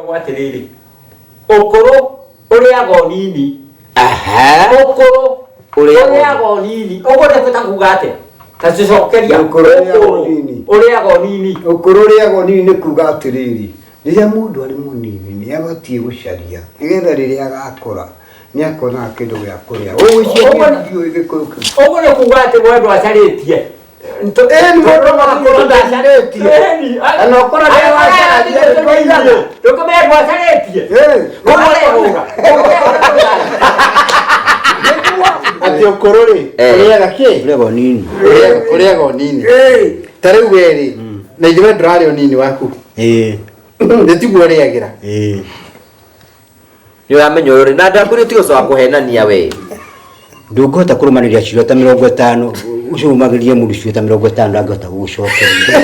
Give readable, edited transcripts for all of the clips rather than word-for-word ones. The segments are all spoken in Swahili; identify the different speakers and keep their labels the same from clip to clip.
Speaker 1: gwatiriri ukuru uriago nini ukuru uriago nini ugo ndekuta kuga atia tacicokeria ukuru uriago nini
Speaker 2: ukuru uriago nini ni kuga atiriri riria mundu ari munini ni abatie gucaria nigetha riria agakura ni akona kindu gya kuria uguo
Speaker 1: ni kuga ati mwendu acaritie
Speaker 3: Atio korore uriaga ki
Speaker 2: uriago nini
Speaker 3: uriago nini tariu weri na ithuĩ ndũrarĩ nini waku ndĩtiguo ũrĩagĩra
Speaker 4: nĩũramenya ũrĩ na ndakũrĩ tigo wa kũhenania we
Speaker 2: ndũngĩhota kũrũmanĩrĩria ciugo ta 50 ucio umagĩrie mũndũ ciugo ta 50 ndangĩhota gũgũcokeria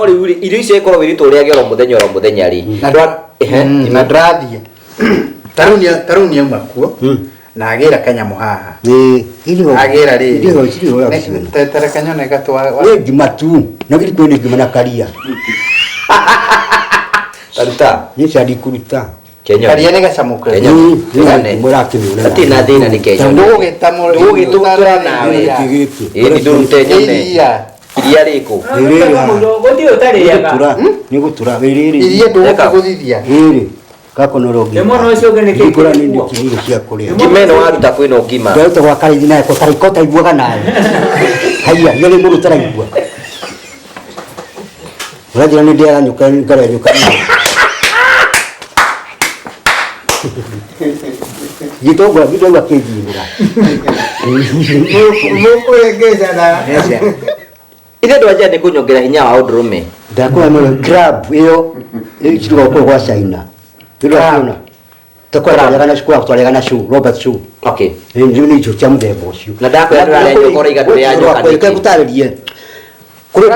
Speaker 4: riu irio icio ikorwo wiritwo ũrĩage oro mũthenya ri
Speaker 3: na ndrathiĩ tarĩu nĩauma kuo na agĩra kanyamũ haha agĩra rĩrĩ tere kanyone
Speaker 2: we ngima tu na gĩri kwĩna ngima na karia
Speaker 4: taruta
Speaker 2: nĩcia ndikuruta
Speaker 3: karia nĩ gacamuka
Speaker 4: atina thĩna nĩ kenyo ndũgĩtũgũtũra nawe ndũrute nyone iria rĩkũ
Speaker 2: nĩ gũtura rĩrĩ
Speaker 3: iria ndũgũthithia
Speaker 2: kakonorongi
Speaker 1: mwana ucio ngene
Speaker 2: kikura ni ndio kinyi cia kuria
Speaker 4: ngimeno waruta kwĩna ngima
Speaker 2: ndoto gwa karithi naye ko tarikota iguaga naye haya yele mũndũ taraigua rajira ni ndia nyuka ngara nyuka gitogwa gitogwa kejira
Speaker 3: muko yegeza na
Speaker 4: ile ndo aje ni kunyongera hinya wa ũndũrũme
Speaker 2: ndakora no grab iyo ikiruga kwa China tuliona tukora na shukuru kutoleka na shoe Robert shoe
Speaker 4: okay
Speaker 2: ndio ni hicho cha mdebo shoe
Speaker 4: na ndakora ndio kora igatu ya nyoka
Speaker 2: ndike kutaririe kuri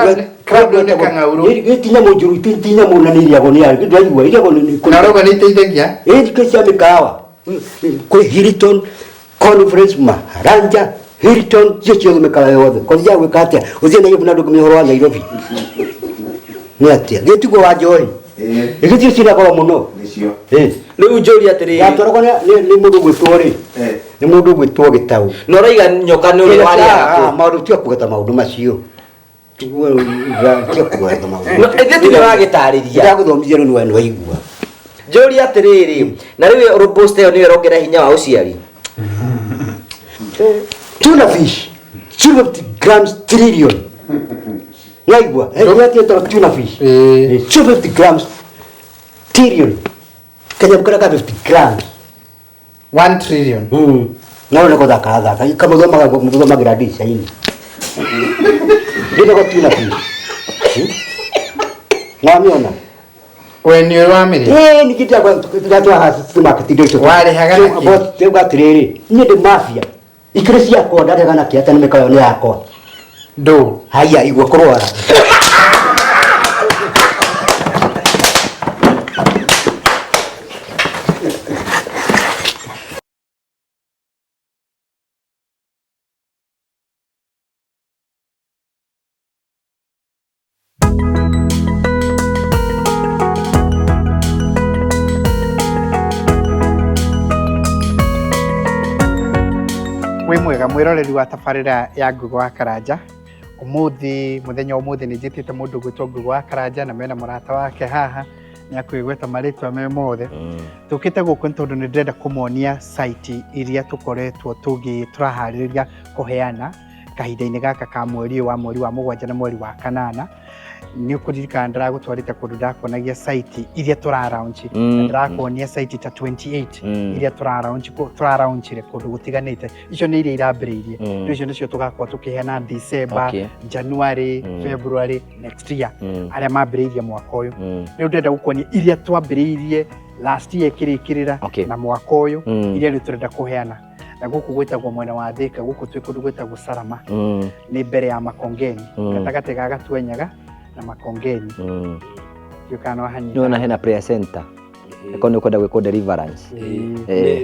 Speaker 3: crab ndio kangauru
Speaker 2: itinya mujuru itinya munaniria goni ari ndio aigua ile goni
Speaker 3: na roba ni teithagia
Speaker 2: kesi ya mikawa kuri Hilton Conference Maharanja Hilton jecho mikawa yothe kwa ya wekatia uzie na hiyo ndio kumihoro wa Nairobi ni atia getigo wa joy igithio cira kwa muno
Speaker 3: nicio
Speaker 4: riu njuri atiriri
Speaker 2: yatoroko ni mundu gwitwori ni mundu gwitwo gitau
Speaker 4: no raiga nyoka ni uri wari yako
Speaker 2: maundu tio kugeta maundu macio tuwe tio kugeta maundu
Speaker 4: no ithe ti wagitariria
Speaker 2: ndaguthomithia ni wenu waigua
Speaker 4: njuri atiriri na riu robusta yo ni rongera hinya wa uciari
Speaker 2: tuna fish 2 grams trillion yaigua eti tuna fish 250 grams trillion kanya mkara ka 50 grams
Speaker 3: 1 trillion
Speaker 2: naona ko daka kama mudoma gradi saini ndio kwa tuna fish ngamiona
Speaker 3: when you are me
Speaker 2: nikita kwa tukatwa hasi market ndio hicho
Speaker 3: wale hagana
Speaker 2: boss tega tiriri ni de mafia ikirisi yako ndate kana kiata nimekayo ni yako
Speaker 3: do
Speaker 2: haya igwa kurwara
Speaker 3: mwega mwiroreri wa tabarira ya Ngugi wa Karanja muthenya umuthi ni njitite mundu gwitwo Ngugi wa Karanja na mena murata wake haha ni akwigweta maritwa me mothe tukite guku tondu ni ndenda kumonia site iria tukoretwo turahaririria kuheana kahinda-ini gaka ka mweri wa 7 na mweri wa 8 ni kuririkana ndiragutwarite kundu ndakonagia site iria turalaunch ndirakonia site ta 28 iria turalaunchire kundu gutiganite icio ni iria irambiriirie icio nicio tugakorwo tukiheana December January February next year aria mambiriirie mwaka uyu riu ndenda gukonia iria twambiriirie last year kirikirira na mwaka uyu iria riu turenda kuheana na guku gwitagwo mwena wa Thika guku twi kundu gwitagwo Sarama ni mbere ya Makongeni gatagate ga Gatwenyaga na Makongeni yukano hanyi
Speaker 4: Nona hena prayer center. Eko ni kwenda gwiko deliverance.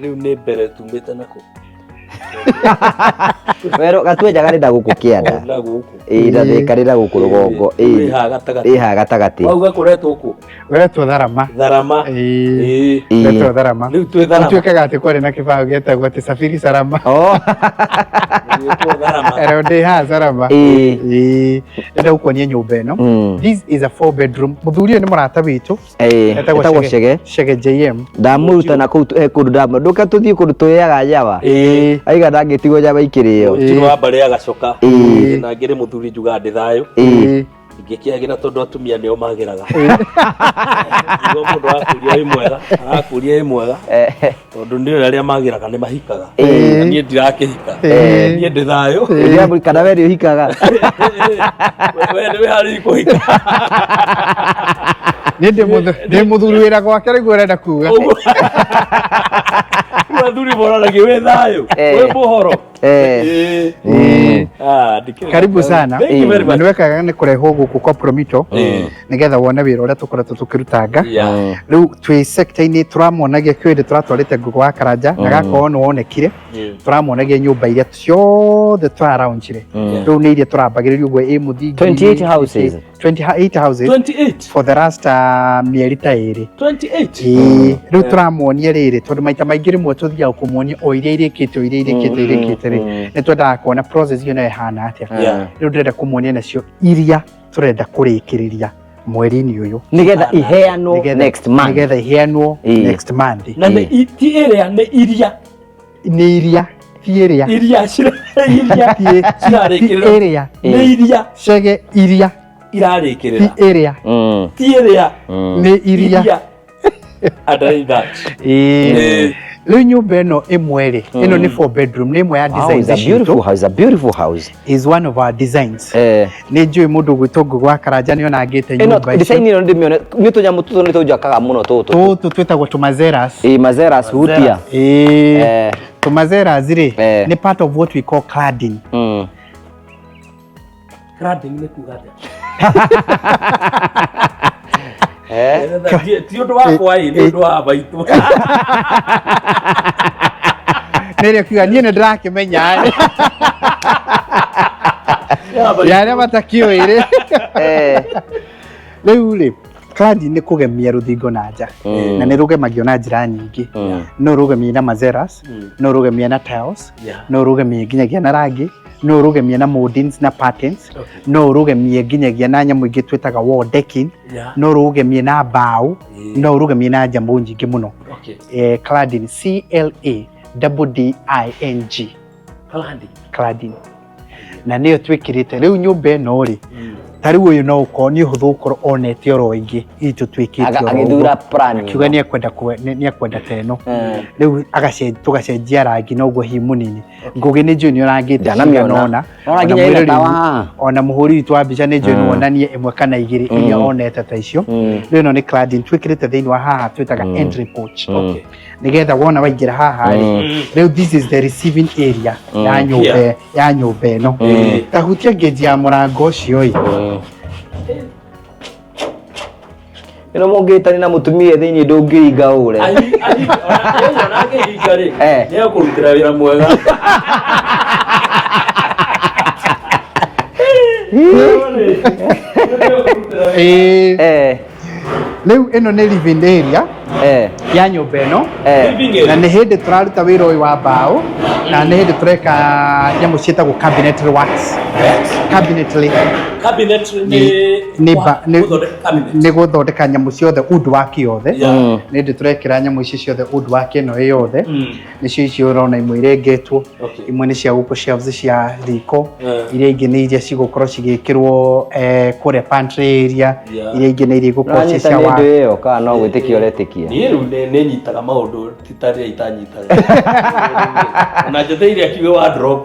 Speaker 5: Riu ni mbere tumite nako.
Speaker 4: Wero gatweja garenda guku kianda. Ndathĩkarĩra gũkũ rũgongo. Ha gatagati.
Speaker 5: Wauga kũretwo kũ?
Speaker 3: Weretwo Tharama.
Speaker 5: Tharama.
Speaker 3: Weretwo Tharama.
Speaker 5: Riu twĩ Tharama.
Speaker 3: Tuĩkaga atĩ kwarĩ na kĩbaũ gĩtagwo atĩ Safiri Salama.
Speaker 5: Tharama.
Speaker 3: Rĩu ha Salama. Enda gũkuonia nyũmba ĩno. This is a 4 bedroom. Mũthuri ũyũ nĩ mũrata witũ.
Speaker 4: Etagwo Chege.
Speaker 3: Chege JM.
Speaker 4: Ndamuruta na kũu kũndũ ndama. Ndũka tũthiĩ kũndũ tũyaga njawa. Aiga ndangĩtigwo njawa ikĩrĩo.
Speaker 5: Tino wa mbere agacoka. Na ngĩrĩ mũthuri njuga ndĩ thayũ. Ingĩkĩagĩra tondũ atumia nĩo magĩraga. Nĩguo mũndũ akũria wĩ mwega, arakũria wĩ mwega. Tondũ nĩ arĩa magĩraga nĩ mahikaga. Niĩ ndirakĩhika. Niĩ ndĩ thayũ.
Speaker 4: Ndiamuri kana we ũhikaga.
Speaker 5: We nĩ harĩ kũhika.
Speaker 3: Nĩ mũthuri wĩra gwake nĩguo ũrenda kuga.
Speaker 5: Mũthuri moranagia wĩ thayũ. Wĩ mũhoro.
Speaker 3: Karibu sana. Na niwekaga nĩ kũrehwo gũkũ Kompromito nĩgetha wone wĩra ũrĩa tũkoretwo tũkĩrutanga. Rĩu twĩ sector-inĩ tũramonagia kĩwĩndĩ tũratwarĩte Ngũgũ wa Karanja na gakorwo nĩ wonekire tũramonagia nyũmba iria ciothe tũraraunjire. Rĩu nĩ iria tũrambagĩrĩria ũguo ĩ mũthingi
Speaker 4: 28 houses.
Speaker 3: 28 houses
Speaker 5: 28
Speaker 3: for the last mĩeri ta ĩrĩ.
Speaker 5: 28
Speaker 3: rĩu tũramuonia rĩrĩ tondũ maita maingĩ rĩmwe tũthiaga kũmuonia o iria irĩkĩte rĩ nĩ twendaga kuona process ĩyo ĩhana atĩa. Rĩu ndĩrenda kũmuonia nacio iria tũrenda kũrĩkĩrĩria mweri-inĩ ũyũ
Speaker 4: nĩgetha iheanwo next month.
Speaker 3: Nĩgetha iheanwo next month.
Speaker 5: Na nĩ ĩrĩa nĩ iria.
Speaker 3: Nĩ iria iria
Speaker 5: iria cirarĩkĩrĩra. Nĩ iria.
Speaker 3: Chege iria
Speaker 5: irarĩkĩrĩra.
Speaker 3: Area.
Speaker 5: Ti ĩrĩa.
Speaker 3: Nĩ iria.
Speaker 5: Under that.
Speaker 3: Rĩu nyũmba ĩno ĩmwe rĩ, ĩno nĩ 4 bedroom, nĩ ĩmwe ya designs
Speaker 4: citũ. It's a beautiful house.
Speaker 3: Is one of our designs. Nĩ njũĩ mũndũ gwĩtwo Ngũgũ wa Karanja nĩ onangĩte nyũmba
Speaker 4: icio. Design ĩno ndĩmĩone, nĩ tũnyamũ tũtũ nĩ tũnjakaga mũno tũtũ.
Speaker 3: Tũtũ twĩtagwo tũmazeras.
Speaker 4: Mazeras hutia.
Speaker 3: Tũmazeras rĩ, nĩ part of what we call cladding.
Speaker 5: Cladding nĩ kuga atĩa? Ti ũndũ wakwa ĩ, nĩ ũndũ wa baitũ.
Speaker 3: Nĩrĩ kiuga niĩ nĩ ndĩrakĩmenya ya arĩa matakĩũĩ rĩ. Rĩu rĩ, cladding nĩ kũgemia rũthingo na nja na nĩ rũgemagio na njĩra nyingĩ. No rũgemie na mazeras, no rũgemie na tiles, no rũgemie nginyagia na rangi, no rũgemie na moldings na patterns, no rũgemie nginyagia na nyamũ ingĩ twĩtaga wall decking, no rũgemie na mbaũ, no rũgemie na njamũ nyingĩ mũno. Cladding, CLADDING. Cladding. Na nĩyo twĩkĩrĩte rĩu nyũmba ĩno rĩ, ta rĩu ũyũ no ũkorwo nĩ ũhũthũ gũkorwo onete oro ingĩ itũ twĩkĩte oro
Speaker 4: agĩthura plan.
Speaker 3: Akiuga nĩ ekwenda ta ĩno. Rĩu tũgacenjia rangi na ũguo hi mũnini. Ngũgĩ nĩ njũĩ nĩ orangĩte cigana ona mũhũri witũ wa mbica nĩ njũĩ nĩ wonanie ĩmwe kana igĩrĩ iria onete ta icio. Rĩu ĩno nĩ cladding twĩkĩrĩte thĩinĩ wa haha twĩtaga entry porch. Nĩgetha wona waingĩra haha rĩ, rĩu this is the receiving area ya nyũmba ĩno. Tahutia gauge ya mũrango ũcio ĩ.
Speaker 4: Ĩno mũngĩtani na mũtumia thĩinĩ ndũngĩringa ũre.
Speaker 5: Ona ngĩringa rĩ, nĩ akũrutĩra wĩra mwega.
Speaker 3: Rĩu ĩno nĩ living area ya nyũmba ĩno na nĩ hĩndĩ tũraruta wĩra ũyũ wa mbaũ na nĩ hĩndĩ tũreka nyamũ ciĩtagwo cabinetry works. Cabinetry nĩ gũthondeka nyamũ ciothe woodwork yothe. Nĩ hĩndĩ tũrekĩra nyamũ ici ciothe woodwork ĩno yothe nĩcio icio ũrona imwe irengetwo, imwe nĩ cia gũkũ shelves cia riko, iria ingĩ nĩ iria cigũkorwo cigĩkĩrwo kũrĩa pantry area, iria ingĩ nĩ iria igũkorwo ci cia wa
Speaker 4: ĩyo kana no gwĩtĩkia ũretĩkia.
Speaker 5: Niĩ rĩu nĩ nyitaga maũndũ ti ta rĩrĩa itanyitaga. Na njeteire akiuge wardrobe.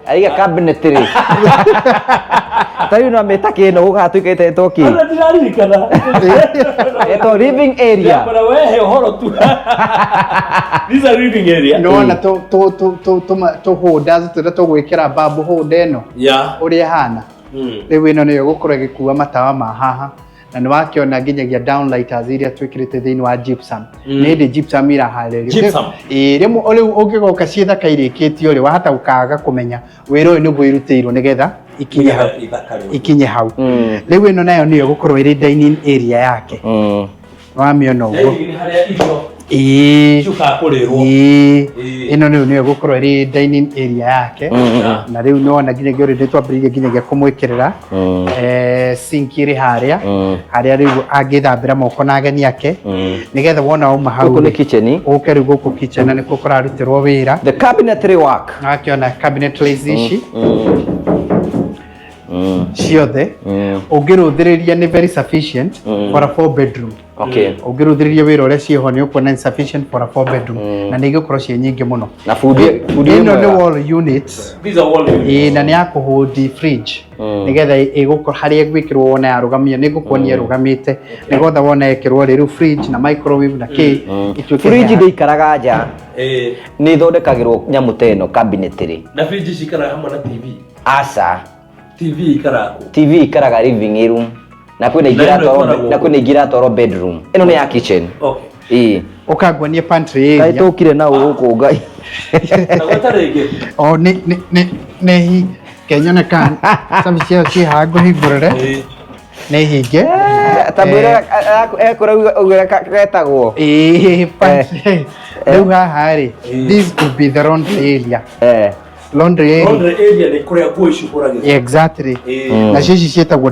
Speaker 4: Aiga cabinetry. Tayo na metake no gũgatuĩkĩte toki.
Speaker 5: Ona ndĩraririkana.
Speaker 4: Eto living area.
Speaker 5: Bara wehe ũhoro tu. This is a living area.
Speaker 3: Nona to holders tũrĩa tũgwĩkĩra bamboo holder ĩno ũrĩa hana. Rĩu ĩno nĩyo gũkorwo ĩgĩkua matawa ma haha na nĩ wakĩona nginyagia downlighters iria twĩkĩrĩte thĩinĩ wa gypsum nĩ ndĩ gypsum iraharĩrio rĩu ũngĩgoka ciĩ thaka irĩkĩtio rĩ wahota ũkaga kũmenya wĩra ũyũ nĩguo irutĩirwo nĩgetha ikinye hau rĩu ĩno nayo nĩyo gũkorwo ĩrĩ dining area yake wamĩona ũguo ĩno nĩyo gũkorwo ĩrĩ dining area yake na rĩu nĩwona nginyagia ũrĩa twambĩrĩirie nginyagia kũmwĩkĩrĩra sink ĩrĩ harĩa rĩu angĩthambĩra moko na ageni ake nĩgetha wona wauma hau
Speaker 4: gũkũ nĩ kitchen
Speaker 3: ũke rĩu gũkũ kitchen na nĩkuo kũrarutĩrwo wĩra
Speaker 4: the cabinetry work
Speaker 3: akĩona cabinetries ici ciothe ũngĩrũthĩrĩria nĩ very sufficient for a 4 bedroom ũngĩrũthĩrĩria wĩra ũrĩa ciĩho nĩ ũkuona sufficient for a 4 bedroom na nĩ igũkorwo ciĩ nyingĩ mũno
Speaker 4: na food
Speaker 3: ĩno nĩ wall units na nĩ ya kũhold fridge nĩgetha ĩgũkorwo harĩa gwĩkĩrwo wona yarũgamio nĩ ngũkuonia rũgamĩte nĩgetha wona ĩkĩrwo rĩu fridge na microwave na kĩ
Speaker 4: fridge ndĩikaraga nja nĩ ĩthondekagĩrwo nyamũ ta ĩno cabinetry
Speaker 5: na fridge cikaraga hamwe na TV
Speaker 4: aca
Speaker 5: TV
Speaker 4: ikaraga living room na kwĩna ingĩ iratwarwo bedroom ĩno nĩ ya kitchen
Speaker 3: ũkanguonia pantry area
Speaker 4: tũkire na gũkũ ngai
Speaker 3: nĩ kenyoneka sabi ciao ciĩ haha ngũhingũrĩre nĩ hinge
Speaker 4: tambwĩra ekũrauga getagwo
Speaker 3: rĩu haha rĩ this could be the laundry area laundry area
Speaker 5: nĩ kũrĩa nguo cihũragĩrwo
Speaker 3: exactly na cici ciĩtagwo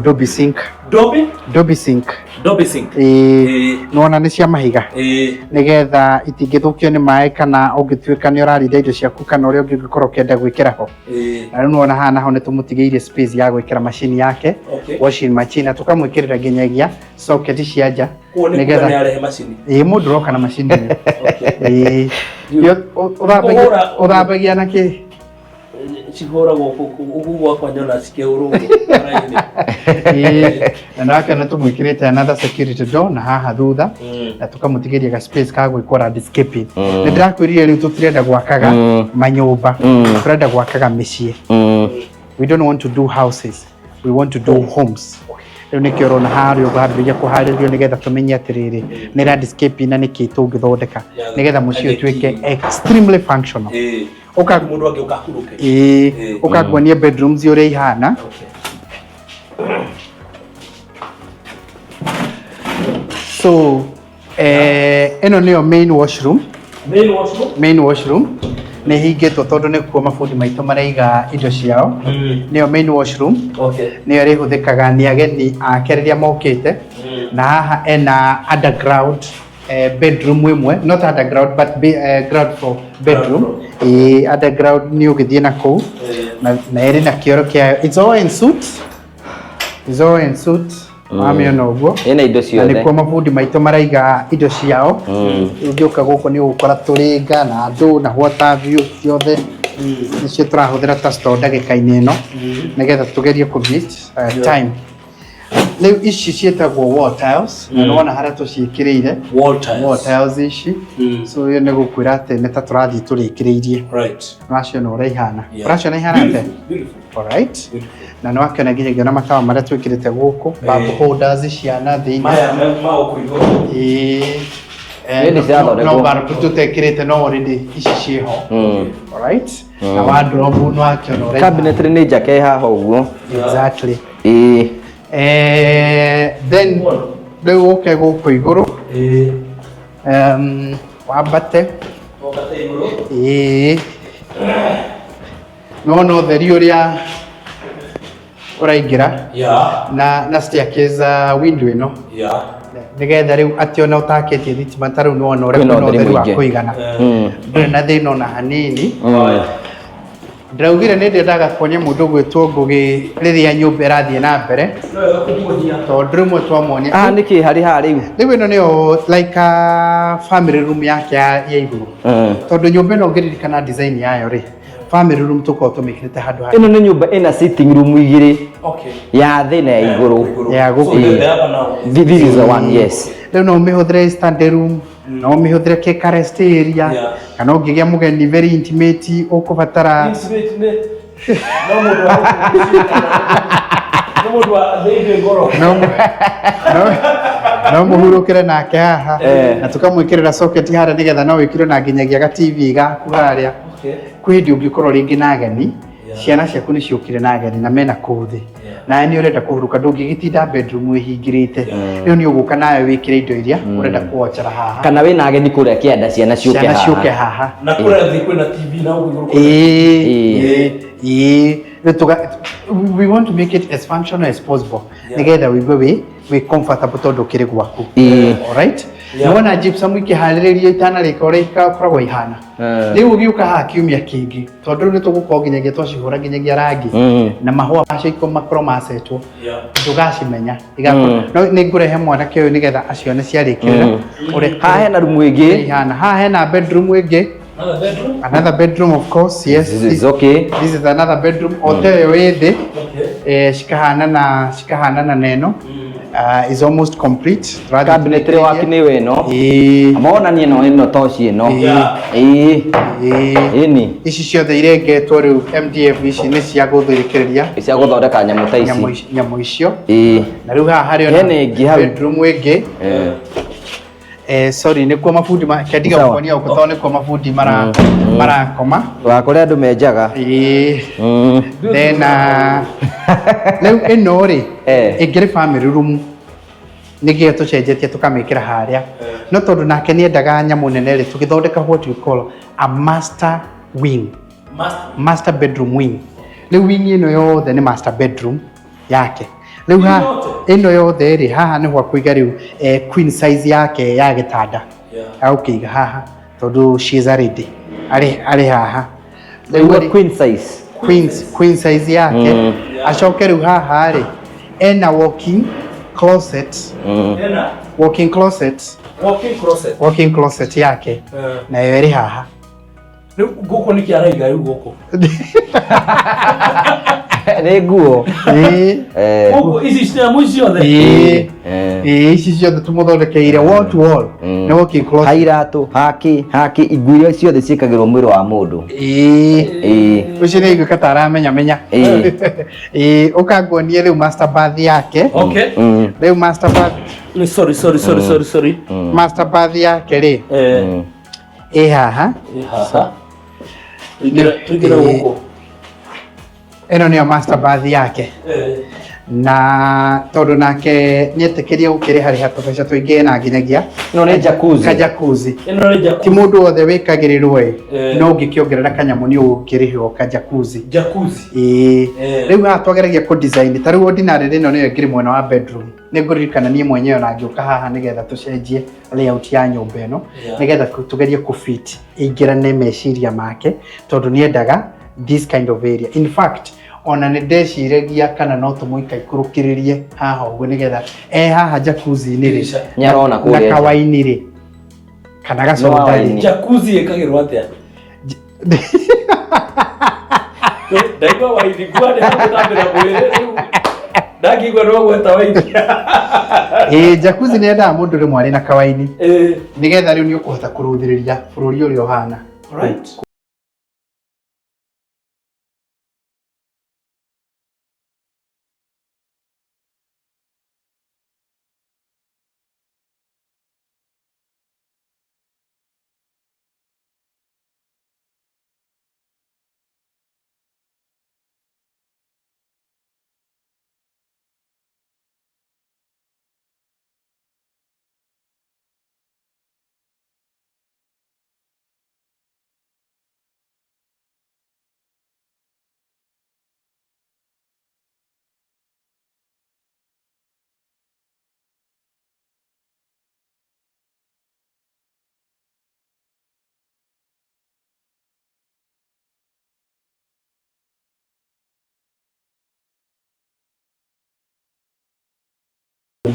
Speaker 3: Dobby sink nĩwona nĩ cia mahiga nĩgetha itingĩthũkio nĩ maĩ kana ũngĩtuĩka nĩ ũrarinda indo ciaku kana ũrĩa ũngĩkorwo ũkĩenda gwĩkĩra ho na rĩu nĩwona haha naho nĩ tũmũtigĩire space ya gwĩkĩra macini yake washing machine na tũkamwĩkĩrĩra nginyagia socket cia nja nĩgetha mũndũ ũroka na macini ũthambagia na kĩ
Speaker 5: cihũragwo gũkũ gwakwa nyona cikĩhũrwo
Speaker 3: na nakĩona tũmwĩkĩrĩte another security door na haha thutha na tũkamũtigĩria ga space ka gwĩkwo landscaping nĩ ndĩrakwĩrire rĩu tũtirenda gwakaga manyũmba tũrenda gwakaga mĩciĩ we don't want to do houses we want to do homes rĩu nĩkĩo ũrona harĩa ũkwambĩrĩria kũharĩrio nĩgetha tũmenye atĩrĩrĩ nĩ landscaping na nĩkĩ tũngĩthondeka nĩgetha mũciĩ ũtuĩke extremely functional ũkanguonia bedrooms ũrĩa ihana so ĩno nĩyo main washroom nĩ hingĩtwo tondũ nĩkuo mabundi maitũ maraiga indo ciao nĩyo main washroom nĩyo ĩrĩhũthĩkaga nĩ ageni ake rĩrĩa mokĩte na haha ena underground bedroom imwe not underground but ground floor bedroom underground nĩ ũgĩthiĩ na kũu na ĩrĩ na kĩoro kĩayo it's all in suit wamĩona ũguo
Speaker 4: ĩna indo ciothe
Speaker 3: na nĩkuo mabundi maitũ maraiga indo ciao ũngĩũka gũkũ nĩ ũgũkora tũrĩnga na ndũ na water view ciothe nĩcio tũrahũthĩra ta store ndagĩka-inĩ ĩno nĩgetha tũgerie kũ-beat time rĩu ici ciĩtagwo wall tiles na nĩwona harĩa tũciĩkĩrĩire wall tiles ici so ĩyo nĩ gũkwĩra atĩ nĩ ta tũrathiĩ tũrĩkĩrĩirie nĩwaciona ũrĩa ihana ũraciona ihana atĩa alright na nĩwakĩona nginyagia na matawa marĩa twĩkĩrĩte gũkũ bamboo holders ciana thĩinĩ no barbu tũtekĩrĩte no already ici ciĩho alright na wardrobe nĩwakĩona ũrĩa
Speaker 4: cabinetry nĩ njake haha ũguo
Speaker 3: exactly then rĩu ũke gũkũ igũrũ wambate nĩwona ũtheri ũrĩa ũraingĩra na staircase window ĩno nĩgetha rĩu atĩ ona ũtakĩtie thitima ta rĩu nĩwona ũrĩa kwĩna ũtheri wa kũigana ndũrĩ na thĩna ona hanini ndaugire nĩ ndendaga kuonia mũndũ gwĩtwo Ngũgĩ rĩrĩa nyũmba ĩrathiĩ na mbere tondũ rĩmwe twamuonia
Speaker 4: nĩkĩ harĩ haha rĩu
Speaker 3: ĩno nĩyo like family room yake ya igũrũ tondũ nyũmba ĩno ũngĩririkana design yayo rĩ family room tũkorwo tũmĩkĩrĩte handũ haha
Speaker 4: ĩno nĩ nyũmba ĩna sitting room igĩrĩ ya thĩ na ya igũrũ
Speaker 3: ya gũkũ
Speaker 4: this is the one yes
Speaker 3: rĩu no ũmĩhũthĩre standing room no ũmĩhũthĩre cake rest area kana ũngĩgĩa mũgeni very intimate ũkũbatara
Speaker 5: Mundu wa thĩinĩ ngoro.
Speaker 3: No mũhurũkĩre nake haha na tũkamwĩkĩrĩra socket harĩa nĩgetha no wĩkĩre na nginyagia ga TV gaku harĩa. Kwĩ hĩndĩ ũngĩkorwo rĩngĩ na ageni, ciana ciaku nĩ ciũkire na ageni na mena kũu thĩ. Na nĩ ũrenda kũhurũka ndũngĩgĩtinda bedroom wĩhingĩrĩte. Rĩu nĩ ũgũka nawe wĩkĩre indo iria ũrenda kuochera haha.
Speaker 4: Kana wĩna ageni kũrĩa kĩanda ciana ciũke haha.
Speaker 5: Na kũrĩa thĩ kwĩna TV na ũgũrũ.
Speaker 3: We want to make it as functional as possible. Nĩgetha wĩigue wĩ comfortable tondũ kĩrĩ gwaku. Alright? Nĩwona gypsum ikĩharĩrĩrio itanarĩka ũrĩa ikoragwo ihana. Rĩu ũgĩũka haha kiumia kĩngĩ tondũ rĩu nĩtũgũkorwo nginyagia twacihũra nginyagia rangi na mahũa macio makorwo macetwo ndũgacimenya. No nĩngũrehe mwanake ũyũ nĩgetha acione ciarĩkĩrĩra.
Speaker 4: Haha hena rumu ĩngĩ.
Speaker 3: Haha hena bedroom ĩngĩ. Another bedroom, of course. Yes,
Speaker 4: this is okay.
Speaker 3: This is another bedroom. Hotel yede. Shikahana na neno. Is almost complete.
Speaker 4: Cabinet wake ni weno. Amona ni eno toshi eno. Ini.
Speaker 3: Ici ciothe irengetwo riu MDF ici ni cia guthirikiria.
Speaker 4: Cia guthondeka nyamu ta ici.
Speaker 3: Nyamu icio. Na riu haha hari ona bedroom ĩngĩ. Sorry nĩ kwa mafundi kĩndiga gũkonia ũkũtone kwa mafundi marakoma
Speaker 4: wakore andũ menjaga
Speaker 3: then rĩu ĩno rĩ ĩngĩrĩ family room nĩgĩo tũcenjetie tũkamĩkĩra harĩa no tondũ nake nĩendaga nyamũ nene rĩ tũgĩthondeka what we call a master wing master bedroom wing rĩu wing ĩno yothe nĩ master bedroom yake rĩu ĩno yothe rĩ haha nĩ gwa kũiga rĩu queen size yake ya gĩtanda ũkĩiga haha tondũ she is ready arĩ haha
Speaker 4: rĩu queen size yake
Speaker 3: acoke rĩu haha rĩ ena walking closet yake na yo ĩrĩ haha
Speaker 5: rĩu gũkũ nĩ kĩaraiga rĩu gũkũ
Speaker 4: nĩ nguo
Speaker 5: ici ciamu ciothe
Speaker 3: ici ciothe tũmũthondekeire wall to wall nĩ walking closet
Speaker 4: hairatũ haki iguo ciothe ciĩkagĩrwo mwĩrĩ wa mũndũ
Speaker 3: ũcio nĩ iguĩka ta aramenya ũkanguonie rĩu master bath yake rĩu master bath
Speaker 5: sorry
Speaker 3: master bath yake rĩ haha
Speaker 5: tũingĩra gũkũ
Speaker 3: eno nĩyo master bath yake na tondũ nake nĩetĩkĩria gũkĩrĩ harĩ hatũbeca tũingĩ na nginyagia
Speaker 4: no nĩ
Speaker 3: jacuzzi ti mũndũ wothe wĩkagĩrĩrwo no ũngĩkĩongerera kanyamũ nĩ ũgũkĩrĩhwo jacuzzi rĩu haha twageragia kũ design ta rĩu ordinary ĩno nĩyo ĩngĩrĩ mwena wa bedroom nĩngũririkana niĩ mwenyewe na ngĩũka haha nĩgetha tũcenjie layout ya nyũmba ĩno nĩgetha tũgerie kũ fit ĩingĩrane meciria make tondũ nĩendaga this kind of area. In fact, ona nĩ ndeciragia kana no tũmũikaikũrũkĩrĩrie haha ũguo nĩgetha haha jacuzzi-inĩ rĩ
Speaker 4: nyarona kũrĩa
Speaker 3: na kawaini rĩ kana gacoda-inĩ
Speaker 5: jacuzzi ĩkagĩrwo atĩa ndaigua waini kwani gũthambĩra mwĩrĩ rĩu ndangĩigua no gweta waini
Speaker 3: jacuzzi nĩyendaga mũndũ rĩmwe arĩ na kawaini nĩgetha rĩu nĩ ũkũhota kũrũthĩrĩria bũrũri ũrĩa ũhana.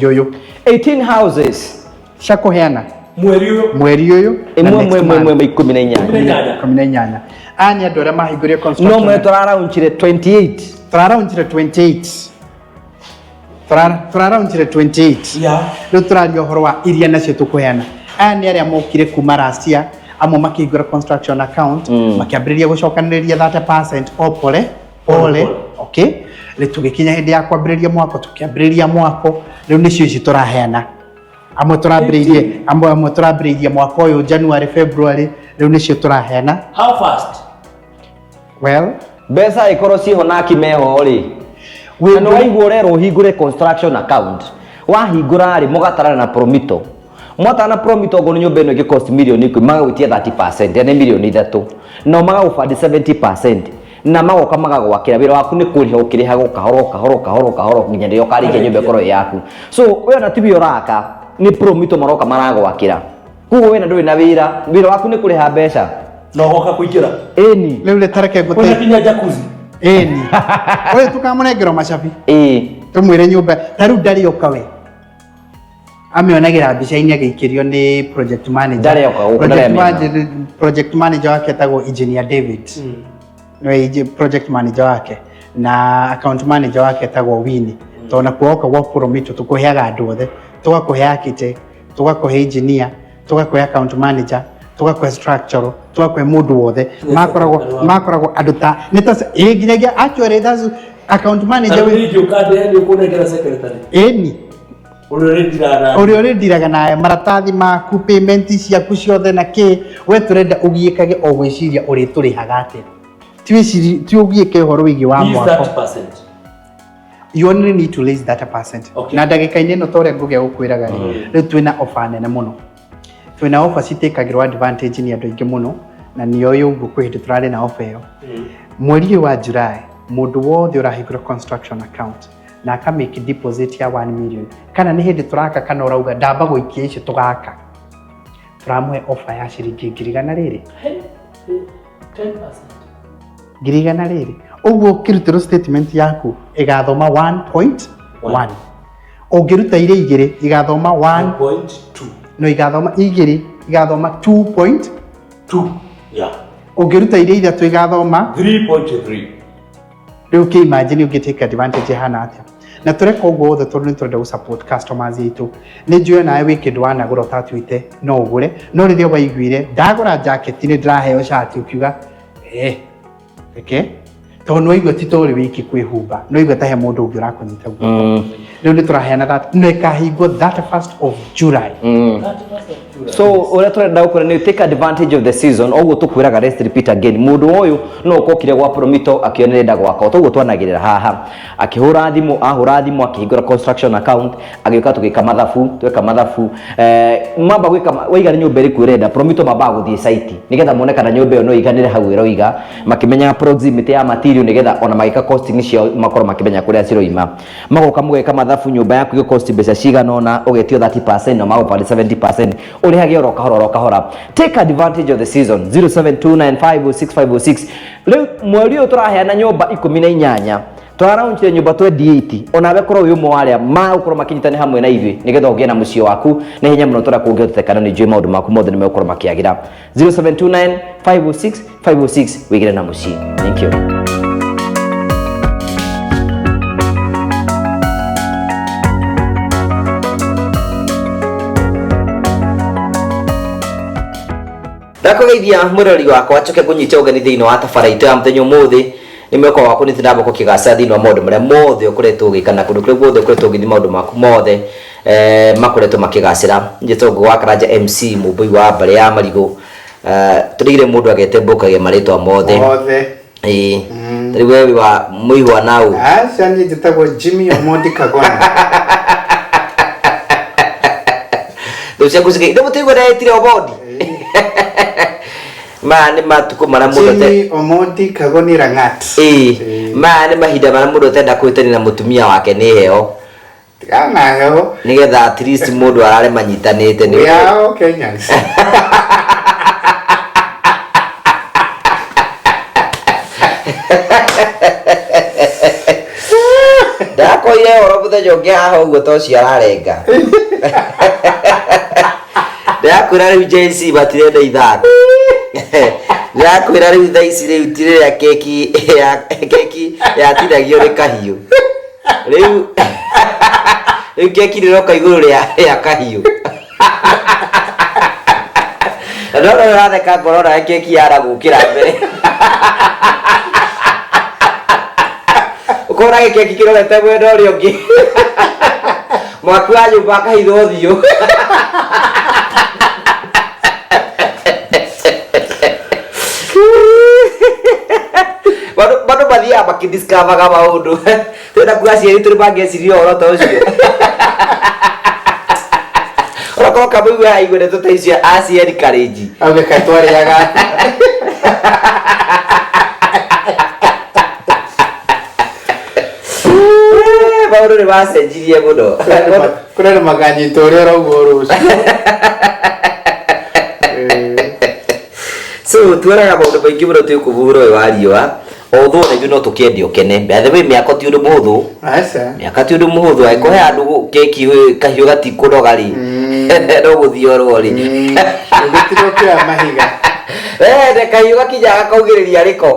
Speaker 3: Yoyo
Speaker 4: 18 houses
Speaker 3: shakoheana
Speaker 5: mweri
Speaker 3: ũyũ
Speaker 4: imwe 18
Speaker 3: ani andũ arĩa mahingũrire construction
Speaker 4: no mwe tũraraunchire 28
Speaker 3: tũraraunchire 28 rĩu tũraria ũhoro wa iria nacio tũkũheana aya nĩ arĩa mokire kuma Russia amwe makĩhingũra construction account makĩambĩrĩria gũcokanĩrĩria 30% o pole okay le tugikinya hindi ya kwambiriria mwako tukiambiriria mwako riu nicio ici turaheana amwe turambiririe mwako uyu January February riu nicio turaheana.
Speaker 5: How fast?
Speaker 3: Well,
Speaker 4: besa ikoro ciho na kimeho ri no waigwo rero hingure construction account wahingura ri mugatarana na Promito mwatana Promito ngo nyumba ino cost million iko magagwitia 30% yani million 3 no magagufandi 70% na magoka magagwakira wira waku ni kuriha ukiriha kahoro nginya ndio kari nyumba ikoro yaku so we na tibi oraka ni Promito maroka maragwakira kugo we na ndui na wira waku ni kuriha mbeca
Speaker 5: no hoka kuikira
Speaker 3: eni riu le tareke gute
Speaker 5: kuna kinya jacuzzi
Speaker 3: eni we tukamunengero macabi tumwire nyumba taru ndari okawe amionagira mbica-inĩ agĩikĩrio nĩ project manager wake etagwo engineer David no project manager wake na account manager wake etagwo Winnie tona kuoka gwa Promito tukuheaga andũ othe tugakuhe architect tugakuhe engineer tugakuhe account manager tugakuhe structural tugakuhe mũndũ wothe makoragwo andũ ta nginyagia actually that's account manager eni uri ndiraga naye maratathi maku payment ciaku ciothe na ki we turenda ugiikage o gwiciria uri turihaga atia ti ugiike horo wigi wa mwako. You only need to raise that percent. Okay. Na ndagika-inĩ ĩno tore nguge gukwiraga riu twina offer nene muno twina offer citekagirwo advantage ni andu aingi muno na ni oyo ngukwĩ hindi turari na offer iyo mweri wa July mundu wothe urahingura construction account na aka make deposit ya 1 million kana ni hindi turaka kana urauga ndamba guikia ici tugaka turamuhe offer ya ciringi 100 10% girigana riri uguo kirutiro statement yaku igathoma 1.1 ungiruta ire igiri igathoma 1.2 no igathoma igiri igathoma 2.2
Speaker 5: yeah
Speaker 3: ungiruta ire ithatu igathoma
Speaker 5: 3.3
Speaker 3: riu ke imagine ungetake advantage hana atia na tureka uguo othe tondu ni turenda support customers itu ni njue nawe wi kindu wanagura utatwite no ugure no riria waiguire ndagura jacket ni ndiraheo shati ukiuga okay tondu waigua ti tori wiki kwihumba no igua tahe mundu ungi urakunyita guoko riu ni turaheana that no ikahingwo 31st of July.
Speaker 4: So ore turenda gukora ni take advantage of the season oguo tukwiraga rest repeat again mundu uyu no ukokire gwa Promito akionenda gwaka toguo twanagirira haha akihura thimu akihingura construction account agika tugika mathabu tweka mathabu mamba gwika waiga nyumba iri kwirenda Promito mamba guthie site nigetha moneka na nyumba iyo no iganire hau iroiga makimenya proximity ya material nigetha ona magika costing cio makoro makimenya kuria ciroima magoka mugeka mathabu nyumba yaku yo cost mbeca cigana ona ugetio 30% na mago 70% urihage oro kahora take advantage of the season 0729506506 leo mweri uyu turaheana nyumba 18 twaraunchire nyumba 28 ona we korwo uyu mwaria ma ukorwo makinyitane hamwe na ithui nigetha ugie na mucio waku na hinya muno tura kungetekana ni njui maundu maku mothe ni mekorwo makiagira 0729506506 wigire na mucio. Thank you. Ndakugeithia mwirori wakwa acoke kunyita ugeni thiini wa tabaraitu ya muthenya umuthi ni mweko waku ni tindamba kukigaca thiini wa maundu maria mothe ukuretwo ugikana kundu kuria guothe ukuretwo ugithi maundu maku mothe makuretwo makigacira njitwo Ngũgũ wa Karanja MC mumbui wa mbare ya Marigu turigire mundu agetembukagia maritwa mothe tari wewe wa muihwa nau
Speaker 3: aca ni njitagwo Jimmy Omondi Kagona
Speaker 4: nducia kucike ndo mutigwo ndaetire Omondi mane matuko mara mundu
Speaker 3: Jimmy Omondi Kagoni Rangat
Speaker 4: mane mahinda mara mundu tenda kwitani na mutumia wake ni heo
Speaker 3: kana heo
Speaker 4: nigetha at least mundu arare manyitanite ni
Speaker 3: yao Kenyans
Speaker 4: ndakoire oro muthenya ungi haha uguo to ciararenga ndakwira riu JC batirenda ithano ndakwira riu thaa ici riu tirira keki ya tiragio ri kahiu riu keki riroka iguru ria kahiu ndoro ratheka ngorora keki yaragukira mbere kora gĩkeki kĩrorete mwena ũrĩa ũngĩ mwaku wa nyũmba akahitha ũthiũ bado mathiaga makidiscovaga maũndũ twĩna kuga aciari tũrĩ mangĩeciria ũhoro ta ũcio ũrakorwo kamũigua haigua nĩ tũtaicio aciari karĩnji
Speaker 3: auge kaĩ twarĩaga
Speaker 4: maũndũ nĩ macenjirie mũno
Speaker 3: kũrĩ na makanyita ũrĩa ũraugwo rũciũ
Speaker 4: so tuoraga maũndũ maingĩ mũno twĩ kũbura ũyũ wa riũa although na no tukĩendia ũkene mbere mĩako ti ũndũ mũhũthũ mĩaka ti ũndũ mũhũthũ aikũhe andũ keki kahiũ gatikũnoga rĩ no gũthiĩ oro rĩ
Speaker 3: gũtirũkĩra mahiga
Speaker 4: ne kahiũ gakinyaga kaugĩrĩria rĩko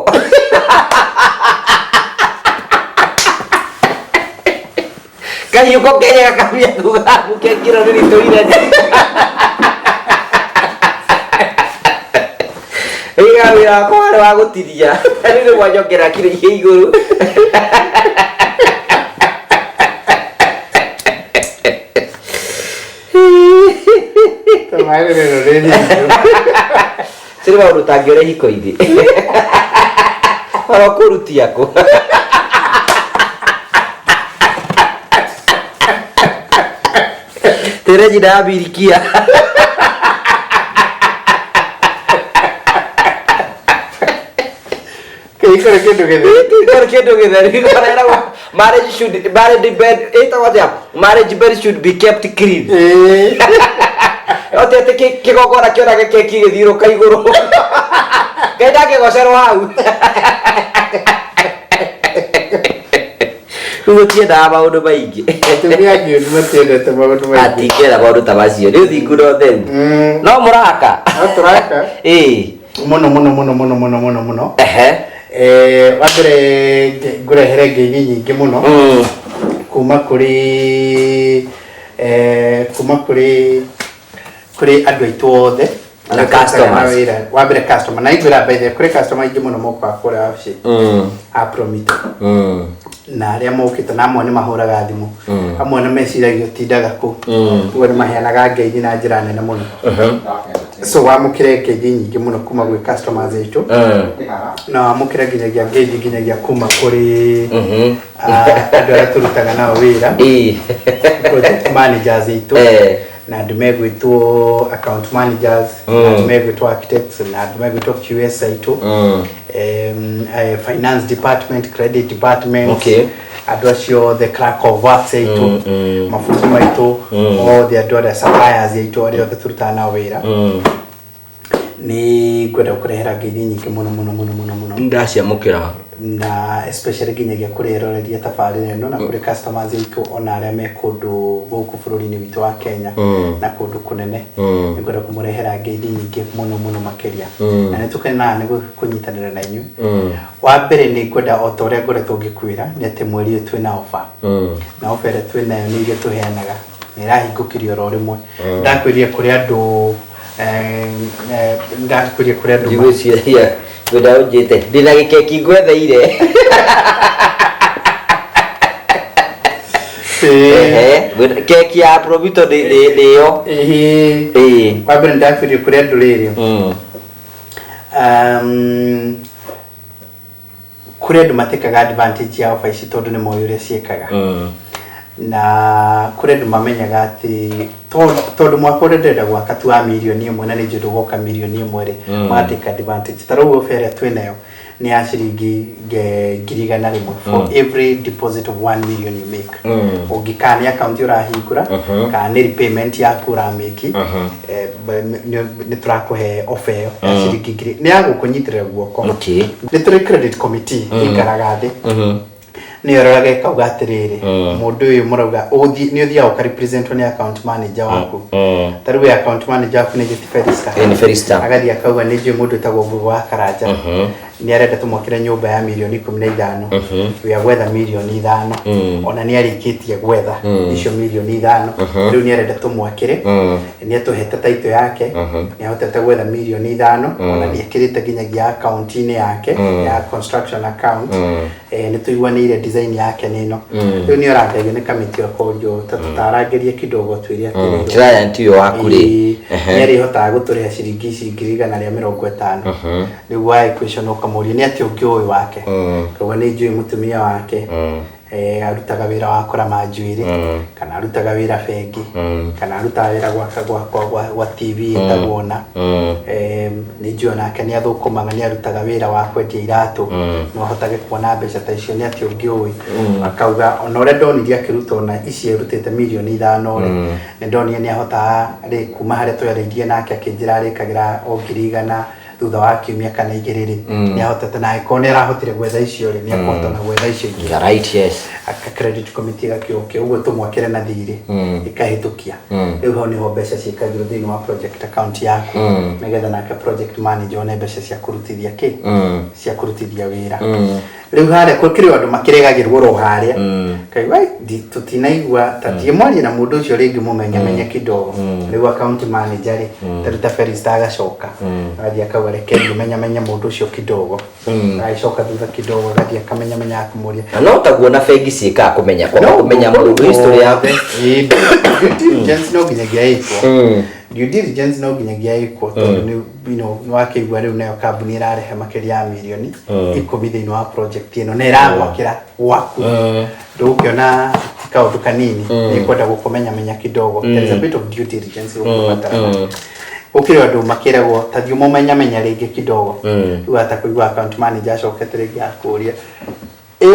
Speaker 4: kahiũ ko kenyaga kamia thugaku kekĩro nĩ ritũire Iga wira kwa wale wa gũtithia nĩ mwanyongera kire ihe igũrũ
Speaker 3: tamaire rero reni
Speaker 4: siri maũndũ tangĩũra hiko-inĩ oro kũrutia kũ tere jina ya birikia
Speaker 3: ikore kĩndũ gĩtheri marriage bed
Speaker 4: should be kept clean otete kĩgongona kĩonage keki gĩthiũrũka igũrũ kenda kĩgocerwo hau gũtiendaga maũndũ maingĩ atingĩenda maũndũ ta macio nĩ ũthingu na ũtheru no mũraka
Speaker 3: mũno wambere ngũrehere ngeithi nyingĩ mũno kuma kũrĩ andũ aitũ othe
Speaker 4: na customers
Speaker 3: wambere customer na ingĩra by the kũrĩ customer aingĩ mũno mokaga kũrĩa wabici a Promito na arĩa mokĩte na amwe nĩ mahũraga thimũ amwe nĩ meciragia ũtindaga kũ ũguo nĩ maheanaga ngeithi na njĩra nene mũno so wamũkĩre ngeithi nyingĩ mũno kuma gwĩ customers aitũ na wamũkĩre nginyagia ngeithi nginyagia kuma kũrĩ andũ arĩa tũrutaga nao wĩra project managers aitũ na andũ megwĩtwo account managers na andũ megwĩtwo architects na andũ megwĩtwo QS aitũ finance department credit department andũ acio the clerk of works aitũ mafundi maitũ othe andũ arĩa suppliers aitũ arĩa othe tũrutaga nao wĩra nĩ ngwenda kũrehera ngeithi nyingĩ mũno
Speaker 4: ndaciamũkĩra
Speaker 3: na especially nginyagia kũrĩeroreria tabarĩra ĩno na kũrĩ customers aitũ ona arĩa me kũndũ gũkũ bũrũri-inĩ witũ wa Kenya na kũndũ kũnene nĩ ngwenda kũmũrehera ngeithi nyingĩ mũno makĩria na nĩ tũkenaga nĩ kũnyitanĩra na inyuĩ wa mbere nĩ ngwenda o ta ũrĩa ngoretwo ngĩkwĩra nĩ atĩ mweri ũyũ twĩna offer na offer ĩrĩa twĩnayo nĩ iria tũheanaga nĩ ĩrahingũkĩrio oro rĩmwe ndakwĩria kũrĩ andũ ndakwĩria kũrĩ andũ
Speaker 4: ngwĩciria gwenda ũnjĩte ndĩna gĩkeki ngwetheire keki ya Promito nĩyo
Speaker 3: wambere ndakwĩria kũrĩ andũ rĩrĩ kũrĩ andũ matekaga advantage ya offer ici tondũ nĩ moĩ ũrĩa ciĩkaga na kũrĩ andũ mamenyaga atĩ tondũ mwaka ũrĩa ndĩrenda gwaka tu wa mirioni ĩmwe na nĩ njũndũ gũka mirioni ĩmwe rĩ magatake advantage ta rĩu offer ĩrĩa twĩnayo nĩ ya ciringi 100,000 for every deposit of 1 million you make ũngĩkana nĩ account ũrahingũra kana nĩ repayment yaku ũramĩki nĩ tũrakũhe offer ĩyo ya ciringi 1,000 nĩ ya gũkũnyitĩrĩra guoko nĩ tũrĩ credit committee ĩikaraga thĩ nĩ ũroraga ĩkauga atĩrĩrĩ mũndũ ũyũ mũrauga nĩ ũthiaga ũkarepresentwo nĩ account manager waku ta rĩu account manager waku nĩ Gĩti Felista agathiĩ akauga nĩ njũĩ mũndũ ũtagwo Ngũgũ wa Karanja ni arenda tumwakire nyumba ya milioni 15 ya gwetha milioni 5 ona ni arikitie gwetha icio milioni 5 riu ni arenda tumwakire ni atuhete taito yake ni ahotete gwetha milioni 5 ona ni akirite ginyagia account ini yake ya construction account ni tuiguanire design yake nino riu ni arandeithia ni kamiti ya konjo tatarangerie kidogo twiria
Speaker 4: client yo akuri
Speaker 3: ni arihota guturiha ciringi 150 riu wa equation ukamuri ni ati ukioi wake koguo ni njui mutumia wake arutaga wira wa kurama njuiri kana arutaga wira bengi kana arutaga wira gwa TV ndagwona ni njui nake ni athukumaga ni arutaga wira wa kwendia iratu no hotage kuona mbeca ta icio ni ati ungioi akauga ona ore ndonirie akiruta ona ici erutite milioni 5 ni ndonire ni ahotaga ri kuma haria twaririe nake akinjira arikagira o 100 thutha wa kiumia kana igiriri ni ahotete na ikone arahotire gwetha icio ri ni akota na gwetha icio ingi
Speaker 4: right yes
Speaker 3: aka credit committee gakioke uguo tumwakire na thiri ikahitukia riu ho ni ho mbeca ciikagirwo thini wa project account yaku nigetha nake project manager one mbeca cia kurutithia cia kurutithia wira riu haria kuri andu makiregagirwo ro haria kai wai tutinaigua tatie mwari na mundu ucio ringi mumenya kidogo riu account manager ri taruta Ferista agacoka athi akawereke menya mundu ucio kidogo aicoka thutha kidogo athi akamenya akumuria
Speaker 4: no taguona bengi ciika kumenya kwa kumenya mundu history yake
Speaker 3: due diligence no ginyagia iko due diligence no ginyagia iko tondu ni wakigwa riu nayo kambuni irarehe makiria ya milioni 10 thini wa project ino na iragwakira waku ndukiona kaundu kanini ni kwenda gukumenya kidogo there is a bit of due diligence ukiri andu makiragwo tathio mumenya ringi kidogo riu atakuigwa account manager acokete ringi akuria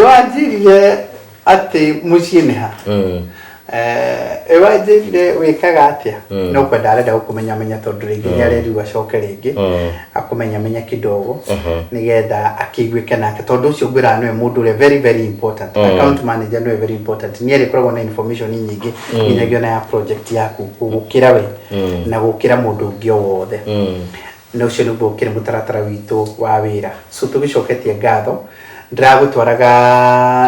Speaker 3: wanjirie ati mucii ni ha wanjire wikaga atia no kwenda arenda gukumenya tondu ringi ni areriu acoke ringi akumenya kidogo nigetha akiguike nake tondu ucio ngwira no mundu uri very important account manager no very important ni arikoragwo na information nyingi nginyagia na ya project yaku gukira we na gukira mundu ungi wothe no cio niguo ukire mutaratara witu wa wira so tugicoketie ngatho ndiragutwaraga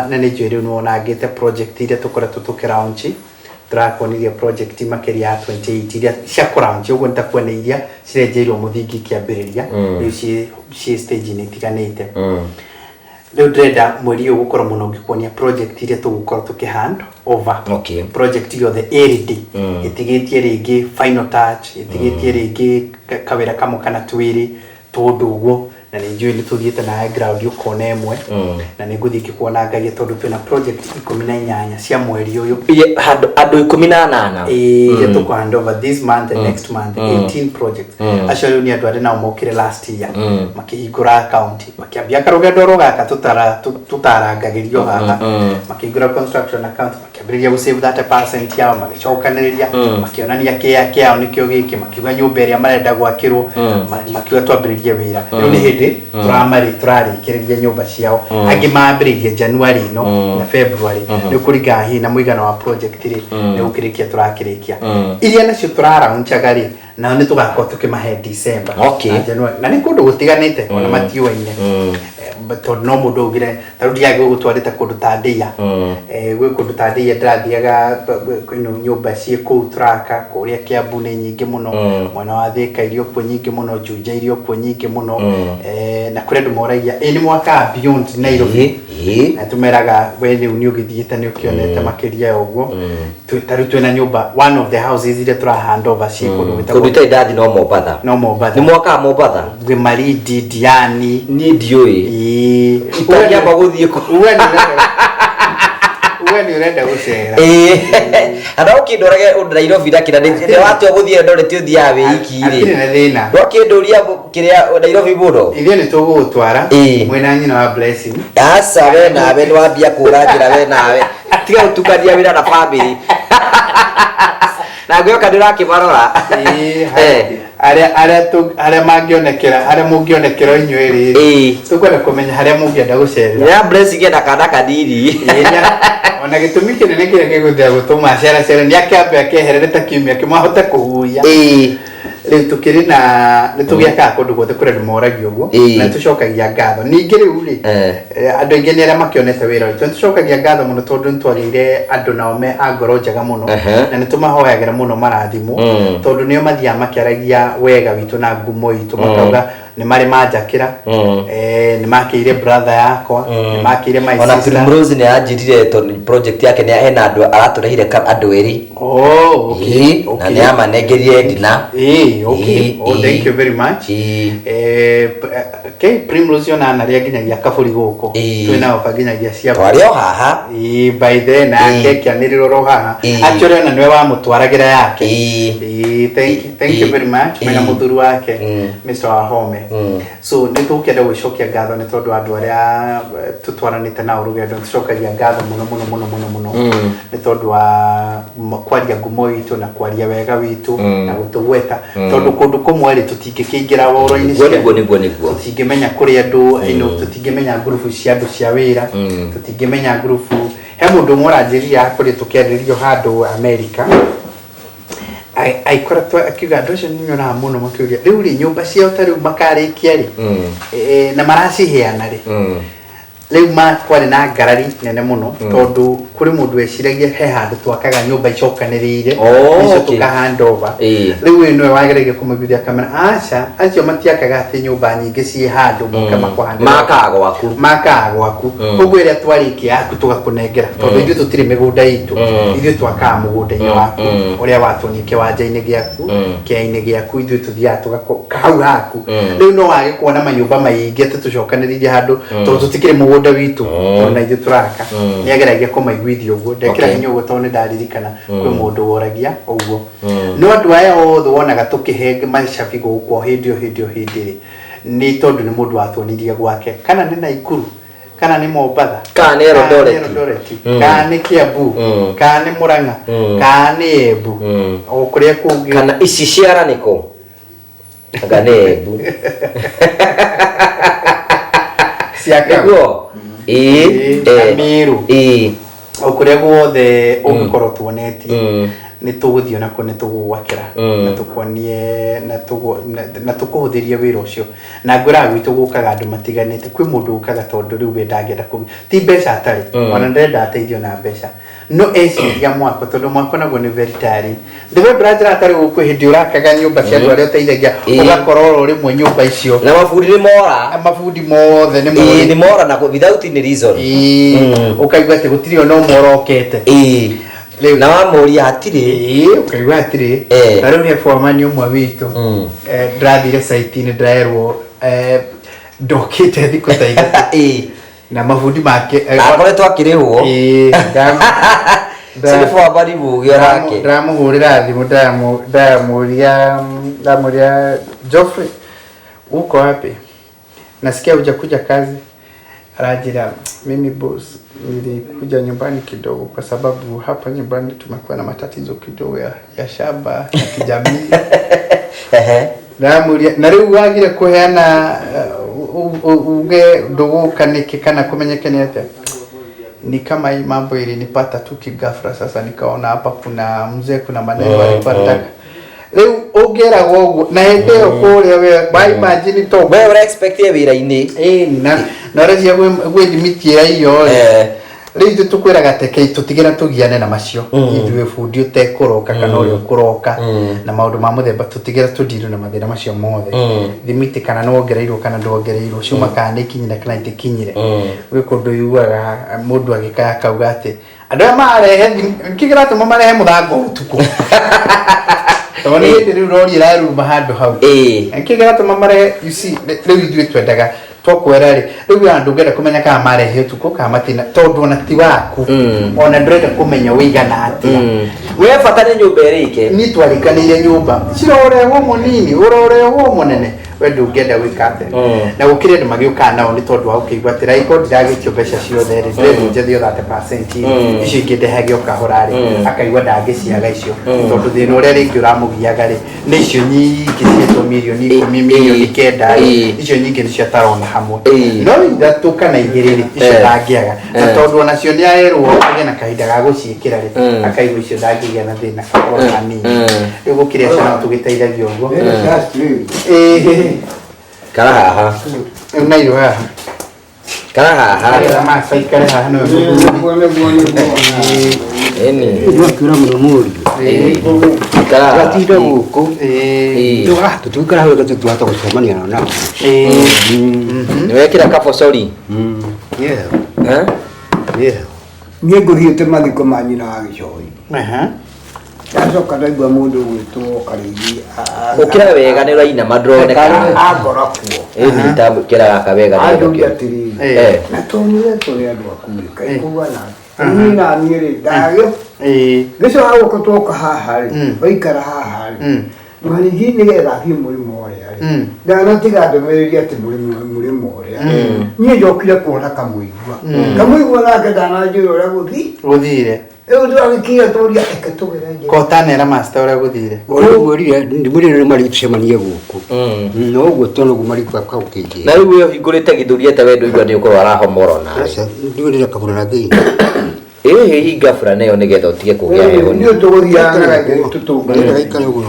Speaker 3: na ni njiri no nagite project iria tukoretwo tukiraunchi trakonirie project makeria ya 28 iria cia kuraunchi uguo nitakuona iria cirenjeirwo muthingi kiambiriria riu ci stage ni tiganite riu ndrenda mweri uyu gukorwo muno ngikuonia project iria tugukorwo tukihand over project yothe ARD itigitie ringi final touch itigitie ringi kawira kamwe kana twiri tondu uguo na ni njui ni tuthiete na ground ukona emwe na ni nguthi kikuona ngagie tondu twina project 18 cia mweri uyu
Speaker 4: andu 18
Speaker 3: iria tukuhand over this month and next month 18 projects actually ni andu arena mokire last year makihingura account makiambia karugendo rugaka tutarangagirio haha makihingura construction account makiambiriria gu save 30% yao magicokaniriria makionania kiao nikio giki makiuga nyumba iria marenda gwakirwo makiuga twambiririe wira riu ni hindi turarikiria nyumba ciao angi maambiririe January no na February ni kuriga hi na muigana wa project ri ni gukirikia turakirikia iria nacio turaraunchaga ri na ni tugakorwo tukimahe December na January na ni kundu gutiganite ona matiuaine but no mundu ugire tarudi yake gutwarite kundu ta ndia gwe kundu ta ndia ndathiaga nyumba cie ku traka kuria Kiambu ni nyingi muno mwana wa Thika irio ku nyingi muno Juja irio ku nyingi muno na kure ndu moragia ni mwaka beyond Nairobi na tumeraga we ni ugithiite ni ukionete makiria uguo tutaru na nyumba one of the houses ile tura hand over cie kundu
Speaker 4: kuruta idadi no Mombasa ni mwaka Mombasa
Speaker 3: gwe Maridi Diani
Speaker 4: ni ndioi
Speaker 3: Uwe
Speaker 4: baguthie ko
Speaker 3: uwe ni urenda gucera
Speaker 4: ana ukindorage Nairobi dakira ni watu guthie ndorete uthia wiki ri
Speaker 3: na thina
Speaker 4: ndokinduria kiria Nairobi budo
Speaker 3: ithio ni tugutwara mwena nyina wa Blessing
Speaker 4: asa we nawe ni wambia kurangira we nawe atiga utukania wira na family na gyoka ndirakimarora
Speaker 3: aria mangionekera aria mungionekera inyueri tukwenda kumenya haria mungienda gucerera
Speaker 4: ya Blessing enda kana kadiri
Speaker 3: ona gitumi kinene kiria giguthia gutuma cera ni akiambe akeherere ta kiumia kimahota kuhuya Rĩu tukiri na nitugiaka kundu gothe kure ndimoragio guo na tucokagia ngatho ningi riu ri andu aingi ni aria makionete wira witu tucokagia ngatho muno tondu nitwagire andu nao me angoro njega muno na nitumahoyagira muno marathimo tondu nio mathia makiaragia wega witu na ngumo itu makauga ni mari manjakira ni makire brother yakwa ni makire my sister.
Speaker 4: Ona Primrose ni ajirire project yake ni ena andu araturehire andu eri.
Speaker 3: Okay.
Speaker 4: Na ni amanengerie dina.
Speaker 3: Okay. Thank you very much. Okay, Primrose yona na ria nginyagia kaburi guko twina obaginyagia cia
Speaker 4: wario haha
Speaker 3: by then na keki aniriro ro haha actually ona niwe wa mutwaragira yake thank you very much mena muthuru wake Mr. Wahome so nitukenda gwicokia ngatho ni tondu andu aria tutwaranite na urugendo tucokagia ngatho muno ni tondu wa kwaria ngumo itu na kwaria wega witu na gutugweta tondu kundu kumwe ri tutingikingira woro-ini
Speaker 4: niguo
Speaker 3: tutingimenya kuri andu tutingimenya grupu cia andu cia wira tutingimenya grupu he mundu moranjiria kuri tukiaririo handu America aikora tu akiga ndosho ninyona muno makiuria riu ri nyumba cia utari makarikia ri na maraciheana ri riu makwari na ngarari nene muno tondu kuri mundu eciragia he handu twakaga nyumba icokanirire ico tukahandova riu ino wagereire kumugithia kamera acio matiakaga ati nyumba nyingi ci handu kama kwahanda makagwaku koguo iria twarikia aku tugakunengera tondu ithu tutiri migunda itu ithu twaka mugunda-ini waku uria watunie kiwanja-ini giaku kia-ini giaku ithu tuthia tukahau haku riu no wage kuona manyumba maingi ati tucokaniririe handu tondu tutikire mugunda witu ona ithu turaka ni ageragia kumaiguithia uguo ndekira hinya uguo tondu ndaririkana kwi mundu woragia uguo no andu aya othe wonaga tukihenge macabi guku hindi ri ni tondu ni mundu watwonirie gwake kana ni Naikuru kana ni Mombatha
Speaker 4: kana ni Eldoret
Speaker 3: kana ni Kiambu kana ni Murang'a kana ni Embu o kuria kungi
Speaker 4: kana iciciara niko kana ni Embu
Speaker 3: siakago Amiru okuria guothe ungikorwo tuonetie ni tuguthio nako ni tugwakira na tukonie na tukuhuthiria wira ucio na ngura gwitu gukaga andu matiganite kwi mundu ukaga tondu riu we ndangenda ku ti mbeca atari ona ndenda ateithio na mbeca no eciria mwako tondu mwako naguo ni very tiring ndiwe brother atari guku hindi urakaga nyumba cia andu aria uteithagia ugakorwo rimwe nyumba icio
Speaker 4: na mafundi mothe ni mora na without any reason
Speaker 3: ukaigua ati gutiri ona umorokete
Speaker 4: na wamuria atiri
Speaker 3: ukaigua atiri na riu ni foreman umwe witu ndathire site ni ndaerwo ndokite thiku ta igatu na mafundi make
Speaker 4: akoretwo akirihwo sile for bari bugio rake
Speaker 3: ndamuhurira thimu ndamuria Geoffrey uko wapi nasikia hujakuja kazi arajira mimi boss nilikuja nyumbani kidogo kwa sababu hapa nyumbani tumekuwa na matatizo kidogo ya shamba na kijamii ndamuria na riu wagire kuheana uge ndugu kanike kana kumenyekane ate ni kama hii mambo ilinipata tu kigafra sasa nikaona hapa kuna mzee kuna maneno alipata leo ogera gogo na endeo kule wewe by imagine to
Speaker 4: wewe expectie wira-ini
Speaker 3: na rejia gwe limit ya hiyo rĩu tukwĩraga teke tutigira tugiane na macio ithuĩ bundi utekũroka kana ũrĩa ũkũroka na maũndũ ma mũthemba tutigira tudiru na mathĩna macio mothe thimiti kana no ongereirwo kana ndongereirwo ciuma kana ikinyire kana itikinyire gwĩ kũndũ yuaga mũndũ agĩkaya kauga atĩ andũ aya marehe nkigira atĩ marehe mũthango ũtukũ toni rĩu rori ĩraruma handũ hau nkigira atĩ marehe you see rĩu ithuĩ twendaga twakwera ri riu andu ngenda kumenya kana marehe utuko kana matina tondu ona ti waku ona ndrenda kumenya wigana atia
Speaker 4: we bata ni nyumba erike
Speaker 3: ni twarikanire nyumba cirorehwo munini urorehwo munene we ndungĩenda gwĩka atĩa na gũkĩrĩ andũ magĩũkaga nao nĩ tondũ wa gũkĩigua atĩ raiko ndiragĩtio mbeca ciothe rĩ ndĩrenda njethio 30% icio ingĩ ndehage o kahora rĩ akaigua ndangĩciaga icio tondũ thĩna ũrĩa rĩngĩ ũramũgiaga rĩ nĩ icio nyingĩ ciĩtwo mirioni 10 mirioni 9 rĩ icio nyingĩ nĩcio atarona hamwe no ithatũ kana igĩrĩ rĩ icio ndangĩaga na tondũ onacio nĩ aerwo agĩe na kahinda ga gũciĩkĩra rĩ akaigua icio ndangĩgĩa na thĩna ona hanini rĩu gũkĩrĩ acio no tũgĩteithagia ũguo
Speaker 4: Kara haha.
Speaker 3: Nairo haha.
Speaker 4: Kara haha.
Speaker 3: Masa ikare haha no.
Speaker 4: Eni.
Speaker 2: Ndio kira mdomori.
Speaker 4: Kara.
Speaker 2: Gatida guko. Tutukara hawe gatutuata kusomania na nako.
Speaker 4: Niwekira kafo sorry.
Speaker 2: Yeah. Yeah.
Speaker 6: Ngĩngũthiĩte mathiko ma nyina wa Gĩcoi. Ndacoka ndaigua mũndũ gwĩtwo Karĩithĩ
Speaker 4: ukira wega nĩ ũraina mandroneka
Speaker 6: agora kuo
Speaker 4: ĩni kĩra gaka wega nĩ
Speaker 6: andũ atĩrĩrĩ na tũnyuĩ tũrĩ andũ akuĩka ikuga na niĩ na niĩ rĩ ndagĩo gĩcoka gũkũ twoka haha rĩ waikara haha rĩ marigi nĩgetha thiĩ mũrĩmo ũrĩa rĩ ndanatiga ndũmĩrĩri atĩ mũrĩmo ũrĩa niĩ njokire kuona kamũigua nake ndananjũĩ ũrĩa
Speaker 3: gũthire
Speaker 6: eu ndagĩkinya tũria eke tũgereje
Speaker 3: kotanera master ũrĩa gũthire
Speaker 2: Ngorire ndimurire mari tucemanie guku. No uguo tono gumari kwa kaukĩgie.
Speaker 4: na rĩu ũyũ hingũrĩte gĩthũri ete wendo igua nĩ ũkorwo arahomora nawe
Speaker 2: Sasa ndimurire kabura na thĩinĩ.
Speaker 4: hinga bura nayo nĩgetha ũtige kũgĩa heho
Speaker 6: nĩ tũgũthiaga na gaithĩ tũtũnga
Speaker 2: Ndio gaikare uguo.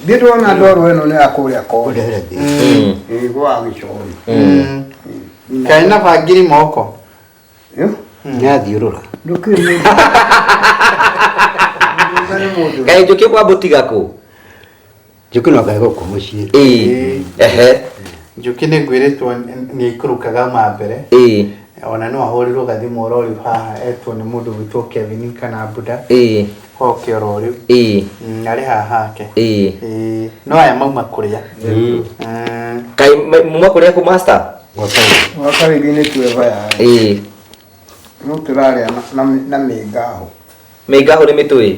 Speaker 6: thiĩ ndona ndoro ĩno nĩ yakũrĩa koode
Speaker 2: Ndehere thĩ.
Speaker 6: gwa Gĩcoi
Speaker 3: kaĩ na bangiri moko
Speaker 2: Nĩathiũrũra.
Speaker 6: ndũkĩrĩ
Speaker 4: kaĩ njũkĩ kwa mbũtiga kũ
Speaker 2: Njũkĩ no gaego kwa mũciĩ.
Speaker 4: ehe
Speaker 3: njũkĩ nĩ ngwĩrĩtwo nĩ ikũrũkaga ma mbere ona no ahũrĩrwo gathimũ oro rĩu haha etwo nĩ mũndũ gwĩtwo Kevin kana Buda hoke oro rĩu arĩ haha hake no aya mauma kũrĩa
Speaker 4: kaĩ muma kũrĩa kũ master
Speaker 6: Wakarĩithĩ nĩ tweva ya no tũrarĩa na mĩngahũ
Speaker 4: mĩngahũ nĩ mĩtũĩ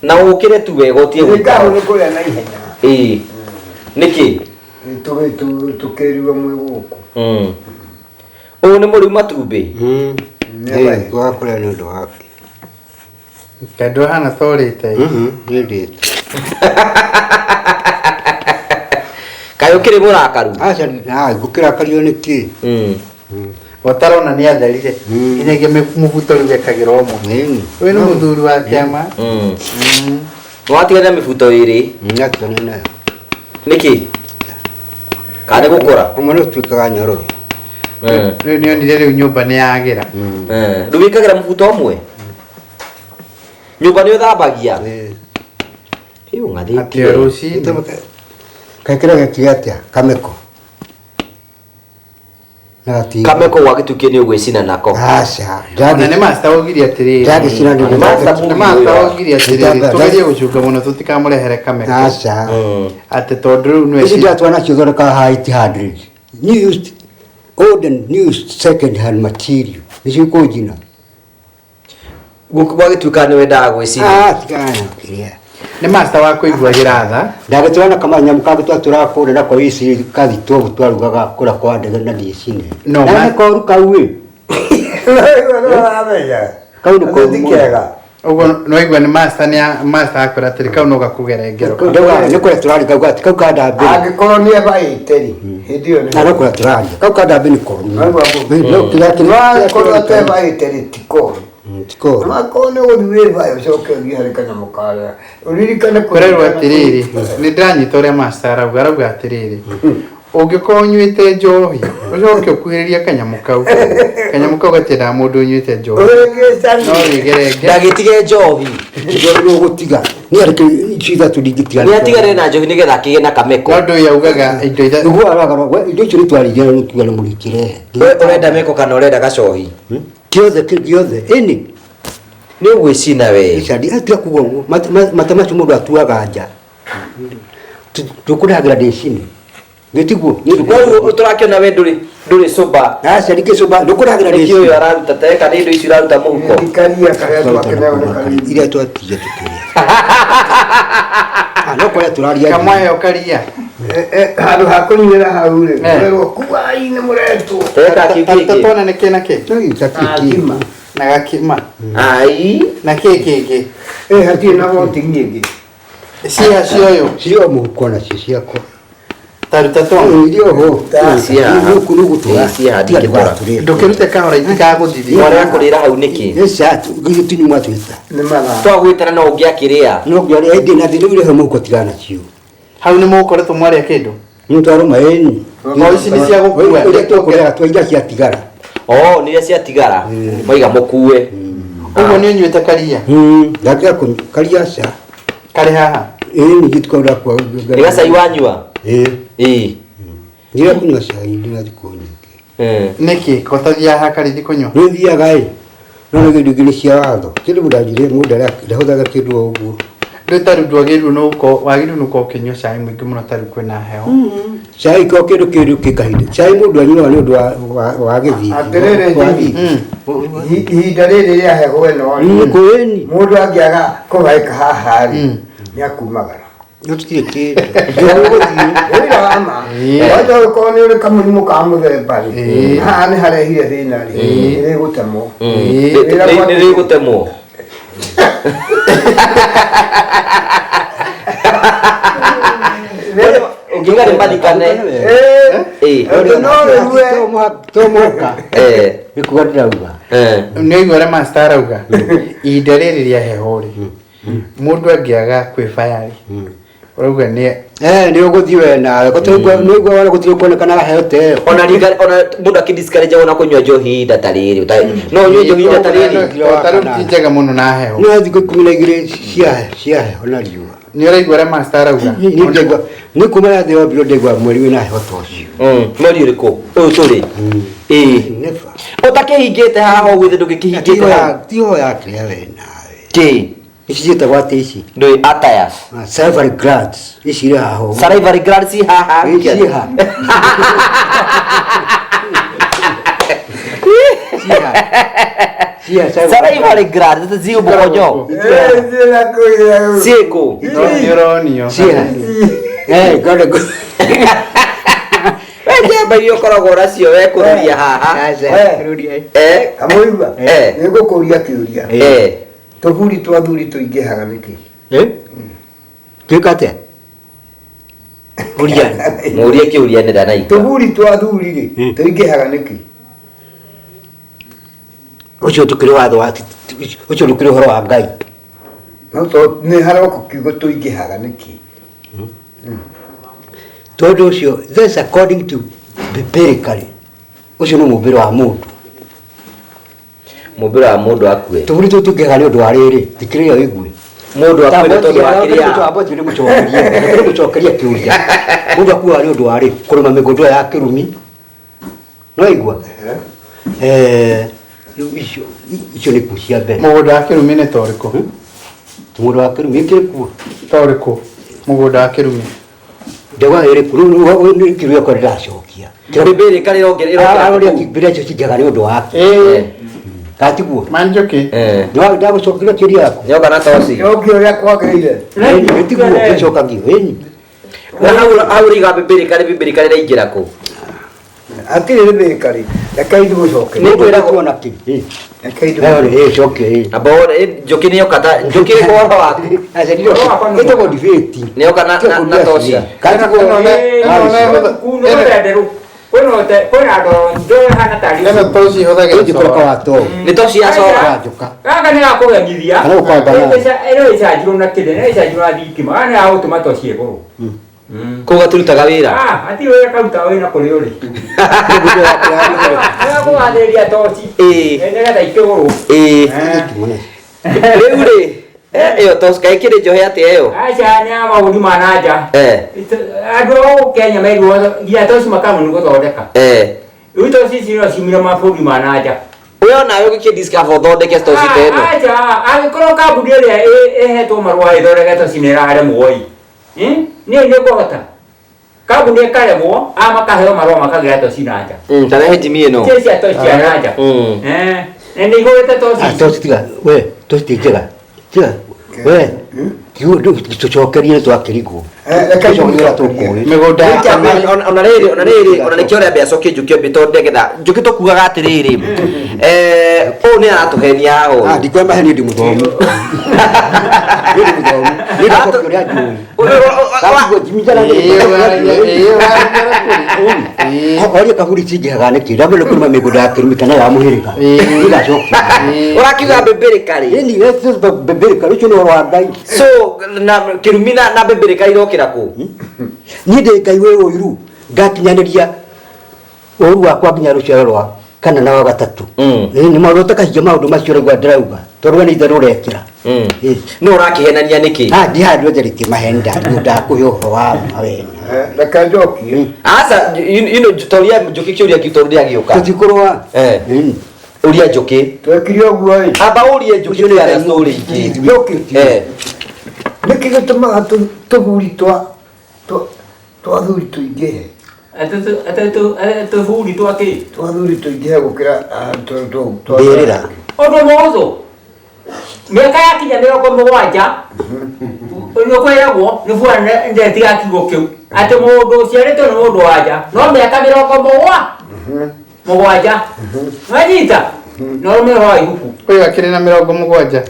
Speaker 4: na ũkĩre tu wega ũtige
Speaker 6: mĩngahũ nĩ kũrĩa na ihenya
Speaker 4: nĩkĩ
Speaker 6: tũkĩrua mwĩ gũkũ
Speaker 4: ũyũ nĩ mũrĩu matumbĩ
Speaker 2: Gwakũrĩa nĩ ũndũ wake.
Speaker 3: kaĩndũ hana torĩte
Speaker 2: Nĩndĩte.
Speaker 4: kaĩ ũkĩrĩ mũrakaru
Speaker 2: Aca ngũkĩrakario nĩkĩ?
Speaker 3: watarona nĩ atherire nginyagia mũbuto rĩu ekagĩra ũmwe
Speaker 2: Nĩni.
Speaker 3: ũyũ nĩ mũthuri wa kĩama
Speaker 4: nĩwatigana mĩbuto ĩrĩ
Speaker 2: Nĩatigana nayo.
Speaker 4: nĩkĩ kana nĩ gũkũra
Speaker 2: Ũmwe nĩ ũtuĩkaga nyororo.
Speaker 3: rĩu nĩonire rĩu nyũmba nĩ yagĩra
Speaker 4: rĩu wĩkagĩra mũbuto ũmwe nyũmba nĩ ũthambagia ĩyo
Speaker 3: atĩ
Speaker 4: ngathĩtie
Speaker 3: rũcinĩ
Speaker 2: Kaĩkĩra gĩtiga atĩa kameko.
Speaker 4: kameko gwagĩtuĩke nĩ ũgwĩcina nako
Speaker 2: Aca.
Speaker 3: na nĩ master ogirie atĩrĩrĩ
Speaker 2: Ndagĩcina
Speaker 3: nĩ master ogirie atĩrĩrĩ tũgerie gũcunga mũno tũtikamũrehere kameko
Speaker 2: Aca.
Speaker 3: atĩ tondũ rĩu nĩ
Speaker 2: Ici ndatwana cithondeka height 100. Used old and new second hand material. Nĩcio ikũnjina.
Speaker 4: gwagĩtuĩka nĩ wendaga gwĩcina
Speaker 2: Tigana kĩrĩa.
Speaker 3: nĩ master wa kũiguagĩra tha
Speaker 2: Ndagĩtwana kama nyamũ kangĩ tũrakũrĩa nako ici kathitũ twarugaga kũra kwa ndege na ndicine.
Speaker 3: No,
Speaker 2: Na koru kau ĩ. Kau nĩ koru mũno.
Speaker 3: ũguo no igua nĩ master akwĩra atĩrĩ kau no gakũgera ngero
Speaker 2: Nĩ kũrĩa tũraringa gati kau kanda mbere.
Speaker 6: angĩkorwo nĩ ebaĩte rĩ hĩndĩ ĩyo
Speaker 2: Na no kũrĩa tũraringa kau kanda mbere nĩ koru.
Speaker 6: nĩwakorwo atebaĩte rĩ ti koru
Speaker 2: Tikoru.
Speaker 6: wakorwo nĩ gũthiĩ wĩbaĩ ũcoke ũthiĩ harĩ kanyamũ karĩa ũririkane
Speaker 3: kũrerwo atĩrĩrĩ nĩ ndanyita ũrĩa master arauga atĩrĩrĩ ũngĩkorwo ũnyuĩte njohi ũcoke ũkuhĩrĩrie kanyamũ kau gatiendaga mũndũ ũnyuĩte njohi no wĩgerenge
Speaker 4: ndagĩtige njohi
Speaker 2: Nĩ ũgũtiga. Nĩ arĩkĩ ithatũ ndingĩtiga.
Speaker 4: nĩ atigane na njohi nĩgetha akĩgĩe na kameko
Speaker 3: no ndũ yaugaga indo ithatũ
Speaker 2: Nĩguo aragara indo icio nĩ twarĩire nĩ tuga nĩ mũrĩkĩre.
Speaker 4: ũrenda meko kana ũrenda gacohi
Speaker 2: Gĩothe ĩni.
Speaker 4: nĩ ũgwĩcina we
Speaker 2: Icandi atiga kuga ũguo mata macio mũndũ atuaga nja. Tũkũrehagĩra ndĩcini. Gĩtiguo.
Speaker 4: rĩu tũrakĩona we ndũrĩ soba
Speaker 2: Aca ndikĩcũmba ndũkũrehagĩra
Speaker 4: nĩkĩ ũyũ
Speaker 2: ndĩcini.
Speaker 4: araruta teka nĩ indo icio iraruta mũhuko
Speaker 6: ndikaria karĩa twakeneo nĩ Karĩithĩ
Speaker 2: Iria twatije tũkĩrĩa. No kũrĩa tũraria.
Speaker 3: kamwayo karia
Speaker 6: Handu hakunyira hau ri. Werwo kuai ni muretu.
Speaker 3: Tatona ne kena ke.
Speaker 6: Takima.
Speaker 3: Na gakima.
Speaker 4: Ai.
Speaker 3: Na keke.
Speaker 6: Hati na voti nyingi.
Speaker 3: Cio yo.
Speaker 2: Sio muhuko na cia ko.
Speaker 3: Tatona.
Speaker 2: Ndio ho.
Speaker 4: Cia.
Speaker 2: Nuku tu.
Speaker 4: Cia hadi kibora.
Speaker 3: Ndukirute kahora itika guthithia.
Speaker 4: Mwara yakurira hau niki.
Speaker 2: Esa tu gitunyu matwita.
Speaker 6: Ni mara.
Speaker 4: Twagwitana no ngiakiria.
Speaker 2: No ngiari ende na thiri ho muko tigana cio.
Speaker 3: Hau ni mukoretwo mwaria kindu.
Speaker 2: Mutaro maeni.
Speaker 3: Ngo ici ni cia gukua.
Speaker 2: Ile tukurera twaija cia tigara.
Speaker 4: Oh, ni cia tigara. Moiga mukue.
Speaker 3: Uguo ni unyuite karia.
Speaker 2: Ndakia karia sa.
Speaker 3: Kari haha.
Speaker 2: Ni gitko kwa.
Speaker 4: Iga sai wanyua.
Speaker 2: Ngira kunywa cai ndina thikoni.
Speaker 3: Niki kotagia haha kari thikunywa.
Speaker 2: Ni thiaga no githigiri cia watho. Kindu mudajire mudara ndahothaga kindu oguo.
Speaker 3: Rutaru ndwagiru no ko wagiru no ko kinywa cai mwingi muno taru kwina heho.
Speaker 2: Cai ko kindu kikahinde. Cai mundu anywa ni undu wa githi.
Speaker 6: Aterere hihi. Ihinda riri ria heho eno.
Speaker 2: Kweni.
Speaker 6: Mundu angiaga kuhaika haha ri. Niakumagara.
Speaker 2: Yotikire kindu.
Speaker 6: Wira wama. Wajo ko ni uri kamunyu ka muthemba ri. Haha ni harehire thina ri. Iri gutemwo.
Speaker 4: Ni gutemwo. Ungingari mbadikane.
Speaker 2: Tomoka. Ikugadira uga.
Speaker 3: Ni igore master auga. Ihinda riri ria heho ri. Mundu angiaga kwibaya ri. Urauga ni
Speaker 2: ni uguthi we nawe gutugwa nigwa wala gutire kuonekana heote
Speaker 4: ona mundu akidiscourage ona kunywa njohi datariri no nywe njohi datariri
Speaker 3: taru njega muno na heho
Speaker 2: ni thikũ 12 cia ona riua
Speaker 3: ni uraigua ria master auga
Speaker 2: ni kumara thĩ wa mbiro ndegwa mweri wĩna heho ta ũcio
Speaker 4: mweri ũrĩkũ ũyũ tũrĩ
Speaker 2: never
Speaker 4: ũtakĩhingĩte haha ũguo thĩ ndũgĩkĩhingĩte haha
Speaker 2: tiho yakĩrĩa we nawe
Speaker 4: kĩ
Speaker 2: ici ciĩtagwo atĩ ici
Speaker 4: ndũĩ ataya
Speaker 2: salivary glands ici irĩ haha
Speaker 4: salivary glands ci haha salivary glands zi ũmũgonyo ciĩkũ
Speaker 3: nĩũronio
Speaker 4: njamba iria ũkoragwo nacio wekũrũria haha
Speaker 6: kamũigua nĩngũkũria kĩũria tũburi twa thuri tũingĩhaga nĩkĩ
Speaker 2: twĩkate
Speaker 4: ũria mũrie kĩũria nĩ ndanaigua
Speaker 6: tũburi twa thuri rĩ tũingĩhaga nĩkĩ
Speaker 2: ũcio tũkĩrĩ watho wa ũcio tũkĩrĩ ũhoro wa Ngai
Speaker 6: no to nĩ haroko kiugo tũingĩhaga nĩkĩ
Speaker 2: tondũ ũcio this according to biblically ũcio nĩ mũmbĩre wa mũndũ
Speaker 4: mũmbĩre wa mũndũ akue
Speaker 2: tũburi tũu tũngĩhaga nĩ ũndũ wa rĩrĩ thikĩrĩria ũigue
Speaker 4: mũndũ akwĩre tondũ wa kĩrĩa
Speaker 2: nĩ mũcokeria kĩũria mũndũ akuaga nĩ ũndũ wa rĩ kũrũma mĩgũnda ya kĩrumi no igua icio nĩ kuo cia mbere
Speaker 3: mũgũnda wa kĩrumi nĩ ta ũrĩkũ
Speaker 2: mũgũnda wa kĩrumi ĩkĩrĩ kuo
Speaker 3: ta ũrĩkũ mũgũnda wa kĩrumi
Speaker 2: ndegwa ĩrĩ kuo rĩu kĩrĩa kwa ndĩracokia
Speaker 4: mbĩrĩ karĩrongerera
Speaker 2: mbĩrĩ icio cingĩaga nĩ ũndũ wa katiguo
Speaker 3: manjoki
Speaker 2: no ndagũcokera kĩũria yaku
Speaker 4: nyoka na toci
Speaker 6: ũrĩa kwagĩrĩire
Speaker 2: tiguo gĩcokagio ĩni
Speaker 4: na hau riga mbĩrĩ karĩ raingĩra kũ
Speaker 6: atirĩ rĩbĩkarĩ reke ithugucoke
Speaker 2: nĩ kwĩragwo na kĩ
Speaker 6: reke ithugucoke
Speaker 4: amba njoki nĩyoka ta njoki ũhoro waku
Speaker 2: ĩtagwo debate
Speaker 4: nĩyoka na toci
Speaker 3: ĩno toci ihũthagĩra
Speaker 2: ĩngĩkoroka wa to
Speaker 4: nĩ toci yacoka
Speaker 1: gaka nĩ gakũgethithia ĩno ĩcanjirwo na kĩndĩ nĩ ĩcanjirwo na thitima gaka nĩ gagũtũma toci ĩgũrũ
Speaker 4: kũu gatirutaga wĩra
Speaker 1: hatirĩ wĩra karuta wĩra kũrĩ ũrĩ gakũgathĩrĩria toci nĩgetha ikĩgũrũ
Speaker 4: rĩu rĩ ĩyo toci kaĩ kĩrĩ njohe atĩa ĩyo
Speaker 1: aca nĩ ya maũni ma nanja andũ a Kenya maigwo nginya toci makamu nĩ gũthondeka rĩu toci ici no ciumire mabũrũri ma nanja
Speaker 4: we onawe ũgĩkĩdiscover ũthondeke toci ta ĩno
Speaker 1: aca angĩkorwo kambuni ĩrĩa ĩhetwo marũa ĩthondeke toci nĩ ĩraremwo nĩ ngũhota kambuni ĩkaremwo makaheo marũa makagĩra toci nanja
Speaker 4: tarehe jimi ĩno
Speaker 1: cia toci cia nanja nĩ igũrĩte toci
Speaker 2: toci tiga we toci ti njega tiga we tucokerie twakirigwo
Speaker 3: migunda
Speaker 4: ona rä kä å rä a mbä acokie njå kä o mbä tondå ngetha njå kä tå kugaga atä rä rä å nä aratå henia
Speaker 2: ndikwe maheni ndi muthomu oria kaburi cingĩhaga nĩ kĩ ndamene kuma mĩgũnda ya kĩrumi kana ya mũhĩrĩga igacokia
Speaker 4: ũrakiuga mbĩmbĩrĩka rĩ
Speaker 2: mbĩmbĩrĩka rĩcio nĩ ũhoro wa Ngai
Speaker 4: so na kĩrumi na mbĩmbĩrĩka irokĩra kũ
Speaker 2: niĩ ndĩ Ngai wĩ ũiru ngakinyanĩria ũru wakwa nginya rũciaro rwa kana na wa gatatũ nĩ maũndũ ũtakahingia maũndũ macio ũraigua ndĩrauga tondũ we nĩ itherũ ũrekĩra
Speaker 4: no ũrakĩhenania nĩkĩ
Speaker 2: ndihandwo njarĩtie maheni ndakũhe ũhoro wa mawena
Speaker 6: reka njokie
Speaker 4: aca toria njũkĩ kĩũria kĩu tondũ ndĩagĩũka
Speaker 2: tũtikũrũa
Speaker 4: ũria njũkĩ
Speaker 6: twekire ũguo ĩ
Speaker 4: amba ũrie njũkĩ nĩaria story ingĩ
Speaker 6: njũkĩ nĩkĩ gĩtũmaga tũhuri twa athuri tũingĩhe
Speaker 1: tũhuri twakĩ
Speaker 6: twa athuri tũingĩhe gũkĩra
Speaker 2: mbĩrĩra
Speaker 1: ũndũ mũhũthũ mĩaka yakinya 70 nĩkwĩragwo nĩ bwana ndetiga kiugo kĩu atĩ mũndũ ũciarĩtwo nĩ mũndũ wa nja no mĩaka 70 wanyita no ũmĩhoro wa ibuku
Speaker 3: ũyũ akĩrĩ na 70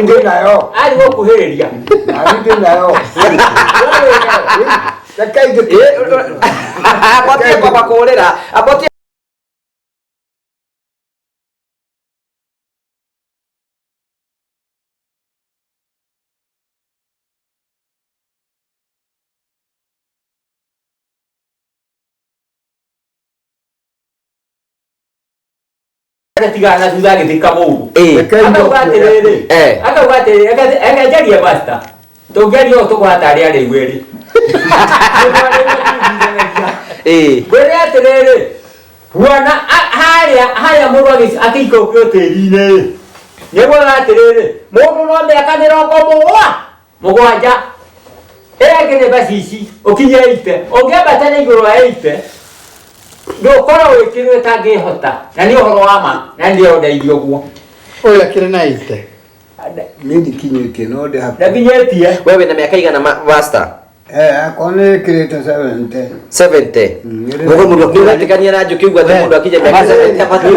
Speaker 6: ndĩ nayo
Speaker 1: arĩ gũkuhĩrĩria
Speaker 6: ndĩ nayo reka
Speaker 4: abatie kwamba kũũrĩra abatie
Speaker 1: tigana thutha agĩthika mũndũ akauga atĩrĩrĩ akenjaria master tũngĩaria ũũ tũkũhata arĩa arĩ igwĩrĩ kwĩrĩ atĩrĩrĩ huona harĩa mũndũ akĩikũkio tĩri-inĩ nĩguoga atĩrĩrĩ mũndũ no mĩaka 70 ĩrĩa ĩngĩ nĩ bacici ũkinye 80 ũngĩambata na igũrũ wa 80 ndũkorwo wĩkĩrwo ĩtangĩhota na nĩ ũhoro wa ma na nĩ ndeithio guo
Speaker 3: ũyũ akĩrĩ na 80
Speaker 6: niĩ ndikinyĩtie no ndĩ hakuhĩ
Speaker 1: ndakinyĩtie
Speaker 4: we wĩna mĩaka igana master
Speaker 6: akwa nĩ ĩkĩrĩte
Speaker 4: 70 mũgũ mũndũ akĩũgatikania na njũkĩ uga atĩ mũndũ akinya mĩaka 70 abatie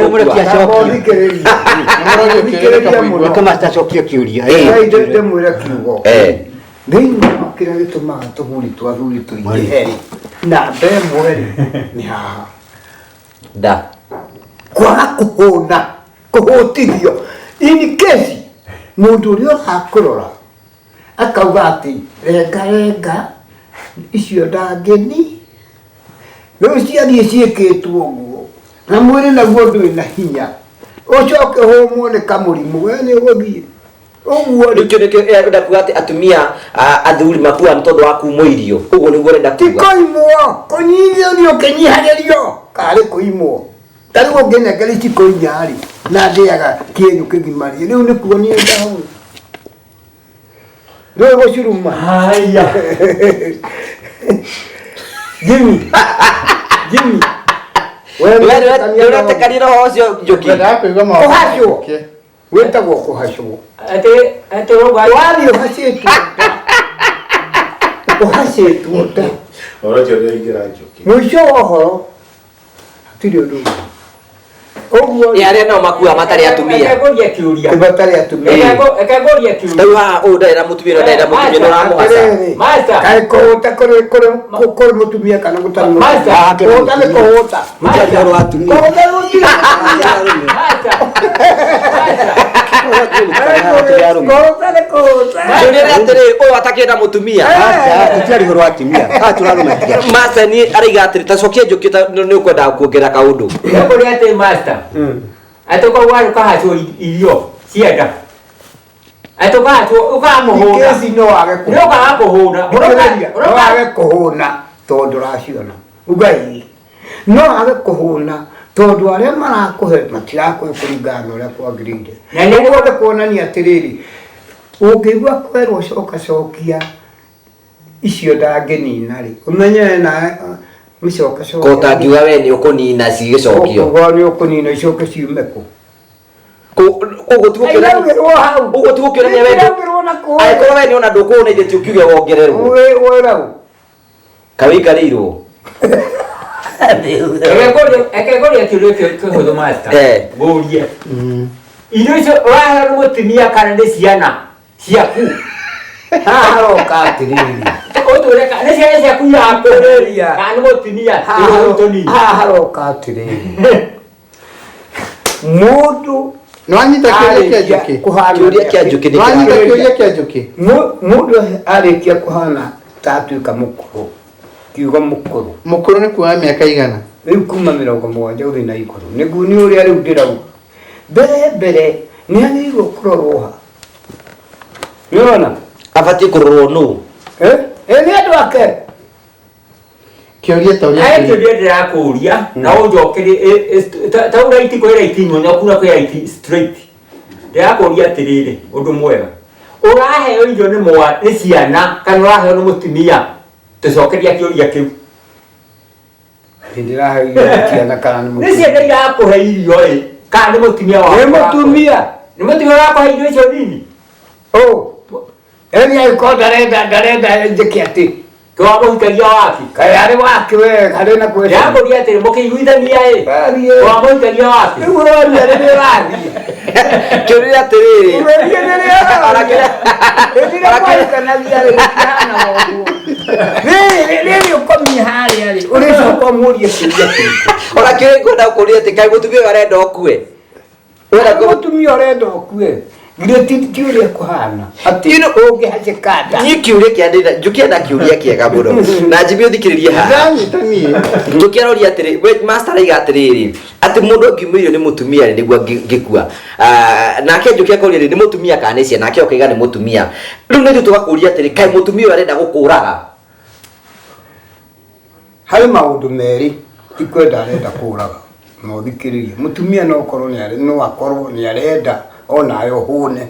Speaker 2: kamacokie kĩũria
Speaker 6: ndĩmwĩre kiugo thĩinĩ wa kĩrĩa gĩtũmaga tũhuri twa athuri tũingĩhe na ndemwe nĩ haha kwaga kũhũtithio in case mũndũ ũrĩa ũrakũrora akauga atĩ renga icio ndangeni rĩu ciathiĩ ciĩkĩtwo ũguo na mwĩrĩ naguo ndũrĩ na hinya ũcoke hũmwo nĩ kamũrimũ we nĩ ũgũthiĩ ũguo
Speaker 4: rĩu kĩo nĩkĩo enda kuga atĩ atumia athuri makua nĩ tondũ wa kumwo irio ũguo nĩguo ũrenda kuga
Speaker 6: ti kũimwo kũnyihĩrio ũkĩnyihagĩrio karĩ kũimwo tarĩu ũngĩnengera iciko 4 na ndĩaga kĩenyũ kĩgimarie rĩu nĩ kuonia ndaũ rĩu gũcuruma
Speaker 1: haya Jimmy
Speaker 4: ũretekania roho ũcio njũkĩ
Speaker 6: kũhacwo wĩtagwo kũhacwo
Speaker 1: atĩ rauga
Speaker 6: wathiĩ ũhacĩtwo nda mũico wa ũhoro hatirĩ ũndũ ũguo
Speaker 4: arĩa nao makua matarĩ atumia
Speaker 1: ngũria kĩũria
Speaker 6: matarĩ atumia
Speaker 1: ngũria kĩũria
Speaker 4: rĩu haha ũũ ndarĩ na mũtumia ndarĩ na mũtumia nĩ ũramũhaca
Speaker 1: master
Speaker 6: kaĩ kũhũta kũrĩ mũtumia kana gũtarĩ mũtumia kũhũta nĩ kũhũta
Speaker 2: mũtumia wa atumia
Speaker 4: nĩũrĩa atĩrĩ ũyũ atakĩenda mũtumia
Speaker 2: tũtiarĩ ũhoro wa atumia tũrarũmakia
Speaker 4: master nĩ araiga atĩrĩ tacokia njũkĩ nĩ ũkwendaga kuongerera kaũndũ
Speaker 1: ngũria atĩ master atĩ korwo warĩ ũkahacwo irio cienda atĩ ũkamũhũna
Speaker 6: no wage
Speaker 1: ũkaga kũhũna
Speaker 6: wage kũhũna tondũ ũraciona ugai no wage kũhũna tondũ arĩa marakũhe matirakũhe kũringana na ũrĩa kwagĩrĩire na nĩguo kuonania atĩrĩrĩ ũngĩigua kwerwo cokia icio ndangĩnina rĩ ũmenye na
Speaker 4: ko ũtangiuga we nĩ ũkũnina cigĩcokio
Speaker 6: ũguo nĩ ũkũnina icoke ciume kũ
Speaker 4: ugo tigukira ugo tigukira ni wewe ai ko wewe ni ona ndoko na itheti ukiuge wongererwo
Speaker 6: wewe
Speaker 4: kawikariro
Speaker 1: Ekegori kiuria kihuthu master. Guria. Irio icio ũrahe mũtumia kana nĩ ciana ciaku.
Speaker 6: Haha roka atiriri.
Speaker 1: Ũtũre kana nĩ ciana ciaku yakũrĩria kana nĩ mũtumia tũnini.
Speaker 6: Haha roka atiriri. Mũndũ
Speaker 3: Nwanyita kĩũria kĩa njũkĩ.
Speaker 4: Kĩũria kĩa njũkĩ nĩ
Speaker 3: Nwanyita kĩũria kĩa njũkĩ.
Speaker 6: Mũndũ arĩkia kũhana tatuĩka mũkũrũ. Kiugo mũkũrũ.
Speaker 3: Mũkũrũ nĩ kuoya mĩaka igana.
Speaker 6: Rĩu kuma 70 ũthĩ na igũrũ. Nĩguo nĩ ũrĩa rĩu ndĩrauga. Mbere nĩ agĩrĩirwo kũrorwo ha. Nĩwona?
Speaker 4: abatie kũrorwo nũ
Speaker 6: Nĩ andũ ake.
Speaker 3: Kĩũria ta ũrĩa.
Speaker 1: Kĩũria ndĩrakũria na ũnjokerie ta ũraiti kwĩ raiti nyonyoku na kwĩ raiti straight. Ndĩrakũria atĩrĩrĩ ũndũ mwega. Ũraheo irio nĩ ciana kana ũraheo nĩ mũtumia? Tucokeria kĩũria kĩu.
Speaker 6: Ndĩraheo irio ciana kana nĩ mũtumia?
Speaker 1: Nĩ ciana irakũhe irio ĩ kana nĩ mũtumia waku?
Speaker 6: Nĩ mũtumia.
Speaker 1: Nĩ mũtumia wakũhe irio icio nini?
Speaker 6: Eni agĩkorwo ndarenda njĩke atĩ.
Speaker 1: Kwa mũhikagia waki.
Speaker 6: Kaĩ arĩ wake we harĩ na kwenda.
Speaker 1: Ndĩrakũria atĩrĩ mũkĩiguithania ĩ. Kwa mũhikagia waki.
Speaker 6: Rĩu ũroria rĩrĩa ũrathiĩ.
Speaker 4: kĩũria atĩrĩrĩ
Speaker 6: Ũroria rĩrĩa ũrathiĩ. Rĩrĩa mwarĩkanagia rĩ gũkĩhana ũguo. Rĩrĩa ũkomia harĩa rĩ ũrĩcoka ũmũrie kĩũria kĩu.
Speaker 4: ona kĩũria ngwenda gũkũria atĩ kaĩ mũtumia arenda ũkue.
Speaker 6: Mũtumia ũrenda ũkue. Githĩ ti kĩũria kũhana atĩ ũngĩhacĩka nda.
Speaker 4: Niĩ kĩũria kĩa njũkĩenda kĩũria kĩega mũno na njimbe ũthikĩrĩrie haha. Njũkĩaroria atĩrĩ master aiga atĩrĩrĩ atĩ mũndũ angiuma irio nĩ mũtumia nĩguo ngĩkua. Nake njũkĩ akoria nĩ mũtumia kana nĩ ciana nake okaiga nĩ mũtumia. Rĩu nĩ tũgakũria atĩrĩ kaĩ mũtumia ũyũ arenda gũkũraga.
Speaker 6: Harĩ maũndũ merĩ ti kwenda arenda kũraga. No thikĩrĩrie mũtumia no akorwo nĩ arenda ona yo hone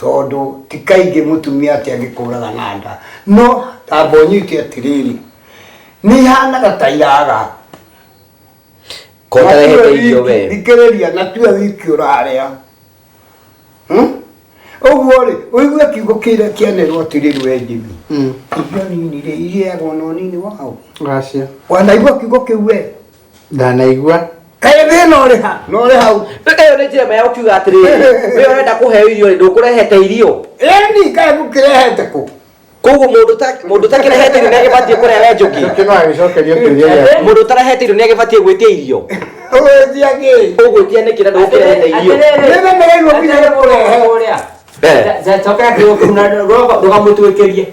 Speaker 6: tondũ ti kaingĩ mũtumia atĩ angĩkũraga na nda no tamba ũnyite atĩrĩrĩ nĩ ihanaga ta iraga
Speaker 4: Kũrehete irio we.
Speaker 6: thikĩrĩria na tuwe wiki ũrarĩa ũguo rĩ ũigue kiugo kĩrĩa kĩanerwo atĩrĩrĩ we Jimmy irio nini rĩ irĩagwo no nini wao
Speaker 3: Gracias.
Speaker 6: wanaigua kiugo kĩu we
Speaker 3: Ndanaigua.
Speaker 6: kaĩ thĩna ũrĩ ha no ũrĩ hau
Speaker 4: Ĩyo nĩ njĩra ya ũkiuga atĩrĩrĩ we ũrenda kũheo irio ndũkũrehete irio.
Speaker 6: ĩni kaĩ gũkĩrehete kũ
Speaker 4: Koguo mũndũ ũtakĩrehete irio nĩagĩbatiĩ kũrĩa we njũkĩ.
Speaker 3: Kĩno agĩcokeria kĩũria gĩaku.
Speaker 4: Mũndũ ũtarehete irio nĩagĩbatiĩ gwĩtia irio.
Speaker 6: ũgwĩtia kĩ
Speaker 4: Ũgwĩtia nĩkĩ na ndũkĩrehete irio.
Speaker 6: nĩmemereirwo nginya kũrehe
Speaker 1: ũrĩa. Cokera kĩũria kĩu na ndũgamũtwĩkĩrie.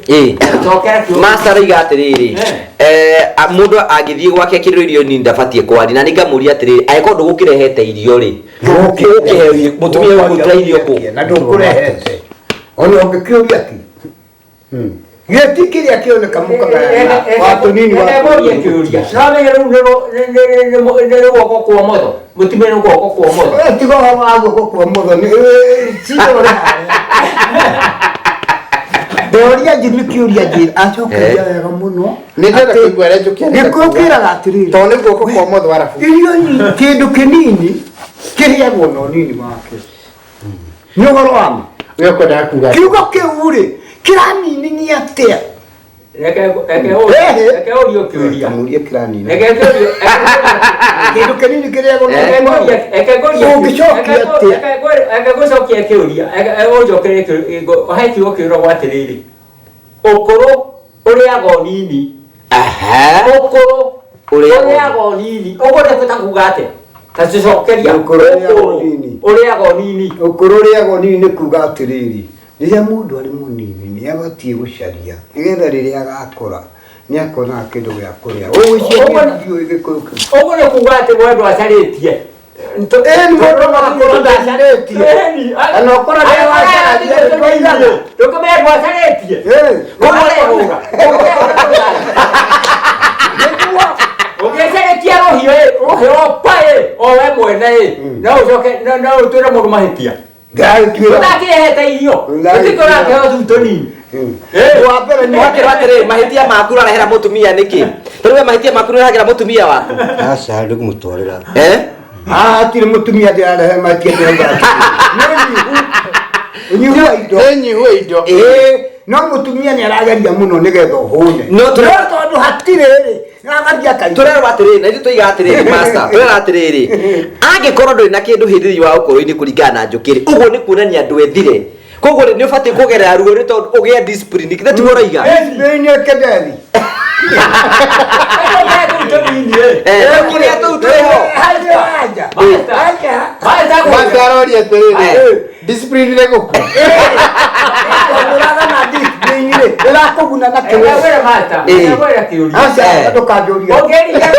Speaker 1: Cokera kĩũria.
Speaker 4: Master aiga atĩrĩrĩ mũndũ angĩthiĩ gwake kĩrĩro irio nini ndabatiĩ kwaria na nĩngamũria atĩrĩrĩ angĩkorwo ndũgũkĩrehete irio rĩ ũgũkĩhe mũtumia ũyũ gũtũra irio kũ
Speaker 6: na ndũkũrehete ona ũngĩkĩũria kĩ gĩti kĩrĩa kĩoneka mũkaga wa tũnini wa
Speaker 1: kĩũria no menye rĩu nĩ guoko kwa ũmotho mũtumia nĩ guoko kwa ũmotho
Speaker 6: tiga wa guoko kwa ũmotho cirore ndoria Jimmy kĩũria njĩra acokeria wega mũno
Speaker 3: Nĩ ndĩrenda kũigua ũrĩa njũkĩ arenda kuuga.
Speaker 6: nĩkũkĩraga atĩrĩrĩ
Speaker 3: Tondũ nĩ guoko kwa ũmotho arabu.
Speaker 6: irio kĩndũ kĩnini kĩrĩagwo na ũnini wake nĩ ũhoro wa ma
Speaker 3: We ũkwendaga kuuga.
Speaker 6: kiugo kĩu rĩ kĩranininia atĩa
Speaker 1: reke ũrio kĩũria
Speaker 6: mũria kĩranini
Speaker 1: reke ũrio
Speaker 6: kĩndũ kĩnini kĩrĩagwo na
Speaker 1: gũcokia kĩũria ũnjokerie he kiugo kĩũragwo atĩrĩrĩ ũkũrũ ũrĩagwo nini ũkũrũ ũrĩagwo nini ũguo ndĩbota kuga atĩa ta tucokeria ũkũrũ ũrĩagwo nini
Speaker 6: ũkũrũ ũrĩagwo nini nĩ kuga atĩrĩrĩ rĩrĩa mũndũ arĩ mũnini nĩ abatiĩ gũcaria nĩgetha rĩrĩa agakũra nĩ akonaga kĩndũ gĩa kũrĩa
Speaker 1: ũguo nĩ kuga atĩ mwendũ acarĩtie
Speaker 6: mũndũ magakorwo ndacarĩtie kana ũkora
Speaker 1: ndũkĩmendũ acarĩtie ũngĩcarĩtia rũhiũ paĩ o we mwene no ũcoke no ũtwĩre mũndũ mahĩtia ũtakĩrehete irio ũtikũrakĩho thuto nini
Speaker 4: wakĩrwo atĩrĩrĩ mahĩtia maku ũrarehera mũtumia nĩkĩ tondũ we mahĩtia maku nĩũrehagĩra mũtumia waku
Speaker 2: Aca ndĩkũmũtwarĩra.
Speaker 6: atire mutumia ndiare he makiende ngati Nyi huido no mutumia ni arageria muno nigetha uhune
Speaker 4: no
Speaker 6: tondu hatiriri nagaria kari
Speaker 4: turero atiriri na ithu igatiriri master turero atiriri angikorwo nduri na kindu hindi wa ukoro-ini kuringana na njukiri uguo ni kuonania andu ethire koguo ni ubati kugerera ruo ni tondu ugie discipline kithe tiguo raiga
Speaker 6: ni kedethi
Speaker 4: kuria tu tweho
Speaker 3: Matarori atiriri discipline ne guku
Speaker 6: uraga na discipline ile ila kuguna na kewe
Speaker 1: wewe mata wewe atiuri
Speaker 6: asa ndokajoria
Speaker 1: ogeri kana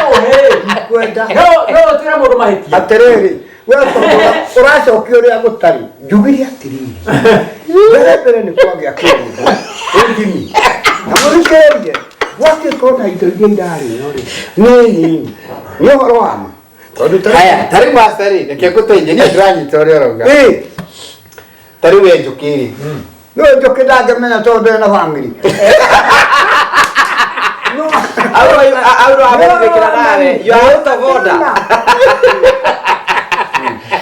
Speaker 1: ohe
Speaker 6: kwenda
Speaker 1: no tira mundu mahitia
Speaker 6: atiriri wewe uracokio ria gutari njugiri atiriri mbere ni kwagia kindu ngimi amurikerie wake kona indo iria irari nori ni horo wama
Speaker 3: haya tari master reke guteithia ni nduranyita uria urauga tari we njukiri
Speaker 6: no njoke ndangemenya tondu ena family
Speaker 4: auro abekira nawe you are out of order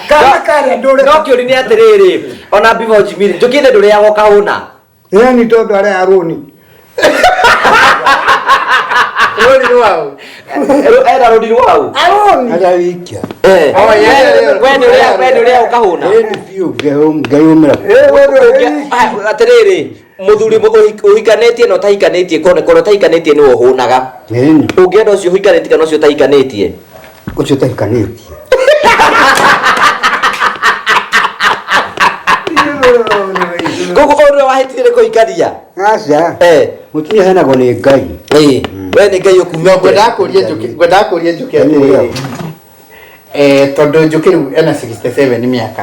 Speaker 6: kama kare ndore
Speaker 4: no kiuri ni atiriri ona bivo jimiri njukire nduri yago kahuna
Speaker 6: ni tondu ari aruni
Speaker 3: rori wao
Speaker 4: era rodi wao
Speaker 6: aruni
Speaker 2: Ada wikia.
Speaker 4: When uria ukahuna
Speaker 2: Ni view geumira.
Speaker 4: atiriri muthuri uhikanĩtie no tahikanĩtie kono tahikanĩtie nĩ ũhũnaga
Speaker 2: Nini?
Speaker 4: ũngĩenda ũcio ũhikanĩtie kana ũcio tahikanĩtie
Speaker 2: Ucio tahikanĩtie.
Speaker 4: koguo ũrĩa wahĩtire kũhikania
Speaker 2: Asa. Mutumia hena go ni Ngai.
Speaker 4: we nĩ Ngai ũkumĩte
Speaker 3: gwenda kuria njuki atiriri tondu njuki riu ena 67 ni miaka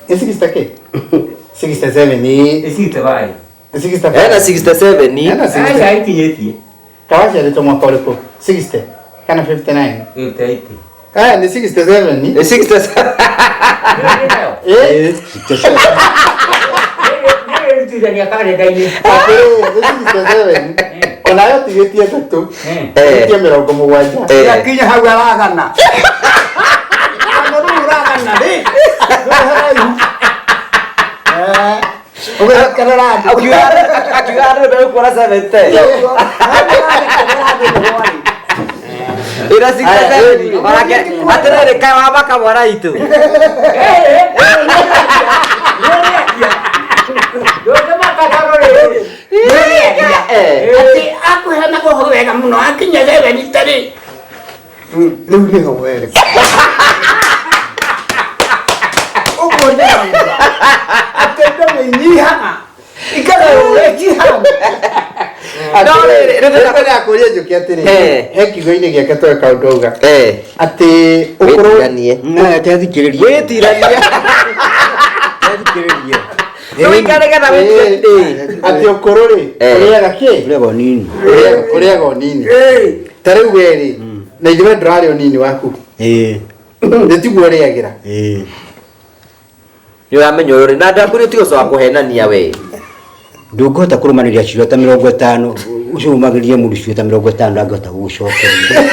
Speaker 3: ni 60k 67 ni
Speaker 1: isite vai
Speaker 3: 65
Speaker 4: ena 67 ni
Speaker 3: ena 60
Speaker 1: ai kinyetie
Speaker 3: kawaciarĩtwo mwaka ũrĩkũ 60 kana 59
Speaker 1: utaiti
Speaker 3: ni 67 ni
Speaker 4: 67
Speaker 1: ndio kare gaini
Speaker 3: onayo tigĩtie tatu tigĩtie 70
Speaker 6: ya kinya hau aragana aragana ri
Speaker 4: akiuga ndĩ kuona 70 ira 67 marake atiriri kawa baka mwana itu
Speaker 6: ati akuhena guhoro wega muno akinya 7 tari riu ni ho wega uguo ni atendo menyihana ikara urejihana
Speaker 3: ndĩrenda kũria njũkĩ atĩrĩ he kiugo-inĩ gĩake toe kaũndũ auga atĩ
Speaker 4: wĩtiranie
Speaker 2: Tethikĩrĩria.
Speaker 4: wĩtiranie
Speaker 2: Tethikĩrĩria.
Speaker 4: wĩikare getha wĩtiranie
Speaker 3: atĩ ũkũrũ rĩ ũrĩaga kĩ
Speaker 2: Urego nini?
Speaker 3: ũrĩaga ũnini ta rĩu we rĩ na ithuĩ ndũrarĩ ũnini waku nĩ tiguo ũrĩagĩra
Speaker 4: nĩ ũramenya ũyũ rĩ na ndambũrĩ ti ũco wa kũhenania we
Speaker 2: Ndũngĩhota kũrũmanĩrĩra ciugo ta 50 ucio umagĩrie mũndũ ciugo ta 50 ndangĩhota gũgũcokeria.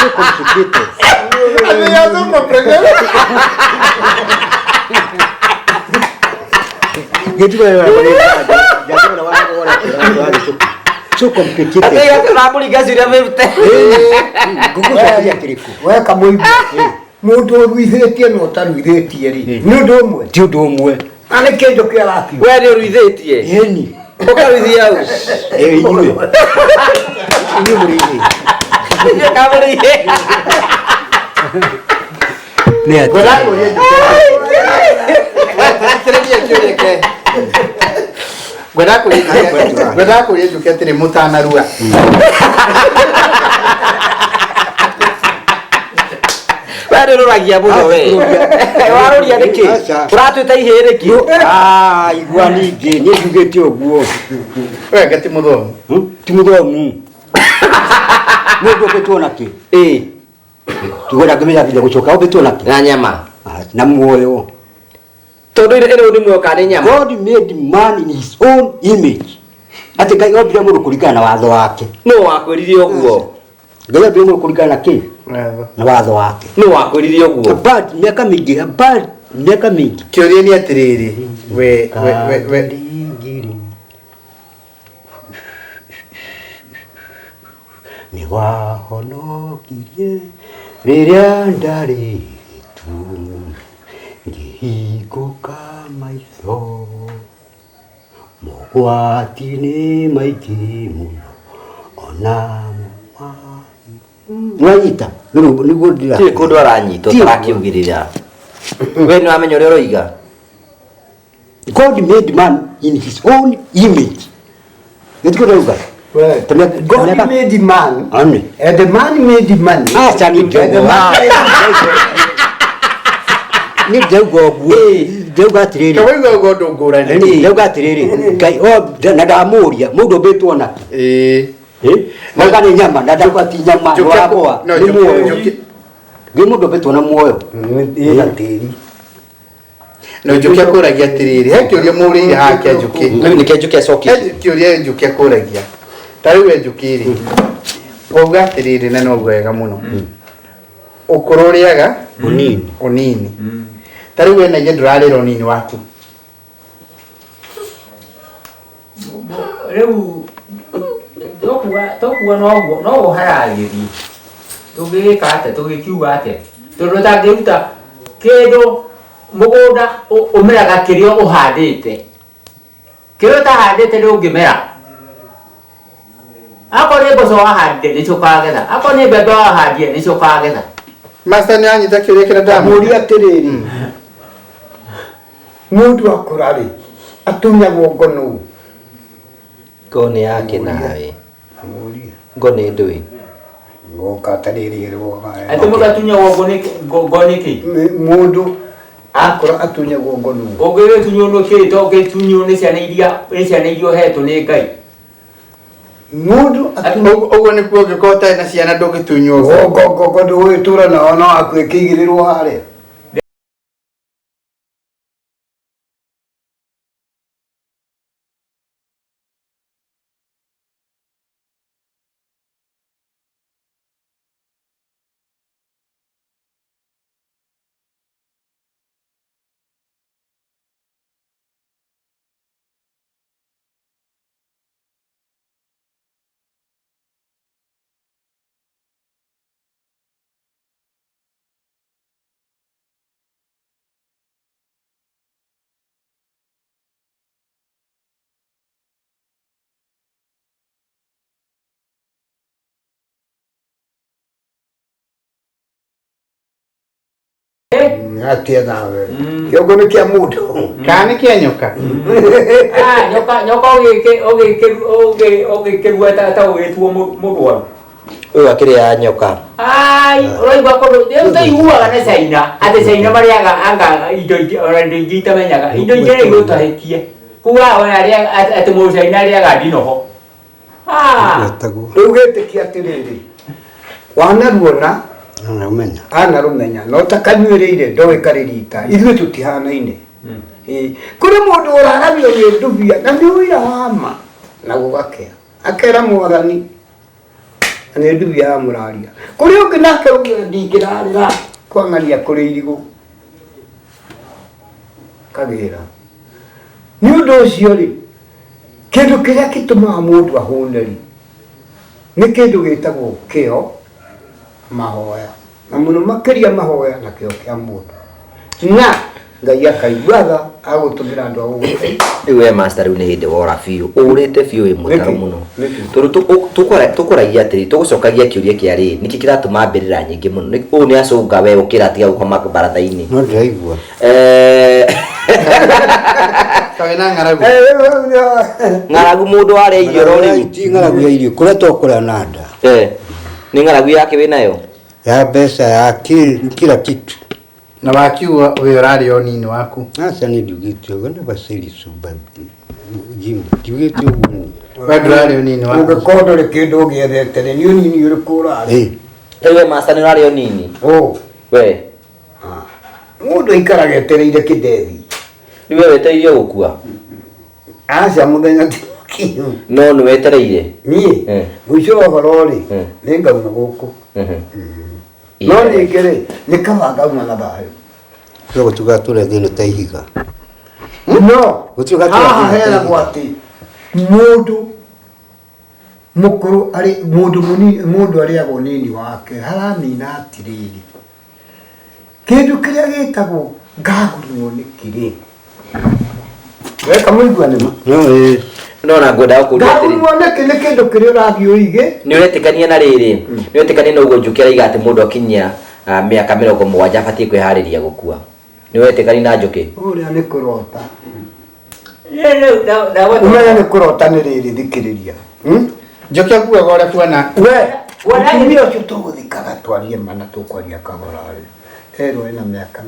Speaker 2: So complicated. So complicated.
Speaker 4: atĩga tũrambũringa ciũria 50
Speaker 2: Ngũgũcokeria kĩrĩkũ?
Speaker 6: weka muibu mundu uruithĩtie no taruithĩtie ri ni undu umwe
Speaker 2: Ti ũndũ ũmwe.
Speaker 6: ane kindu kia raki
Speaker 4: we nĩ ũruithĩtie
Speaker 2: Ĩni.
Speaker 4: ũkaruithia hau
Speaker 2: Inyuĩ. Inyuĩ mũrĩithĩtie.
Speaker 4: nĩ kamũrĩithia
Speaker 2: Nĩ atĩ.
Speaker 3: ngwenda kũria njũkĩ atĩrĩ mũtanarua
Speaker 4: we nĩ ũrũragia mũno we warũria nĩkĩ ũratuĩta ihĩ nĩkĩ
Speaker 2: Igua ningĩ niĩ njugĩte ũguo.
Speaker 3: wega ti mũthomu
Speaker 2: Ti mũthomu. Mũndũ ũkĩtwo nakĩ? Tugora ngĩmenya nginya gũcoka ũkĩtwo nakĩ?
Speaker 4: na nyama
Speaker 2: Na muoyo.
Speaker 4: tondũ ĩno nĩ muoyo kana nĩ nyama
Speaker 2: God made man in his own image. ati Ngai ombire mũndũ kũringana na watho wake.
Speaker 4: No wakwĩrire ũguo.
Speaker 2: Ngai ombire mũndũ kũringana na kĩ? Na watho wake.
Speaker 4: No wakwĩrire ũguo.
Speaker 2: But miaka mingi.
Speaker 3: Kĩũria nĩ atĩrĩrĩ, we
Speaker 2: ni wahonokirie rĩrĩa ndarĩ tu ngĩhingũka maitho mogwati-inĩ maingĩ mũno ona mwanyita nĩguo ndĩra
Speaker 4: Ti kũndũ aranyita ũtarakiugĩrĩra. We nĩ wamenya ũrĩa ũroiga.
Speaker 2: God made man in his own image. Nĩtiko ndauga.
Speaker 6: God made man,
Speaker 2: Amen.
Speaker 6: and the man made man.
Speaker 2: Chani ndauga ũguo. Ndauga atĩrĩrĩ.
Speaker 3: Kawaiga ũndũ ngũrani.
Speaker 2: Ndauga atĩrĩrĩ. Ngai na ndamũria mũndũ ũmbĩtwo na Mwanga ni nyama, ndauga ti nyama wakwa. Nĩ muoyo. Ngai mũndũ ũmbĩtwo na muoyo.
Speaker 6: Ĩna tĩri.
Speaker 3: No Njũkĩ akũragia atĩrĩrĩ, he kĩũria mũrĩire haha kĩa Njũkĩ.
Speaker 4: Rĩu nĩkĩo Njũkĩ acokia.
Speaker 3: Kĩũria Njũkĩ akũragia. Ta rĩu Njũkĩ rĩ. Wauga atĩrĩrĩ na no wega mũno. Ũkũrũ ũrĩaga ũnini. Ta rĩu we naigua ndũrarĩra ũnini waku.
Speaker 1: Rĩu tokuga no haragĩthiĩ tũgĩka atĩa tũgĩkiuga atĩa tondũ tangĩruta kĩndũ mũgũnda ũmeraga kĩrĩa ũhandĩte kĩrĩa ũtahandĩte ndũngĩmera akorwo nĩ mboco wahandire nĩcio ũkagetha akorwo nĩ mbembe wahandire nĩcio ũkagetha.
Speaker 3: Master nĩ anyita kĩũria kĩrĩa ndamũria
Speaker 6: atĩrĩrĩ, mũndũ akũra rĩ atunyagwo ngono
Speaker 4: Ngone yake nawe. Ngone ndũĩ.
Speaker 6: ngoka atĩrĩrĩ
Speaker 1: atĩ mũndũ atunyagwo ngono nĩkĩ?
Speaker 6: Mũndũ akũra atunyagwo ngono.
Speaker 1: Ũngĩgĩtunywo nĩkĩ to ũgĩtunywo nĩ ciana iria ũhetwo nĩ Ngai?
Speaker 6: Mũndũ
Speaker 3: ũguo nĩkuo ũngĩkorwo ũtarĩ na ciana ndũngĩtunywo
Speaker 6: ngogo ndũgĩtũra nao no akĩigĩrĩrwo harĩa. Atia nawe. Kĩongo nĩ kĩa mũndũ.
Speaker 3: Kana nĩ kĩa nyoka.
Speaker 1: Nyoka ũgĩkĩrua ta ũgĩtuo mũrwaru.
Speaker 4: Ũyũ akĩrĩa nyoka.
Speaker 1: Ũraigua kũndũ ũtaiguaga nĩ Caina atĩ Caina marĩaga anga indo ingĩ itamenyaga indo ingĩ nĩ igũtahĩkie kuga atĩ Mũcaina arĩaga ndinoho.
Speaker 6: Rĩu gĩtĩkia atĩrĩrĩ wanaruona anarũmenya no takanyuĩrĩire ndoĩ karĩrita ithuĩ tũtihanaine. Kũrĩ mũndũ ũraramio nĩ ndubia na nĩ ũira wa ma na gũgakea akera Mwathani nĩ ndubia ya mũraria. Kũrĩ ũngĩ nake ndingĩrarĩra kwang'ania kũrĩ irigũ kagĩra. Nĩ ũndũ ũcio rĩ kĩndũ kĩrĩa gĩtũmaga mũndũ ahũne-rĩ nĩ kĩndũ gĩtagwo kĩo, mahoya na mũno makĩria mahoya na kĩo kĩa mũndũ na Ngai akaiguaga agũtũmĩra andũ a gũgũteithia.
Speaker 4: Rĩu we master rĩu nĩ hĩndĩ wora biũ ũrĩte biũ wĩ mũtaro mũno tondũ tũkũragia atĩrĩ tũgũcokagia kĩũria kĩa rĩ nĩkĩ kĩratũma mbĩrĩra nyingĩ mũno ũũ nĩ acũnga we ũkĩra tiga gũkoma baratha-inĩ.
Speaker 2: No ndĩraigua
Speaker 3: kawe na ng'aragu
Speaker 4: ng'aragu mũndũ warĩa irio ro rĩu
Speaker 2: ti ng'aragu ya irio kũrĩa tũkũrĩa na nda
Speaker 4: nĩ ng'aragu yake wĩ nayo
Speaker 2: ya mbeca ya kila kitu
Speaker 3: na wakiuga ũyũ ũrarĩ o nini waku.
Speaker 2: Aca nĩ ndiugĩte ũguo nĩ bacĩri cumba ndiugĩte ũguo.
Speaker 3: We ndũrarĩ o nini waku.
Speaker 6: Ũngĩkorwo ndũrĩ kĩndũ ũgĩethete rĩ nĩ ũnini ũrĩkũ ũrarĩ?
Speaker 4: Rĩu we master nĩ ũrarĩ o nini we
Speaker 6: mũndũ aikaraga etereire kĩndethi.
Speaker 4: Rĩu we wetereire gũkua.
Speaker 6: Aca mũthenya
Speaker 4: no nĩ wetereire
Speaker 6: niĩ mũico wa ũhoro rĩ nĩ ngauma gũkũ no ningĩ rĩ nĩ kaba ngauma na thayũ
Speaker 2: Yo gũtuga tũrĩa thĩinĩ ta ihiga
Speaker 6: no haha heragwo atĩ mũndũ mũkũrũ arĩ mũndũ mũnini mũndũ arĩagwo nini wake haramina atĩrĩrĩ kĩndũ kĩrĩa gĩtagwo ngagũrwo nĩ kĩrĩ weka mũigua nĩma
Speaker 4: no na ngwenda gũkũria atĩrĩ
Speaker 6: ngagũrwo nĩ kĩndũ kĩrĩa ũrathiĩ ũige
Speaker 4: nĩ ũretĩkania na rĩrĩ nĩ ũretĩkania na ũguo Njũkĩ araiga atĩ mũndũ akinyia mĩaka 70 abatie kwĩharĩria gũkua nĩ wetekani na Njũkĩ
Speaker 6: ũrĩa nĩ kũrota umenya nĩ kũrota nĩ rĩrĩ thikĩrĩria
Speaker 3: Njũkĩ akuaga ũrĩa kuona
Speaker 6: we mũtumia ũcio tũgũthikaga twarie mana tũkwaria kahora rĩ erwo ena mĩaka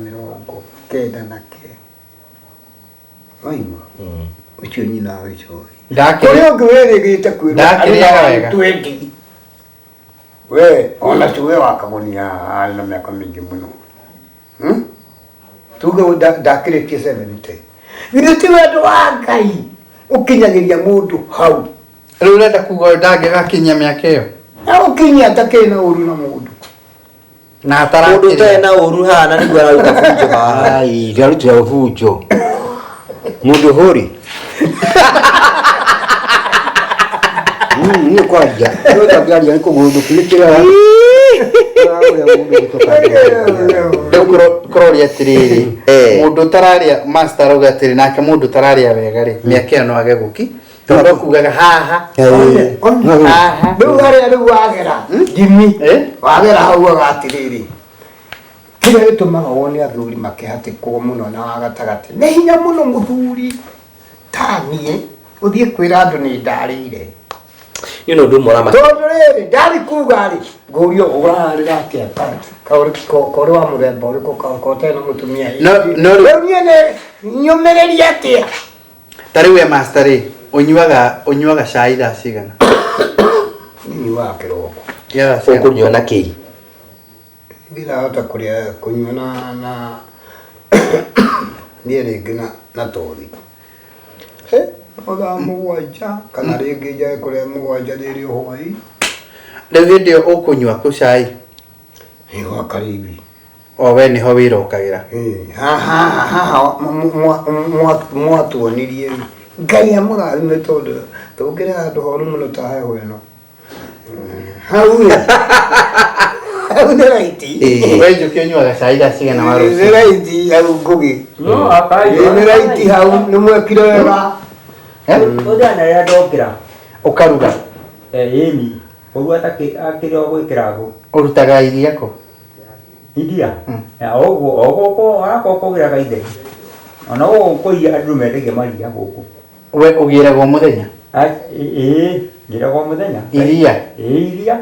Speaker 6: 90 na kĩ waigua ũcio nyina wĩcũĩ kũrĩa ũngĩ wĩrĩgĩte
Speaker 3: ndakĩrĩaga wega
Speaker 6: we ona tuwe wakagonia arĩ na mĩaka mĩingĩ mũno tuge ndakĩrĩtie 70 githĩ ti wendo wa Ngai ũkinyagĩria mũndũ hau
Speaker 3: rĩu ũrenda kuga ndangĩgakinyia mĩaka ĩyo
Speaker 6: ũkinyia atakĩrĩ na ũru na mũndũ
Speaker 3: na
Speaker 4: mũndũ ũtarĩ na ũru haha na nĩguo araruta bunjo haha
Speaker 2: ndarutĩra bunjo mũndũ hũri nĩ kwanja nĩũtangĩaria nĩ kũmũndũ kĩrĩkĩra
Speaker 3: kũroria atĩrĩrĩ mũndũ ũtararĩa master arauga atĩrĩ nake mũndũ ũtararĩa wega rĩ mĩaka ĩyo no age gũki tondũ kugaga haha
Speaker 6: rĩu harĩa rĩu wagera ngimi wagera hau agatĩrĩrĩ kĩrĩa gĩtũmaga wone athuri makĩhatĩkwo mũno na wagatagatĩ nĩ hinya mũno mũthuri ta niĩ ũthiĩ kwĩra andũ nĩ ndarĩire
Speaker 4: you know do mora
Speaker 6: tondũ rĩrĩ ndarĩ kuga rĩ ngũrio ũrarĩra atĩa korwo wa mũthemba ũrĩkũ kotee na mũtumia rĩu niĩ nĩ nyũmĩrĩria atĩa
Speaker 3: ta rĩu we master rĩ ũnyuaga cai thaa cigana
Speaker 6: nyuaga kĩroko
Speaker 4: ũkũnyua na kĩi
Speaker 6: ndirahota kũnyua na niĩ rĩngĩ na tothi othaa mũgwanja kana rĩngĩ njae kũrĩa mũgwanja rĩrĩ ũhwai
Speaker 3: rĩu hĩndĩ ĩyo ũkũnyua kũ cai
Speaker 6: gwa Karibi
Speaker 3: o we nĩho wĩrokagĩra
Speaker 6: haha mwatuonirie Ngai amũrathime tondũ tũkĩra handũ horu mũno ta heho ĩno hau nĩ raiti
Speaker 3: we Njũkĩ ũnyuaga cai thaa cigana wa rũciinĩ
Speaker 6: nĩ raiti hau ngũgĩ nĩ raiti hau nĩ mwekire wega
Speaker 1: ũthana rĩrĩa ndokĩra
Speaker 3: ũkaruga
Speaker 1: ĩni ũguo akĩrĩ o gwĩkĩra ngũ
Speaker 3: ũrutaga iria kũ
Speaker 1: iria ũguo kũgĩraga itheri ona gũkũ kũiya andũ mendagia maria gũkũ
Speaker 3: we ũgĩragwo mũthenya
Speaker 1: ngĩragwo mũthenya
Speaker 3: iria
Speaker 1: iria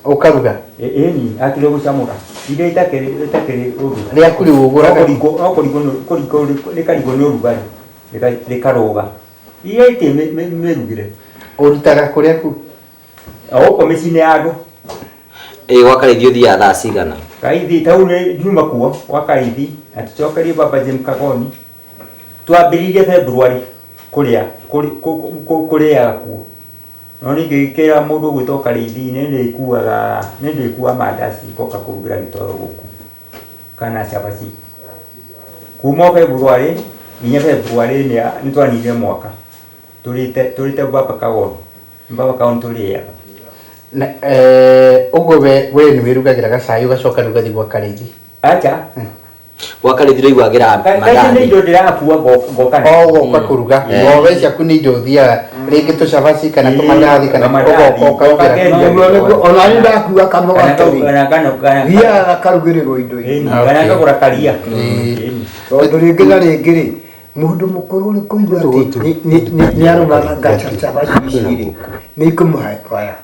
Speaker 3: ũkaruga
Speaker 1: ĩni akĩrĩ gũcamũra iria itakĩrĩ ũru
Speaker 3: rĩaku rĩu ũgũraga
Speaker 1: rĩkarigwo nĩ ũrugarĩ rĩkarũga iria itĩ mĩrugĩre
Speaker 3: ũrutaga kũrĩa ku
Speaker 1: gũkũ mĩciĩ-inĩ ya andũ
Speaker 4: gwa Karĩithi ũthiaga thaa cigana
Speaker 1: Karĩithi tau nĩ njuma kuo gwa Karĩithi na tũcokerie Baba James Kagoni twambĩrĩirie February kũrĩaga kuo no ningĩ gĩkĩra mũndũ ũgwĩtwo Karĩithi nĩ ndĩkuua mandaci ngoka kũrugĩra gĩtoro gũkũ kana cabaci kuma February nginya February nĩ twanire mwaka tũrĩte Baba Kagoni tũrĩaga
Speaker 3: ũguo we nĩ wĩrugagĩra gacai ũgacoka rĩu ũgathiĩ gwa Karĩithi
Speaker 1: acha
Speaker 4: gwa Karĩithi rĩiguagĩra
Speaker 1: kaingĩ nĩ indo ndĩrakua ngoka
Speaker 3: goka kũruga ngombe ciaku nĩ indo ũthiaga rĩngĩ tũcabaci kana tũmandathi kana
Speaker 6: ona nĩ ndakua kamogatari thiaga karugĩrĩrwo indo
Speaker 1: kana ngagũra karia
Speaker 6: tondũ rĩngĩ na rĩngĩ rĩ mũndũ mũkũrũ nĩ kũigua atĩ nĩ arugaga cabaci ici rĩ nĩ ikũmũhe kwaya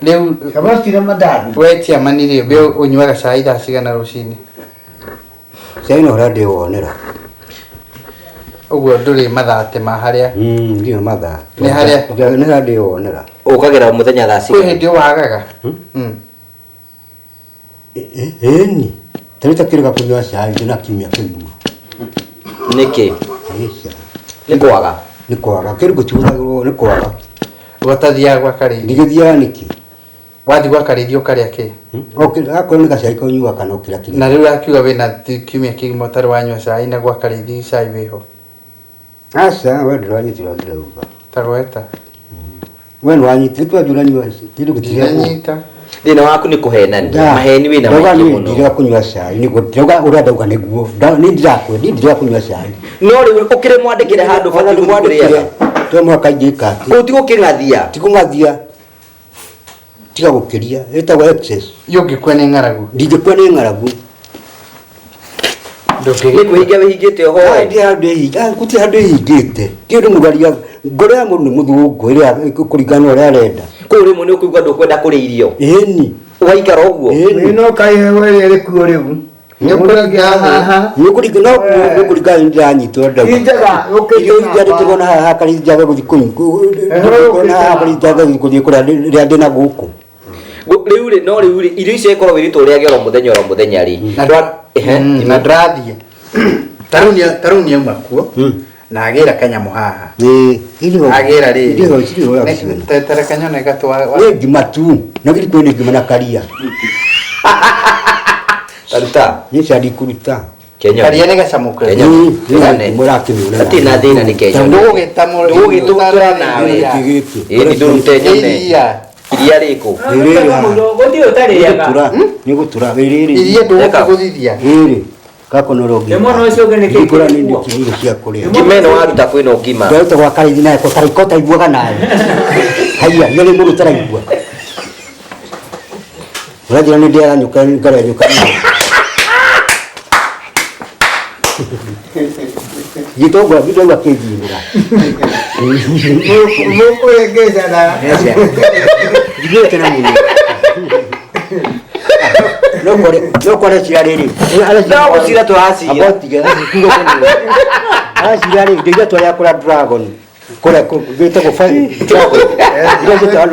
Speaker 3: rĩu
Speaker 6: cabaci na mandathi
Speaker 3: we chairman rĩ we ũnyuaga cai thaa cigana rũcinĩ
Speaker 2: cai no ũrĩa ndĩwonera
Speaker 3: ũguo ndũrĩ mathate ma harĩa
Speaker 2: ndio mathaa
Speaker 3: nĩ harĩa
Speaker 2: nĩ harĩa ndĩwonera
Speaker 4: ũkagĩra mũthenya thaa
Speaker 3: kwĩ
Speaker 4: cigana
Speaker 3: hĩndĩ wagaga
Speaker 2: ĩni tarĩ takĩrĩga kũnyua cai ndĩna kiumia kĩgima
Speaker 4: nĩkĩ
Speaker 2: Aisha
Speaker 4: nĩ kwaga
Speaker 2: ni kwaga kiri gutiuragirwo ni kwaga
Speaker 3: Watathia gwa Karithi.
Speaker 2: ndigithia niki
Speaker 3: Wathi gwa Karithi ukaria ki?
Speaker 2: okay akora ni gacai konyua kana ukira kiri
Speaker 3: Na riu akiuga wina kiumia kigima utari wanyua cai na gwa Karithi cai wiho.
Speaker 2: asa wewe nduranyitira ndirauga
Speaker 3: Tagweta.
Speaker 2: wewe wanyitira twajuranywa kiri gutiria
Speaker 3: Nyita.
Speaker 4: Thina waku ni kuhenania. Maheni wina maingĩ mũno.
Speaker 2: ndira kunyua cai ni gutiroga urandauga niguo ni ndirakwe ndira kunyua cai
Speaker 4: No rĩu ũkĩrĩ mwandĩkĩre handũ batiĩ gũkũrĩaga.
Speaker 2: twa mwaka ingĩka
Speaker 4: Kũu ti gũkĩng'athia.
Speaker 2: tikũng'athia tiga gũkĩria ĩtagwo excess
Speaker 3: Yũngĩkua nĩ ng'aragu.
Speaker 2: ndingĩkua nĩ ng'aragu
Speaker 4: Nĩ kwĩhinga wĩhingĩte ũhoe.
Speaker 2: gũtirĩ handũ ĩhingĩte ti ũndũ mũgaria ngoro ya mũndũ nĩ mũthũngũ ĩrĩa kũringana ũrĩa arenda
Speaker 4: Kũu rĩmwe nĩ ũkũigua ndũkwenda kũrĩa irio.
Speaker 2: ĩni
Speaker 4: Ũgaikara ũguo.
Speaker 6: no kahewe rĩrĩ kuo rĩu nĩ ũkũringa haha
Speaker 2: nĩkũringana ndiranyitwo ndau
Speaker 6: injaga
Speaker 2: irio injandĩkĩrwo na haha Karithi njaga gũthiĩ gũthiĩ kũrĩa rĩrĩa ndĩ na gũkũ
Speaker 4: Rĩu rĩ no rĩu rĩ irio icio ikorwo wĩrĩtwo ũrĩage oro mũthenya rĩ.
Speaker 3: Na ndathie. Tarũ nĩ auma kuo. Na agĩra kanyamũ haha. Agĩra rĩ. Tetera kanyone gatwa.
Speaker 2: nĩ ngima tu na gĩrĩ kwĩ nĩ ngima na karia
Speaker 4: Taruta.
Speaker 2: nĩ candi kũruta
Speaker 3: Karia nĩ gacamũko.
Speaker 2: mũrakĩmĩona
Speaker 4: Atĩ na thĩna nĩ Kenya. Ndũgĩtũmũra nawe. Ĩĩ ndũrute nyone. Iria rĩkũ?
Speaker 1: Gũtirĩ ũtarĩaga.
Speaker 2: nĩ gũtura rĩrĩ
Speaker 3: Iria ndũgũthithia.
Speaker 2: rĩrĩ gakonoro ngima
Speaker 1: Nĩ mwana ũcio ũngĩ nĩ kĩĩ
Speaker 2: ngikora nĩ
Speaker 1: kĩrĩkuo?
Speaker 2: ndĩkĩrire cia kũrĩa
Speaker 4: Ngima ĩno waruta kwĩna ngima.
Speaker 2: ndarute gwa Karithi naye ko taiguaga nawe haiya nĩ mũndũ ũtaraigua ũranjĩra nĩ ndĩaranyũka ngarĩa nyũka gĩtongora gĩtongora kĩnjinĩra
Speaker 6: mũkũrengecana
Speaker 2: njiguĩte na mũno nokore cira rĩrĩ
Speaker 4: No gũcira tũracira.
Speaker 2: aracira rĩ ndĩiga twarĩa kũrĩa dragon kũrĩa gĩtagwo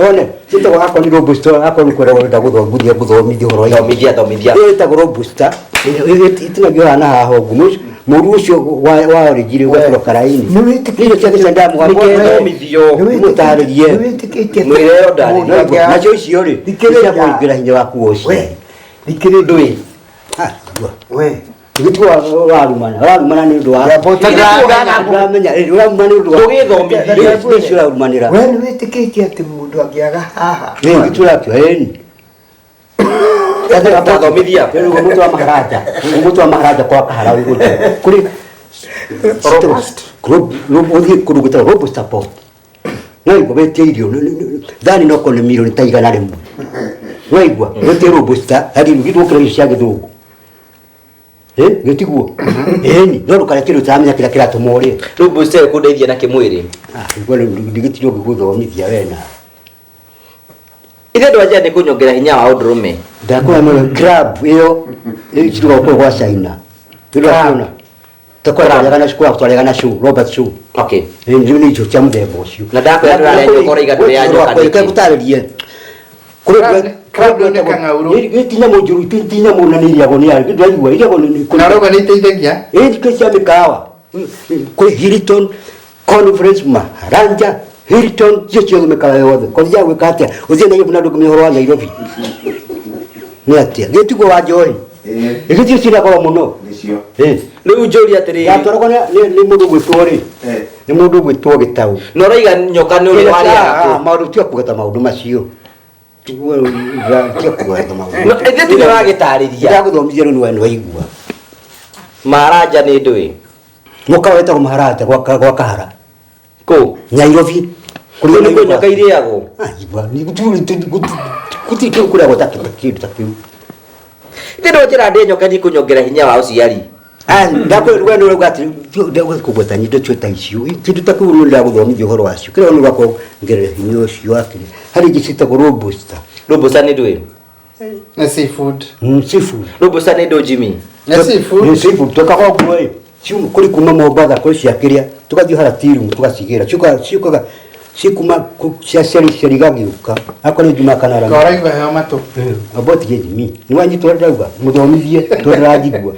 Speaker 2: one gĩtagwo akoni robusto akoni kwenda wenda gũthomithia ũhoro wa
Speaker 4: Thomithia.
Speaker 2: ĩtagwo robusta itinagio hana haha ũguo mũru ũcio wa origire ũgatũra karaini irio ciake cia
Speaker 4: Thomithio.
Speaker 2: mũtarĩrie
Speaker 4: Mwĩreo ndarĩ.
Speaker 2: nacio icio rĩ ciakũingĩra hinya waku wocie
Speaker 4: Ndũĩ.
Speaker 2: gĩtuo warumana nĩ ũndũ wa ũramenya ũramana nĩ ũndũ wa
Speaker 4: Tũgĩthomithio.
Speaker 2: ũrarumanĩra
Speaker 6: we nĩ wĩtĩkĩtie atĩ mũndũ angĩaga haha
Speaker 2: gĩturakio ĩni
Speaker 4: Thomithia.
Speaker 2: mũtu wa maharaja kwa kahara kũrĩ ũthiĩ kũndũ gwĩtagwo robusta pot no igua wetie irio thani no korwo nĩ mirioni ta igana rĩmwe no igua wetie robusta gĩtũgũkĩra icio cia gĩthũngũ gĩtiguo ĩni no ndũkarekĩrĩ ũtaramenya kĩrĩa kĩratũma ũrĩe
Speaker 4: Rĩu Buster kũndeithia na kĩmwĩrĩ.
Speaker 2: ndigĩtirio ngĩgũthomithia wena
Speaker 4: Ithe ndwanja nĩ kũnyongera hinya wa ũndũrũme.
Speaker 2: ndakũra mũno club ĩyo ĩciruga kũrĩa gwa China tũrona twarega na show Robert show
Speaker 4: Okay.
Speaker 2: ndio nĩ icio cia mũthemba ũcio
Speaker 4: Na ndakwĩra ndũrarĩa njoka ũraiga ndũrĩ ya njoka ndĩkĩ.
Speaker 2: gũtarĩrie gĩtinya mũnjuru tinya mũna nĩ iriagwo nĩ arĩ ndwaigua iriagwo
Speaker 3: Na roga nĩ iteithagia.
Speaker 2: ĩndikĩ cia mĩkawa kwĩ Hilton Conference Maharanja Hilton cio ciothe mĩkawa yothe kothia gwĩka atĩa ũthiĩ na na ndũkũmenya ũhoro wa Nairobi nĩ atĩa gĩtigo wa njohi gĩtio ciragwo mũno
Speaker 4: Rĩu njũria atĩrĩrĩ.
Speaker 2: yatwaragwo nĩ mũndũ gwĩtwo rĩ nĩ mũndũ gwĩtwo Gĩtaũ
Speaker 4: Na ũraiga nyoka nĩ ũrĩ warĩa.
Speaker 2: maũndũ tia kũgeta maũndũ macio tiguo tia kũgeta maũndũ
Speaker 4: No ithe tu nĩwagĩtarĩria.
Speaker 2: ndagũthomithia rĩu nĩ waigua
Speaker 4: Maharaja nĩ ndũĩ.
Speaker 2: mũkawa wĩtagwo Maharanja gwa Kahara
Speaker 4: Kũ?
Speaker 2: Nairobi
Speaker 4: Kũrĩa nĩ nyoka irĩagwo.
Speaker 2: gũtirĩ kũrĩa gũtakĩta kĩndũ ta kĩu
Speaker 4: Ithe ndwajĩra ndĩ nyoka nĩ kũnyongerera hinya wa ũciari.
Speaker 2: ndakwĩrwo nĩ ũrauga atĩ kũgweta nyĩndo cio ta icio kĩndũ ta kĩu nĩ ndagũthomithia ũhoro wacio kĩrĩa nĩ ũgakorwo ngerera hinya ũcio wakĩrĩ harĩ ingĩ ciĩtagwo robusta
Speaker 4: Robusta nĩ ndũĩ.
Speaker 3: Na seafood.
Speaker 2: seafood
Speaker 4: Robusta nĩ ndũ Jimmy.
Speaker 3: Na seafood.
Speaker 2: seafood twĩkaga ũguo kũrĩ kuma Mombatha kũrĩ cia kĩrĩa tũgathiĩ hara tirumu tũgacigĩra ciũkaga sikuma cia ceri gagiuka akore juma kana ra
Speaker 3: kora igwa heo matu
Speaker 2: aboti githimi ni wanyi twendauga muthomithie twendajigua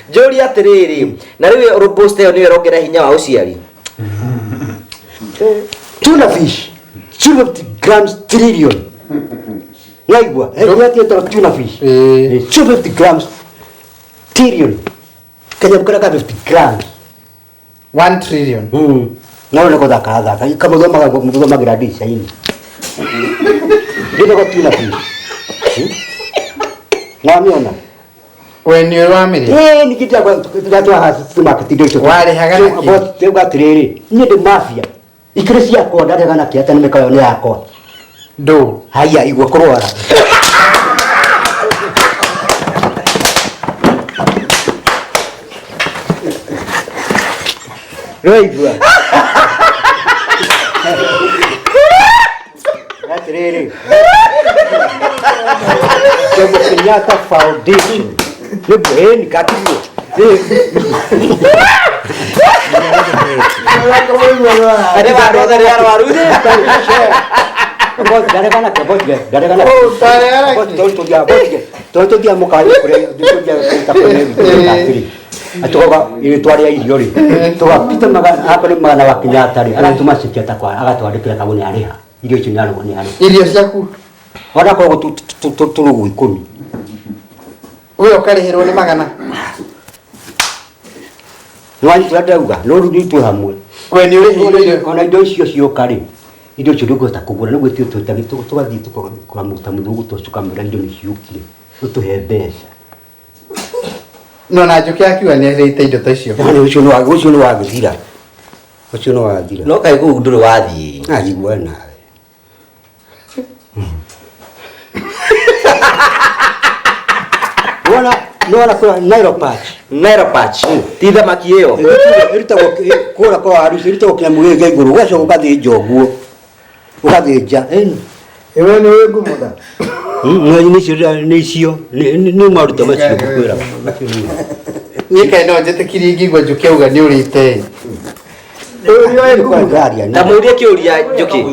Speaker 4: njuri atiriri na riu robusta ni rongera hinya wa uciari
Speaker 2: tuna fish 2 grams trillion naigua eti tuna fish 250 grams trillion kanya mukara ka 50 grams
Speaker 3: 1 trillion
Speaker 2: naona ko thaka kama thoma gradi saini ndio ko tuna fish namiona
Speaker 3: we ni wamiri
Speaker 2: nikita kwa tugatwa hasi market ndio
Speaker 3: wale hagana
Speaker 2: bot teuga tiriri ni de mafia ikresia ko ndate kana kiata nimekayo ni yako
Speaker 3: do
Speaker 2: haya igwa kurwara Roigwa. Atiriri. Jomo Kenyatta Foundation. Ni katibu.
Speaker 4: Ada baru dari baru ni.
Speaker 2: Bot gara-gara ke bot ge. Gara-gara.
Speaker 3: Oh, tayar.
Speaker 2: Bot tu dia muka dia tu dia kita punya. Atoka ile twari ya irio ri toka pita maga apa ni magana wa Kenyatta ri ara tuma sikia takwa agatwandikira kabuni ariha irio icio nyaro ni ari
Speaker 3: irio ciaku
Speaker 2: ora ko turugu 10
Speaker 3: uyo karihirwo ni magana
Speaker 2: nwani twandauga no rudi tu hamwe
Speaker 3: we ni uri
Speaker 2: ona indo icio cioka ri irio icio ndugo takugura niguo tu tugathi tukamuta muthugu tucukamira indo ni ciukire utuhe mbeca
Speaker 3: no na njuki akiwa ni reite indo ta icio
Speaker 2: yani ucio no wathira ucio no wathira
Speaker 4: No kai ku nduru wathi
Speaker 2: ajigua nawe Nona kwa
Speaker 4: Nairo patch ti thamaki iyo
Speaker 2: irita kora kwa harusi irita kwa mwege iguru wacho ukathi njoguo ukathija
Speaker 6: ewe ni wewe gumoda
Speaker 2: ni cio ni maruta macio kwira
Speaker 3: ni kai no njete kiringi gwa njuki uga ni urite
Speaker 2: kwa garia
Speaker 4: na murie kiuria njuki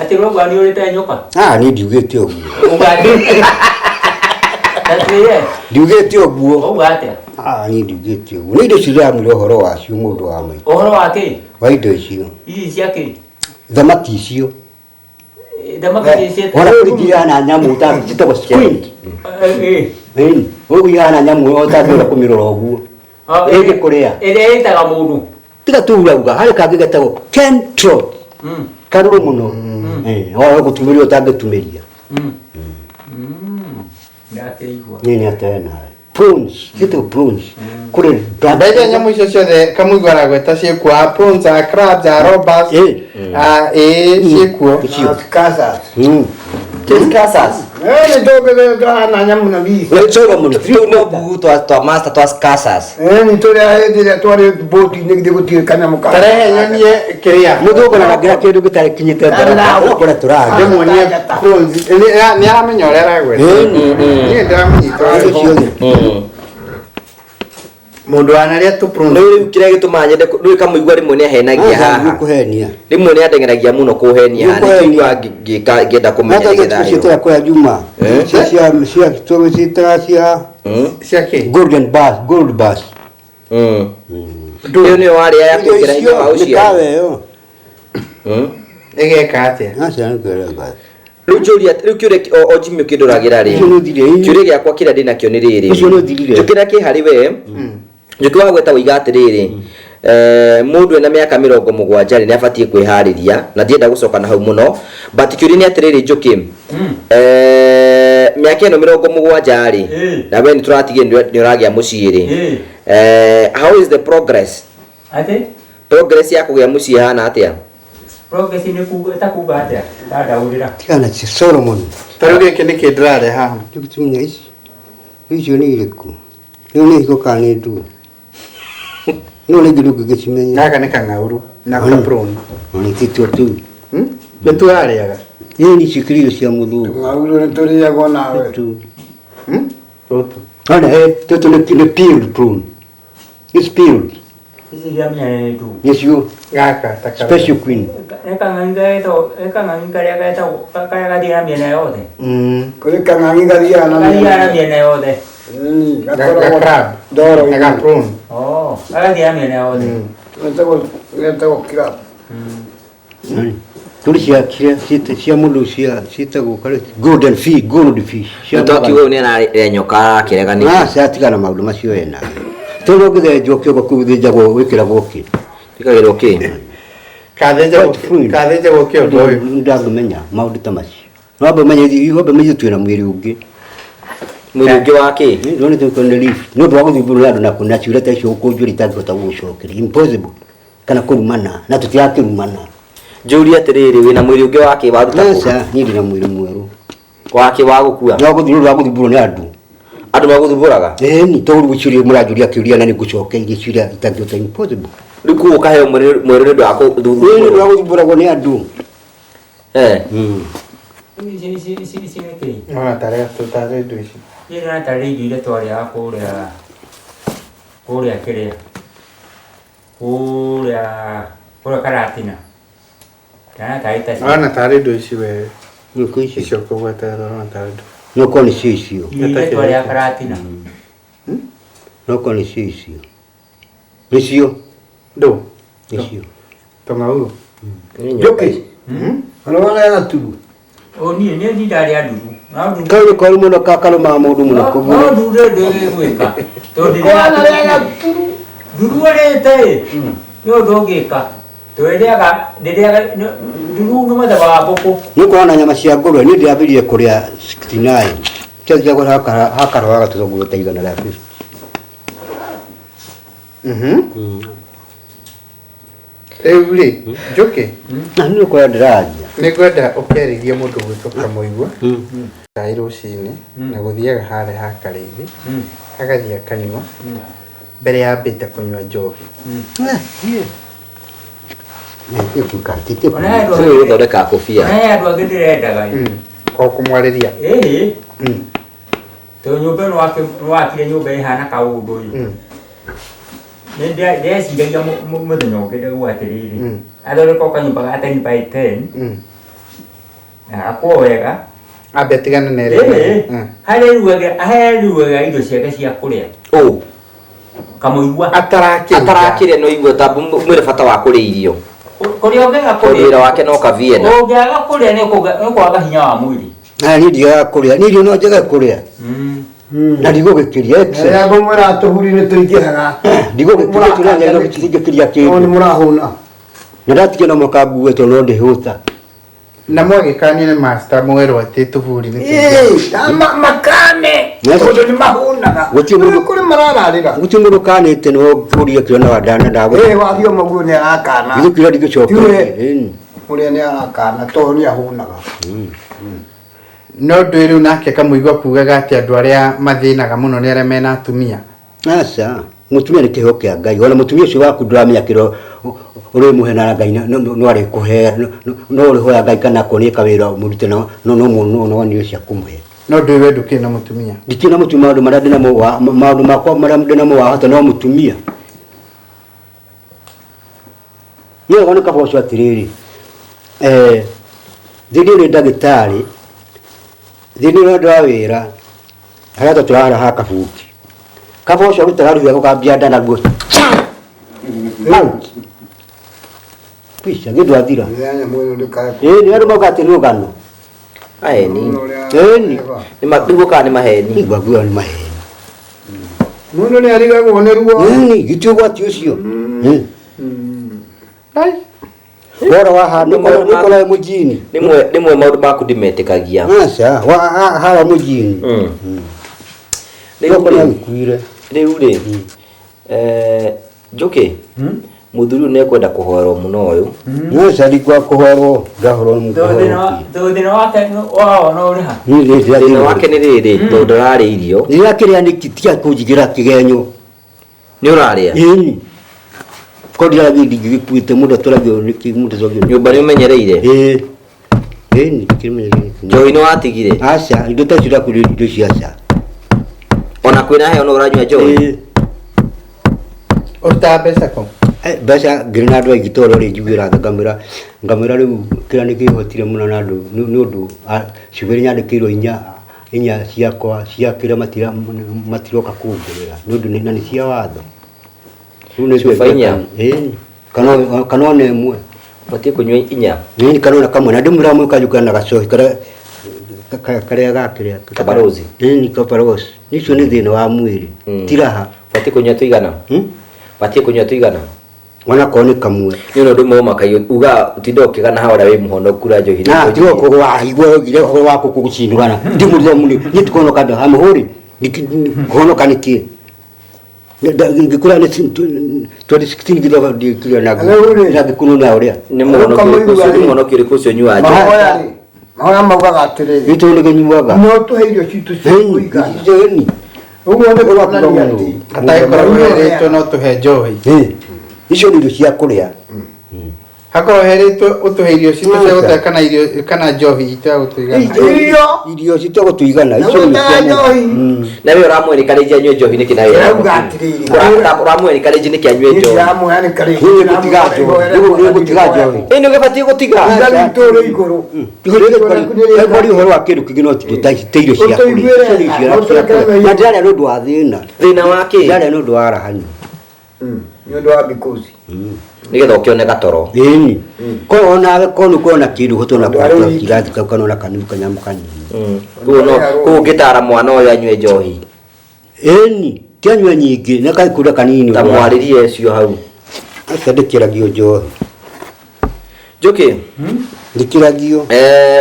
Speaker 1: ati rogo ani urite nyoka
Speaker 2: ni ndiugite oguo
Speaker 1: ugandi tatiye
Speaker 2: ndiugite oguo
Speaker 1: ugate
Speaker 2: ni ndiugite oguo ni indo ciramire uhoro wacio mundu wa mai
Speaker 1: uhoro wake
Speaker 2: wa indo icio
Speaker 1: ici ciake
Speaker 2: thamaki icio
Speaker 1: thamaki ciake
Speaker 2: ora kurigia na nyamu ta citagwo squid uguia na nyamu otambira kumirora oguo ege kuria
Speaker 1: ere itaga mundu
Speaker 2: tiga tuurauga hari kangi getagwo kentro karuru muno ora gutumiria utangetumiria
Speaker 1: ndateigwa
Speaker 2: ni atena prawns kitu prawns kure
Speaker 3: ndaje nyamu icio ciothe kamuigwa aragweta ciekuo prawns crabs robas ciekuo
Speaker 6: kasa
Speaker 4: Casas
Speaker 6: ni dogo na nyamu na bi
Speaker 2: choro muno
Speaker 4: tu no bugu to master to casas
Speaker 6: ni tore dire tore boti ni de gutir kana muka
Speaker 3: tarehe nyonie kiria
Speaker 2: mudogo na gira kindu gitare kinyite ndara ukora turaga
Speaker 3: demonie prawns ni aramenya uria aragweta ni ndamnyita mundu anaria tu prawns
Speaker 4: riu kiria gituma nyende riu kamuigwa rimwe ni ahenagia haha
Speaker 2: kuhenia
Speaker 4: rimwe ni adengeragia muno kuhenia haha nikiwa ngenda kumenya
Speaker 2: nigetha citara kwa juma cia tuwe citara
Speaker 3: ciake
Speaker 2: gold bus
Speaker 4: ndio ni wari ya kukira hiyo au cia
Speaker 2: kawe yo
Speaker 3: egeka atia
Speaker 2: asa ngerega
Speaker 4: riu kiuria ojimio kinduragira ri kiuria giakwa kira ndina kio ni riri njukira ki hari we njukiwa gweta wiga atiriri mundu ena miaka 70 ni abatie kwihariria na ndienda gucoka na hau muno but kiuria ni atiriri njuki miaka eno 70 ri na we ni turatigie ni uragia muciiri how is the progress
Speaker 1: ate
Speaker 4: progress ya kugia mucii hana atia
Speaker 1: progress ni kuga takuga atia ndadaurira
Speaker 2: kana ci Solomon
Speaker 3: taruge giki ni kindrare haha
Speaker 2: tukitumia icio ni iriku ni hiko kani tu no le gilu gicimenya
Speaker 3: naka ni kangauru na prawn
Speaker 2: ni kitu tu
Speaker 3: betu ariaga
Speaker 2: ni cikrio cia muthugu
Speaker 6: ngaulo ni tore ya gona we
Speaker 2: tu
Speaker 3: toto
Speaker 2: ana toto ni peeled prawn is peeled
Speaker 1: Isi dia mene tu.
Speaker 2: Yes you.
Speaker 3: Gaka takara.
Speaker 2: Special queen.
Speaker 1: Eka ngangi kaya dia mene yote.
Speaker 6: Kole kangangi gadia na
Speaker 1: Mene yote.
Speaker 3: Crab.
Speaker 6: Doro.
Speaker 3: Naga prawn.
Speaker 1: Oh, kaya dia mene yote.
Speaker 6: Ngetako crab.
Speaker 2: Tuli sia mulu sia go kale golden fish.
Speaker 4: Ntoki wewe ni na nyoka kirega ni.
Speaker 2: Sia tigana maundu macio ena. Tolo githe jokyo go kuthija go wikira goki.
Speaker 4: Tikagero ki.
Speaker 3: Katheja gokio ndoyo.
Speaker 2: Ndagumenya maundu ta macio. No menye twina mwiri ungi.
Speaker 4: Mwiri ungi wake.
Speaker 2: None tukone leaf. No dwago thiburu andu na kuna chura ta cio kunjuri tangota gucokera. Impossible. Kana kurumana na tutiakirumana.
Speaker 4: Juri atiriri wina mwiri ungi wake waruta ku.
Speaker 2: Sasa ni ndina mwiri mweru.
Speaker 4: Wake wagukua.
Speaker 2: No guthiburu ni andu.
Speaker 4: Andu maguthuburaga.
Speaker 2: Ni toru guciria murajuria kiuria na ni gucoka igiciria itangota impossible.
Speaker 4: Riku ukahe mwiri ndo ako
Speaker 2: Ni dwago thiburu ni andu.
Speaker 1: Isi kiri.
Speaker 3: Ona tarea tutare nduici.
Speaker 1: Ye na tare ile twari kuria kiri. Kuria karatina. Kana taita.
Speaker 3: Ona tare nduici we.
Speaker 2: Ni kuici.
Speaker 3: Icio kugweta ona tare ndu.
Speaker 2: No koni sisio.
Speaker 1: Ile twari karatina.
Speaker 2: No koni sisio. Nisio.
Speaker 3: Ndo.
Speaker 2: Nisio.
Speaker 3: Tongau.
Speaker 6: Joki. Ano wala yana tulu.
Speaker 1: O ni dari adu.
Speaker 2: Kaule kwa muno kakalo ma mundu muno
Speaker 1: No
Speaker 2: kubura.
Speaker 1: dure de weka. To de
Speaker 6: Kwana yana tulu.
Speaker 1: duru wale te. Yo dogeka. To edeaga duru no mada ba boko.
Speaker 2: Niko na nyama cia ngurwe ni ndiabirie kuria 69. Tazia kwa haka roaga tuzoguo taigana la 50.
Speaker 3: Eure, Joke.
Speaker 2: Na ni kwa daraja.
Speaker 3: Nĩngwenda ũkĩarĩria mũndũ gwĩtũka mũigua cai rũcinĩ na gũthiaga harĩa ha Karĩithĩ agathiĩ akanyua mbere ya ambĩte kũnyua njohi.
Speaker 4: Sio uthondeka kofia.
Speaker 1: Andu agirendaga.
Speaker 3: Kwa kũmwarĩria.
Speaker 1: To nyumba no wakire nyumba ihana kaundu uyu. Ndeciragia muthenya ũngĩ gwatiriri. Athondeka kanyumba ga 10 by 10. Akwo wega.
Speaker 3: Ambe tigana na ĩrĩa.
Speaker 1: Harĩa ruaga indo ciake cia kũrĩa. Kamuigua
Speaker 4: atarakire no igua tabu mwire bata wa kũrĩa irio.
Speaker 1: Kũrĩa ũngĩaga kũrĩa.
Speaker 4: Wĩra wake no kaviena.
Speaker 1: Ũngĩaga kũrĩa nĩ kwaga hinya wa mwĩrĩ.
Speaker 2: Na ni ndiaga kuria, ni ndio no njega kuria. Na ndigo gikiria excess.
Speaker 6: Ya bomora tuhuri ni tuingihaga.
Speaker 2: Ndigo gikiria tunanya no gikiria kindu.
Speaker 6: Oni murahuna.
Speaker 2: Ndatikio no mukabu wetu no ndihuta.
Speaker 3: Na mwagĩkania nĩ master mwerwo atĩ tũburi nĩ
Speaker 6: Makane. Odo ni mahunaga. Kuri marararira.
Speaker 2: Gutimuru kanite no kuria kiona wadana ndago.
Speaker 6: Wathio maguo ni akana.
Speaker 2: Gikira digicoka.
Speaker 6: Kuria ni akana to ni ahunaga.
Speaker 3: no ndũ rĩu nake kamũigua kugaga atĩ andũ arĩa mathĩnaga mũno nĩ arĩa mena atumia.
Speaker 2: Asa mutumia ni kiho kia Ngai wala mutumia ucio waku ndramia kiro uri muhena Ngai no ari kuhe no uri hoya Ngai kana kunika wira murute no ni ucio kumuhe
Speaker 3: no ndũ we ndũkĩ na mutumia
Speaker 2: ndikina mutumia maundu maria ndina mo maundu makwa maria ndina mo hata no mutumia yo wona ka boco atiriri thini ni ndagitari thini no ndawira hata turara haka fuki kaboco rutara ruya gukambia ndana guo pisha gidu athira
Speaker 6: Nyanya mwe ndika.
Speaker 2: ni andu magati rugano
Speaker 4: Aheni.
Speaker 2: ni
Speaker 4: madugo kana ni maheni.
Speaker 2: igwagua ni maheni
Speaker 6: Mundu ni ariga kuonerwa.
Speaker 2: ni gitu gwati ucio ai wora wa ha nikola mujini
Speaker 4: Nimwe maundu maku ndimetikagia.
Speaker 2: asa wa hala mujini niko na kuire
Speaker 4: Riu Njoki muthuri ne kwenda kuhorwo muno uyu
Speaker 2: no sari kwa kuhorwo ngahorwo
Speaker 1: thina wake wao no uri ha
Speaker 4: thina wake ni riri tondu rari irio
Speaker 2: nira kiria ni kitia kunjigira kigenyo
Speaker 4: ni uraria
Speaker 2: kodira gidi gikuite muda turagio ni kimude zogio
Speaker 4: nyumba ni umenyereire
Speaker 2: ni kimenyereire
Speaker 4: njoi no atigire
Speaker 2: asa indo ta chira kuri indo ciaca
Speaker 4: ona kwina he ona uranywa njoi
Speaker 3: Uruta mbeca ko?
Speaker 2: Mbeca ngiri na andũ aingĩ tondũ rĩ njugĩra ngamĩra rĩu kĩrĩa nĩkĩhotire mũno na andũ nĩ ũndũ cubĩrĩ nyandĩkĩirwo inya ciakwa cia kĩrĩa matiroka kuongerera nĩ ũndũ na nĩ cia watho.
Speaker 4: Cuba inya?
Speaker 2: Kana ona ĩmwe.
Speaker 4: Batie kunywa inya?
Speaker 2: Nĩ kana ona kamwe na ndĩmwĩra mũĩ kanjũkana na gacohi karĩa gakĩrĩa
Speaker 4: kabarozi.
Speaker 2: Nĩ kabarozi. Nĩcio nĩ thĩna wa mwĩrĩ ti raha.
Speaker 4: Batie kunywa tuigana? Batie kunywa tuigana?
Speaker 2: Wana kone kamwe.
Speaker 4: Ni no ndumwe makayo uga utinda ukigana haora we muhondo kura njohi.
Speaker 2: Na tigo ko wa igwe gire ko wa ko kucindwana. Ndi muri muni nitikono kada amhori. Kono kaniki. Ngikura ni 2016 gilo dikira na gikuno na oria.
Speaker 4: Ni muhono kiri kucio nywa njo.
Speaker 6: Mahora maugaga atiriri.
Speaker 2: Itu ndege nyuaga.
Speaker 6: No tuheirio citu cikuigana.
Speaker 2: Jeni.
Speaker 6: Uguo nĩ kuronania
Speaker 3: Ataĩkorwo no tuhe njohi.
Speaker 2: Icio nĩ irio cia kũrĩa.
Speaker 3: Hakorwo heritwo utuhe irio citu cia gũteka kana irio kana njohi itagũtuigana.
Speaker 2: Irio citagũtuigana icio nĩ cia njohi.
Speaker 4: Na wewe uramwerikanĩria anyue njohi nĩkĩ nawe?
Speaker 6: Urauga atiriri.
Speaker 4: Uramwerikanĩria nĩkĩ anyue njohi?
Speaker 6: Uramwerikanĩria
Speaker 2: gũtiga njohi.
Speaker 4: Ĩĩ nĩ ũgĩbatiĩ gũtiga.
Speaker 6: Itũrũ igũrũ.
Speaker 2: Kori ũhoro wa kĩndũ kĩngĩ no tũtaite irio cia kũrĩa. Na ndĩrarĩa nĩ ũndũ wa thĩna.
Speaker 4: Thĩna wa kĩ?
Speaker 2: Ndĩrarĩa nĩ ũndũ wa rahani.
Speaker 6: Nĩ ũndũ wa bikosi.
Speaker 4: Nigetha ũkĩone gatoro.
Speaker 2: Ĩni. Ko ona kuona kĩndũ hotona kwa kirathi kana ona kanyu kanyamu kanini.
Speaker 4: Kuo ngĩtara mwana ũyũ anyue njohi.
Speaker 2: Ĩni. Kianyua nyingĩ na kai kura kanini.
Speaker 4: Ta mwarĩrie ũcio hau.
Speaker 2: Aca ndĩkĩragio njohi.
Speaker 4: Njuki.
Speaker 2: Ndĩkĩragio.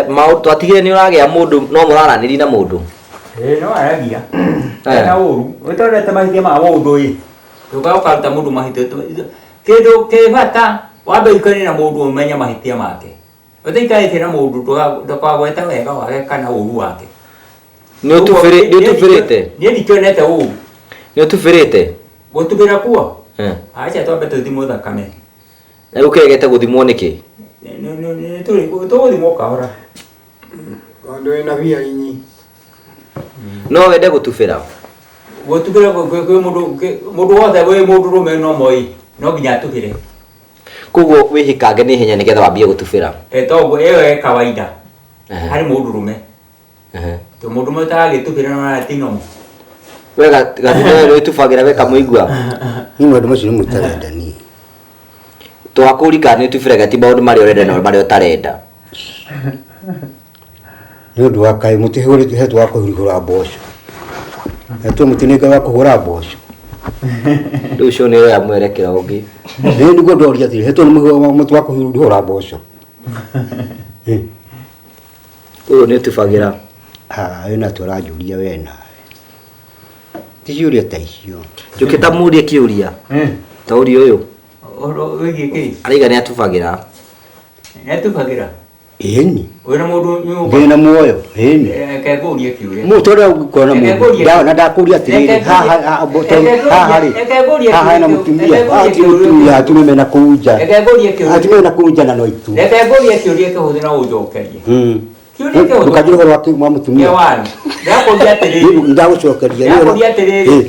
Speaker 4: Maũndũ atigire nĩ ũragĩa mũndũ no mũraranĩria na mũndũ.
Speaker 1: No aragia. Na ũru. Ũtondete mahĩtia ma mũndũ ĩ. Ũkaruta mũndũ mahĩtia. Kĩndũ kĩbata wambe ikare na mũndũ ũmenye mahĩtia make. Ũtaikarĩte na mũndũ ndũkagweta wega wake kana ũru wake.
Speaker 4: Nĩ ũtubĩrĩte.
Speaker 1: Niĩ ndikĩonete ũru.
Speaker 4: Nĩ ũtubĩrĩte.
Speaker 1: Gũtubĩra kuo? Acha twambe tũthimwo thakame.
Speaker 4: Na ũkegete gũthimwo nĩkĩ?
Speaker 1: Tũgũthimwo kahora.
Speaker 6: Andũ wĩna bia inyi.
Speaker 4: No wende gũtubĩra?
Speaker 1: Gũtubĩra kwĩ mũndũ wothe wĩ mũndũrũme no moi no nginya atubĩre.
Speaker 4: Koguo wĩhikange nĩ ihenya nĩgetha wambie gũtubĩra.
Speaker 1: Toguo ĩyo ĩ kawaida harĩ mũndũrũme. To mũndũrũme ũtaragĩtubĩra no aratinomo.
Speaker 4: We gatubĩra wĩtubagĩra we kamũigua.
Speaker 2: Ni mũndũ mũcio nĩ mũtarendani.
Speaker 4: Twakũrika nĩ ũtubĩraga ti maũndũ marĩa ũrenda na marĩa ũtarenda.
Speaker 2: Nĩ ũndũ wa kaĩ mũtihũrĩte hetwo wa kũhũra mboco. Hetwo mũtinĩka wa kũhũra mboco.
Speaker 4: Rĩu ũcio nĩ ũrĩa mwerekera ũngĩ.
Speaker 2: Nĩ nĩguo ndoria atĩrĩ hetwo mũtu wa kũhũra mboco.
Speaker 4: Ũyũ nĩ ũtubagĩra.
Speaker 2: Wĩna tũranjũria we nawe. Ti ciũria ta icio.
Speaker 4: Njũkĩ ta mũrie kĩũria. Ta ũria ũyũ.
Speaker 1: Wĩgiĩ kĩ?
Speaker 4: Araiga nĩ atubagĩra.
Speaker 1: Nĩ atubagĩra?
Speaker 2: Ĩni.
Speaker 1: Wĩna mũndũ nyũmba.
Speaker 2: Ndĩna muoyo. Ĩni.
Speaker 1: Reke ngũrie kĩũria.
Speaker 2: Mũtũ ũrĩa ũkuona mũndũ. Na ndakũria atĩrĩrĩ haha na mũtumia atumia mena kũu nja.
Speaker 1: Reke ngũrie kĩũria.
Speaker 2: Atumia mena kũu nja na no itu.
Speaker 1: Reke ngũrie kĩũria kĩhũthũ na ũnjokerie. Kĩũria kĩhũthũ.
Speaker 2: Ndũkajũre ũhoro wa mũtumia.
Speaker 1: Ndakũria atĩrĩrĩ.
Speaker 2: Ndagũcokeria.
Speaker 1: Ndakũria atĩrĩrĩ.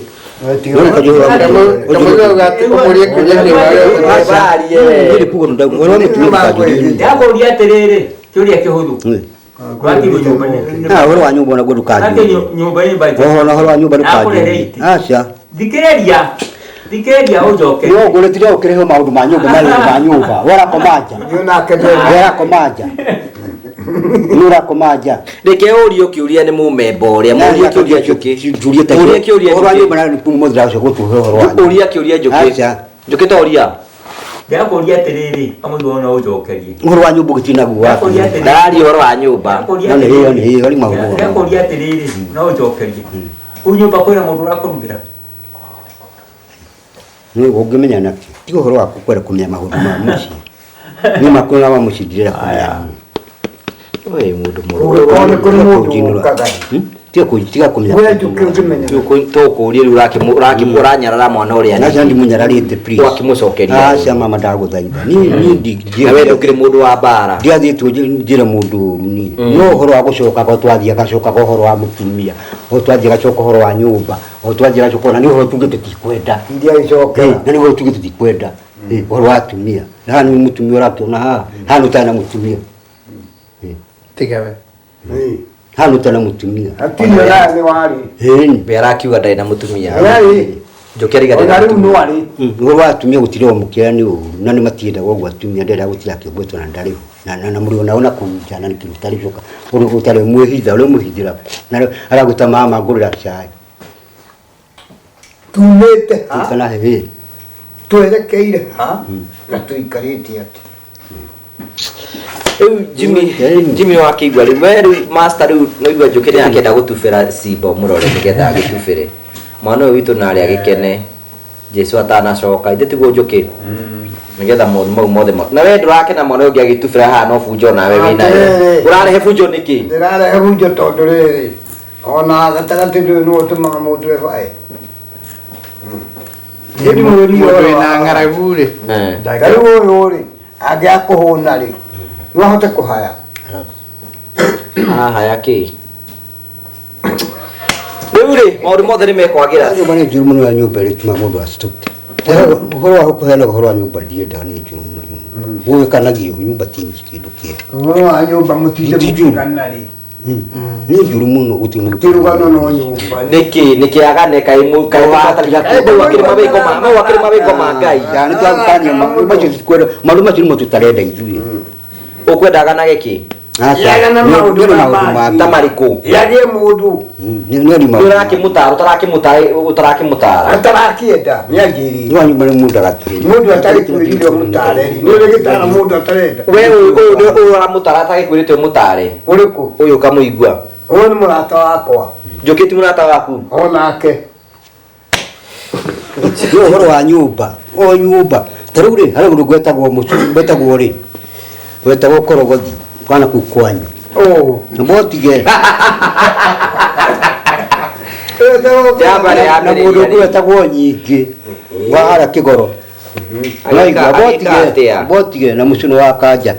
Speaker 1: Ndakũria atĩrĩrĩ kĩũria kĩhũthũ.
Speaker 2: Ũhoro wa nyũmba naguo ndũkanjũrie. Ũhoro wa nyũmba ndũkanjũrie. Aca. Thikĩrĩria ũnjokerie. No ngũrĩtire ũkĩrehe maũndũ ma nyũmba ma nyũmba. Warakoma nja. Nũrakoma nja.
Speaker 4: Reke ũrio kĩũria nĩ mũmemba ũrĩa mũria kĩũria Njũkĩ. Ũria kĩũria
Speaker 2: ũhoro wa nyũmba na mũthira ũcio gũtũhe ũhoro wa.
Speaker 4: Ũria kĩũria Njũkĩ. Njũkĩ ta ũria.
Speaker 1: Ndakũria atĩrĩrĩ amũthwo no ũnjokerie.
Speaker 2: Ũhoro wa nyũmba gũtirĩ naguo wa.
Speaker 4: Ndari ũhoro wa nyũmba.
Speaker 2: Nĩ maũndũ.
Speaker 1: Ndakũria atĩrĩrĩ no ũnjokerie. Kũu nyũmba kwĩna mũndũ ũrakũrugĩra.
Speaker 2: Nĩ ũngĩmenya nakĩ. Ti ũhoro wa kwenda kũmenya maũndũ ma mũciĩ. Nĩ makũra ma mũciĩ ndirera kũmenya.
Speaker 4: Oi mũndũ
Speaker 6: Ũgĩkorwo nĩ kũrĩ mũndũ ũkaga.
Speaker 2: Tiga kũmenya.
Speaker 6: Wewe ũkĩmenya.
Speaker 4: Tũkũria rĩu ũranyarara mwana ũrĩa.
Speaker 2: Naca ndimunyararĩte please.
Speaker 4: Wakĩmũcokeria.
Speaker 2: Aca mama ndagũthaitha. Niĩ
Speaker 4: na we ndũkĩrĩ mũndũ wa mbara.
Speaker 2: ndiathĩtwo njĩre mũndũ ũru niĩ. No ũhoro wa gũcoka ko twathiĩ agacoka ũhoro wa mũtumia. O twathiĩ agacoka ũhoro wa nyũmba. o twanjira chokona ni ho tuge tutikwenda
Speaker 6: Ndia icoka.
Speaker 2: na ni ho tuge tutikwenda o watumia na ni mutumia urakiona hano tana mutumia
Speaker 3: tigawe
Speaker 2: hano tana mutumia
Speaker 6: Atino la ni wari.
Speaker 4: Bera akiuga ndai na mutumia.
Speaker 6: Yari.
Speaker 4: Njokeri gari.
Speaker 6: Ona riu no wari.
Speaker 2: ngo watumia gutire mukira ni na ni matienda gwo gwatumia ndera gutira kigwetwa na ndari na muri ona kunja na nikitari joka uri utare muhitha uri muhithira na araguta mama ngurira chai
Speaker 6: Tumete ha.
Speaker 2: kana he
Speaker 6: Twerekeire ha. Na tuikarite ati.
Speaker 4: Jimmy wakigwa riu master riu no igwa njokeri akenda gutubira Simba murore nigetha agitubire mwana uyu witu nari agikene Jesu atanacoka ithe tiguo njuki nigetha maundu mau mothe na we ndurakena mwana uyu agitubira haha no bunjo nawe winayo urarehe bunjo niki
Speaker 6: Ndirarehe bunjo tondu riri ona gatagati ndu no tumaga mundu ebai. Ndi muri yo
Speaker 3: na ngaragu ri
Speaker 6: Ndagaru uyu ri agiakuhuna ri no hote kuhaya.
Speaker 4: haha yaki Wewe maundu mothe ni mekwagira
Speaker 2: Ndio bwana juru muno ya nyumba ile tuma mundu asitute. Horo wa kuhela horo wa nyumba ndiye ndani juru muno nyumba. Wewe kanagio nyumba tingi kindu kia.
Speaker 6: No anyumba mutinde mukanari.
Speaker 2: Ni juru muno utingu.
Speaker 6: Tirugano no nyumba.
Speaker 4: niki agane kai mu kai tukatarira ko wakiri mabiko ma ngai
Speaker 2: Yani twakanya macho kwenda maluma chini moto tarenda ijui.
Speaker 4: ukwenda agana geki
Speaker 6: Yaga na maundu ma
Speaker 4: tamariku
Speaker 6: yagie mundu.
Speaker 2: Ni ma.
Speaker 4: utaraki mutara
Speaker 6: Atarakienda nyagiri.
Speaker 2: Ni wanyu bale mundu aratiri.
Speaker 6: Mundu atari kuirio mutare. Ni wegitara mundu atarenda.
Speaker 4: wewe uramutara ataki kwirite mutare
Speaker 6: Uriku.
Speaker 4: uyu kamuigua
Speaker 6: Oni murata wakwa.
Speaker 4: njokiti murata waku
Speaker 6: Onake.
Speaker 2: Yo horo wa nyumba. O nyumba. Taruri hali gwetagwo mucu gwetagwo ri. Gwetagwo korogothi. Kwana kukwanyu.
Speaker 6: Oh.
Speaker 2: Mbotige.
Speaker 4: Jabari
Speaker 2: Na
Speaker 4: abere
Speaker 2: mundu gwetagwo nyingi. Wahara kigoro. Botige na mucuno wa kanja.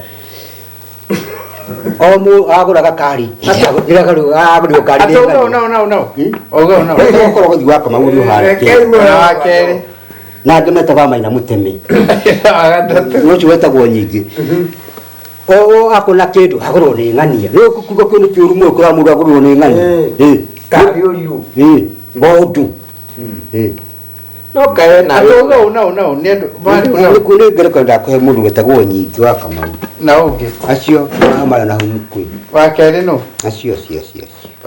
Speaker 2: Omu agura gakari. Ira garu agura gakari.
Speaker 3: Ogo
Speaker 2: Korogothi wa kama mundu hara.
Speaker 3: Akere.
Speaker 2: Na ngimeta ba maina muteme. Nucu wetagwo nyingi. O akona kindu agurwo ni ng'ania riu kuga kwini kiuru mu kura mundu agurwo ni ng'ania
Speaker 6: Kari uriu.
Speaker 2: Bondu
Speaker 4: no kae na
Speaker 3: Ogo ne
Speaker 2: ni kuni ngere kwenda kwe mundu wetagwo nyingi wa kama
Speaker 3: na ungi
Speaker 2: acio amara na humukui
Speaker 3: wakere no
Speaker 2: acio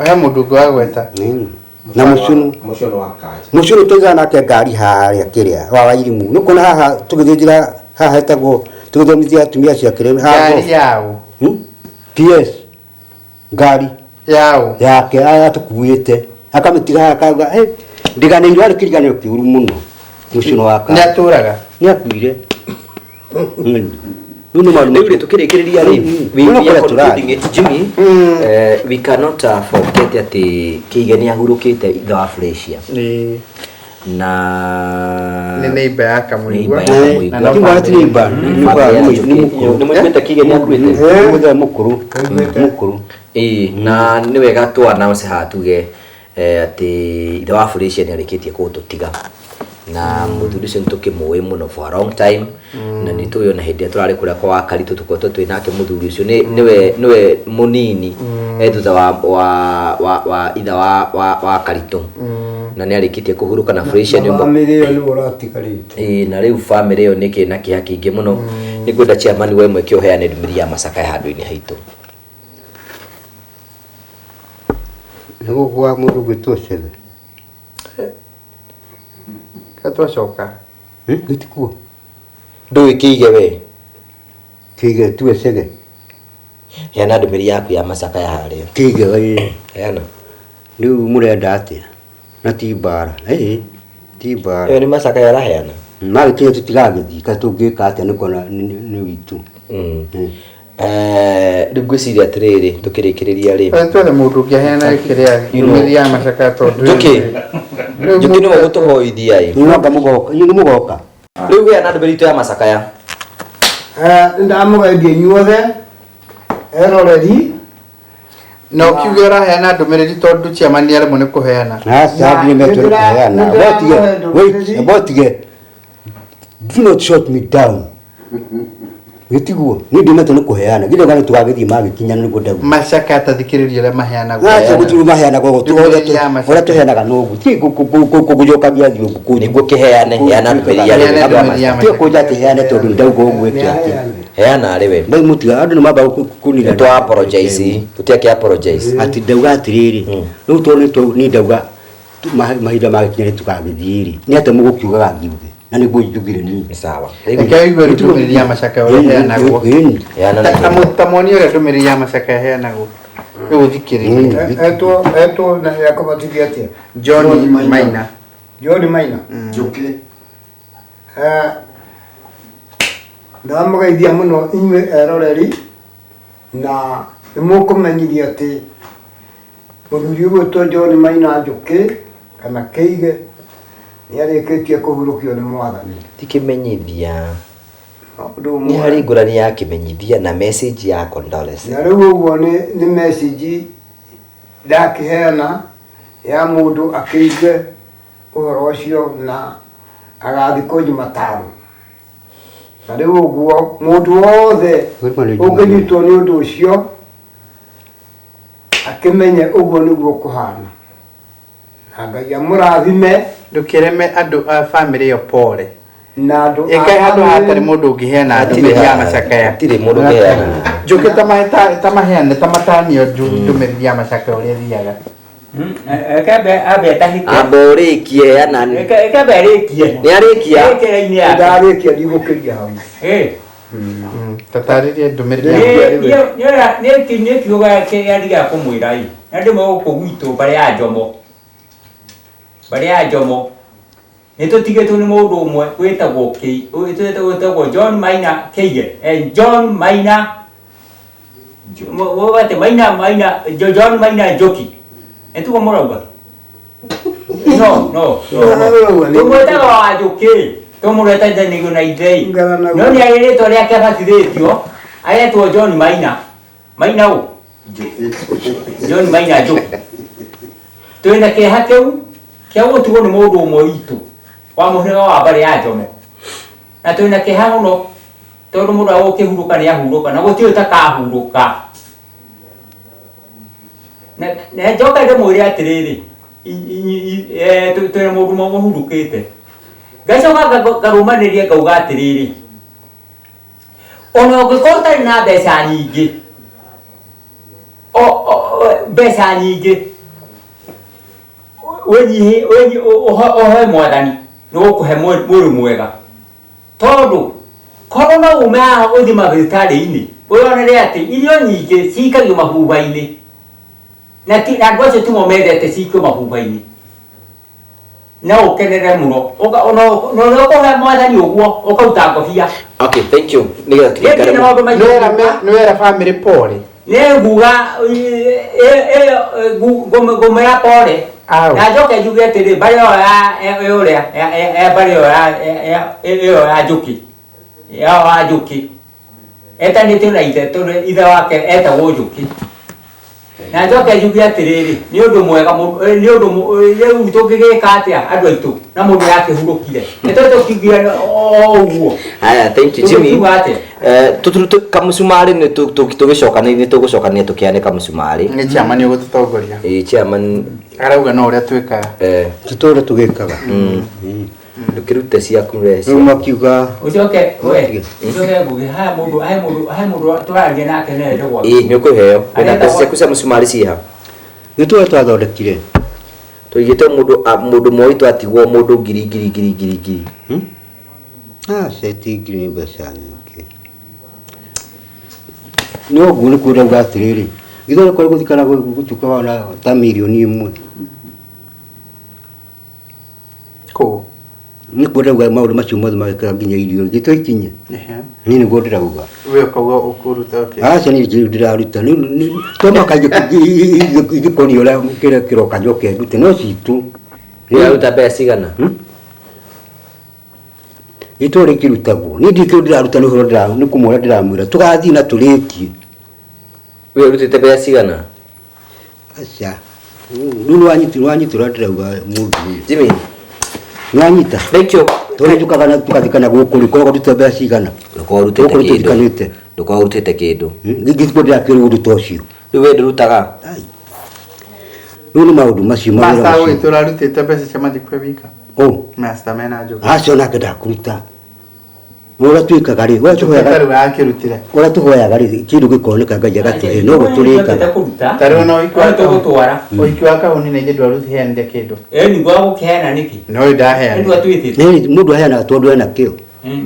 Speaker 3: he mundu gwa gweta
Speaker 2: na mucunu mucunu tuiga nake ngari haria kiria wa wairimu nukuna haha tugithira haha etagwo tugithomithia atumia cia kiremi
Speaker 3: gari yao
Speaker 2: PS ngari
Speaker 3: yao
Speaker 2: yake aya tukuite akamitiga akauga ndiganirwo ari kiriganiro kiuru muno mucino waka
Speaker 3: ni aturaga
Speaker 2: ni akuire Nuno malume
Speaker 4: Leure tukirikiriria ri Jimmy we cannot forget ati Kigeni ahurukite itha wa Flesia
Speaker 3: ni
Speaker 4: na
Speaker 3: ni neighbor yaka muigwa
Speaker 2: na kwa tiba ni mukuru
Speaker 4: ni mwita Kigeni akwite
Speaker 2: muthe mukuru
Speaker 4: na ni wega tu announce hatuge ati itha wa Flesia ni arikitie kututiga na muthuri ucio ntukimuwe muno for a long time na nituyo na hindi turari kuria kwa Karitu tukoto twinake muthuri ucio niwe munini thutha wa itha wa Karitu na ni arikitie kuhuruka na Flesia ni
Speaker 6: family yo ni uratigarite
Speaker 4: na riu family yo niki na kiha kingi muno ni gwenda chairman we mweke uheane ndumiri ya Masaka handu-ini haitu
Speaker 2: nigo kwa mundu gwitocele
Speaker 3: katwacoka
Speaker 2: gitikuo
Speaker 4: ndui kige we
Speaker 2: kige tuwecege
Speaker 4: heana ndumiri yaku ya Masaka ya haria
Speaker 2: kige we
Speaker 4: heana
Speaker 2: riu murenda atia na tibara tibara
Speaker 4: yo ni Masaka ya raheana
Speaker 2: magikinya tutigagithi katungika atia nikona ni witu
Speaker 4: ndugwiciria atiriri tukirikiriria ri
Speaker 3: twethe mundu ungiaheana kiria ndumiri ya Masaka tondu
Speaker 4: Njuki ni gutuhoithia i
Speaker 2: niwanga mugoka ni mugoka
Speaker 4: riu we na ndumiri tu ya Masaka ya
Speaker 6: ndamugeithia inyuothe eroreri
Speaker 3: no kiugo raheana ndumiriri tondu chairman ni arimo ni kuheana
Speaker 2: Sasa ni meto kuheana. What you do not shut me down. Gitiguo ni ndimeto ni kuheana githe kana tugagithi magikinya ni gudagu
Speaker 3: Macaka atathikiriria le maheana
Speaker 2: Acha guturu maheana gogo tuothe ora tuheanaga nogu ti kugujokagia thiungu
Speaker 4: niguo kiheane heana ndumĩrĩri
Speaker 2: ti kuja ti heane tondu ndaugo gwete ati
Speaker 4: heana arĩ we
Speaker 2: ndai mutu andu ni mamba kunira
Speaker 4: nĩ twa apologize tutiake apologize
Speaker 2: ati ndauga atiriri riu to ni ndauga mahinda magikinya tukagithiri ni ate mugukiugaga ngiuge na niguo njugire ni
Speaker 4: sawa
Speaker 3: Eke igwe ndumĩrĩri ya Macaka ũrĩa heanagwo tamoni ũrĩa ndumĩrĩri ya Macaka heanagwo rĩu thikĩrĩria
Speaker 6: Eto na yakobatithia atia
Speaker 3: John Maina
Speaker 6: John Maina
Speaker 2: Njuki
Speaker 6: ndamugeithia muno inyuĩ eroreri na nĩmũkũmenyithia atĩ mũthuri ũgwĩtwo John Maina Njuki kana Kĩige nĩarĩkĩtie kũhurũkio nĩ Mwathani
Speaker 4: ti kĩmenyithia nĩ harĩ ngũrani ya kĩmenyithia na message ya condolence
Speaker 6: na rĩu ũguo nĩ message ndakĩheana ya mũndũ akĩigue ũhoro ũcio na agathikwo Jumatano na rĩu ũguo mũndũ wothe ũngĩnyitwo nĩ ũndũ ũcio akĩmenye ũguo nĩguo kũhana na Ngai amũrathime
Speaker 3: ndukireme andu a family yo pole
Speaker 6: na andu
Speaker 3: eka handu hatari mundu ungiheana ndumĩrĩri ya Macaka ya
Speaker 4: tire mundu ungiheana
Speaker 3: Njuki tamaheane tamatanio ndumĩrĩri ya Macaka ũrĩa thiaga
Speaker 1: Ekabe abetahike
Speaker 4: amborikie heana
Speaker 1: ekabe arikie
Speaker 4: ni arikia
Speaker 1: ekera-inĩ yake
Speaker 6: ndarĩkia ndigũkĩria hau
Speaker 3: tatarĩrie ndumĩrĩri ya
Speaker 1: nĩ kiugo kĩariga kũmwĩra ĩ na ndĩmo gũkũ gwitũ barĩ ya Njomo nĩ tũtigĩtwo nĩ mũndũ ũmwe wĩtagwo John Maina Kĩige John Maina John Maina Njuki nĩtugo mũrauga no tũmwĩtaga wa Njuki tũmũretanĩrio na ithei no nĩ rĩtwa rĩake abatithĩtio aretwo John Maina ũ John Maina Njuki twĩna kĩeha kĩu kia gũtigwo nĩ mũndũ ũmwe witũ wa mũhĩrĩga wa barĩ ya Njomo na twĩna kĩeha mũno tondũ mũndũ agũkĩhurũka nĩ ahurũka na gũtirĩ ũtakahurũka na njoka ndĩmwĩre atĩrĩrĩ twĩna mũndũ ũmwe ũhurũkĩte ngacoka ngarũmanĩria ngauga atĩrĩrĩ ona ũngĩkorwo ũtarĩ na mbeca nyingĩ ohe Mwathani nĩ gũkũhe mwĩrĩ mwega tondũ korwo no ume haha ũthiĩ mathibitarĩ-inĩ wĩonere atĩ irio nyingĩ cikagio mabuba-inĩ na andũ acio timo mendete cikio mabuba-inĩ na ũkenere mũno na ũkũhe Mwathani ũguo ũkaruta ngobia.
Speaker 4: Okay, thank you.
Speaker 3: Nĩwera family pole
Speaker 1: nĩ nguga ngũmĩra pole na njoke njuge atĩrĩ barĩ ĩyo ya Njuki ya Njuki etanĩtio na ithe tondũ ithe wake etagwo Njuki na njoke njuge atĩrĩrĩ nĩ ũndũ mwega nĩ ũndũ rĩu tũngĩgĩka atĩa andũ aitũ na mũndũ yakĩhurũkire nĩ tũkiugira ũguo.
Speaker 4: Haya, thank you Jimmy. Kamucumari nĩ tũgũcokania tũkĩane kamucumari
Speaker 3: nĩ chairman ũgũtũtongoria
Speaker 4: chairman
Speaker 3: arauga no ũrĩa twĩkaga
Speaker 2: tutore tugikaga
Speaker 4: ndũkĩrute ciaku
Speaker 2: rĩu makiuga
Speaker 1: ucoke nguge ha mũndũ tũraria nake nende gwake
Speaker 4: nĩ ũkũheo na mbeca ciaku cia mũcumari ciha
Speaker 2: nĩ tuwe twathondekire
Speaker 4: tũigĩte mũndũ mwoi twatigwo mũndũ ngiri
Speaker 2: seti ngiri nĩ mbeca nyingĩ nĩ ũguo nĩ kwĩrauga atĩrĩrĩ githĩ kwarĩ gũthikana gũtuĩka wana ta mirioni ĩmwe nĩ kwĩrauga maũndũ macio mothe magĩkaga nginya irio gĩtũ ikinye niĩ nĩguo ndĩrauga aca niĩ ndĩraruta tomaka igĩkonia ũrĩa kĩrĩa kĩroka njoke ndute no citũ
Speaker 4: ĩraruta mbeca cigana
Speaker 2: itũ rĩkĩrutagwo niĩ ndikĩrĩ ndĩraruta nĩ ũhoro nĩ kũmwĩra ndĩramwĩra tũgathiĩ na tũrĩkie
Speaker 4: we ũrutĩte mbeca cigana
Speaker 2: Acha. Nunu wanyi turandira mundu.
Speaker 4: Jimmy.
Speaker 2: Nwanyita.
Speaker 4: Thank you.
Speaker 2: Tore tukagana tukathikana gukuri ko dutebe cigana.
Speaker 4: Nuko urutete Nuko urutete kindu.
Speaker 2: Ngigithbo dia kiru undu tocio.
Speaker 4: Iwe ndurutaga.
Speaker 2: Nunu maundu macio
Speaker 3: Master wewe turarutite mbeca cia mathikwe wika.
Speaker 2: Oh.
Speaker 3: Master mena njugu.
Speaker 2: Acio nake ndakuruta. Mura twikaga ri we tuhoyaga
Speaker 3: Tari wakirutire.
Speaker 2: ora tuhoyaga ri kindu gikoneka Ngai agatuhe no guturika
Speaker 3: Tari ona ikwa
Speaker 1: to gutwara
Speaker 3: ikwa ka honi na ithe ndwarutire hende kindu.
Speaker 1: ni gwa gukeana niki
Speaker 3: No ndahe.
Speaker 1: ndu atwitite
Speaker 2: ni mundu ayana tondu ena kio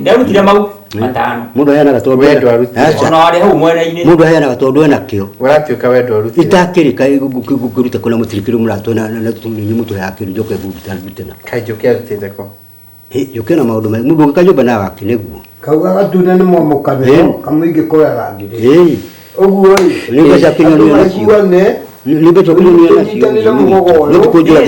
Speaker 1: ndarutire mau matano
Speaker 2: mundu ayana tondu
Speaker 3: We ndwarutire.
Speaker 1: ona wari hau mwena-ini
Speaker 2: mundu ayana tondu ena kio
Speaker 3: Uratuika we ndwarutire.
Speaker 2: itakirika gukuruta kuna mutirikiro muratona na tunyi mutu yakiru joke guruta bitena
Speaker 3: Kajukia rutite ko.
Speaker 2: yokena maundu mai mundu ngakanyumba na wake neguo
Speaker 6: Kauga gatune nĩ momokane kamũingĩ kũrega ngire. Ũguo ĩ.
Speaker 2: Nĩ mbeca kinyũria nacio. Nĩ mbeca kinyũria nacio. Nĩ tukujua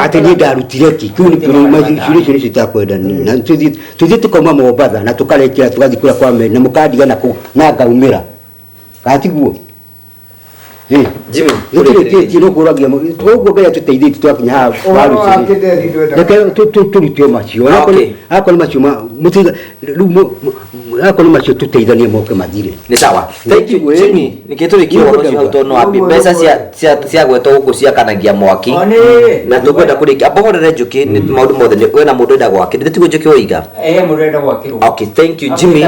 Speaker 2: ati ni ndarutire ki kuni kuni macio citakwenda na tuthi tukoma Mombatha na tukarekera tugathi kura kwa me na mukandiga na ngaumira gatiguo
Speaker 4: Jimmy,
Speaker 2: nĩ tiro kuragia ũguo Ngai atũteithĩtie twakinya haha reke turutio macio akoni macio mutiga akoni macio tuteithanie moke mathire
Speaker 4: ni sawa. Thank you Jimmy. Nikituri kiwa kwa hau tono wapi mbeca cia gwetwo guku cia kanagia mwaki na tukwenda kurika abohorere njuki ni maundu mothe ni wena mundu enda gwake nditigo njuki oiga
Speaker 1: mundu enda gwakirwo.
Speaker 4: Okay, thank you Jimmy.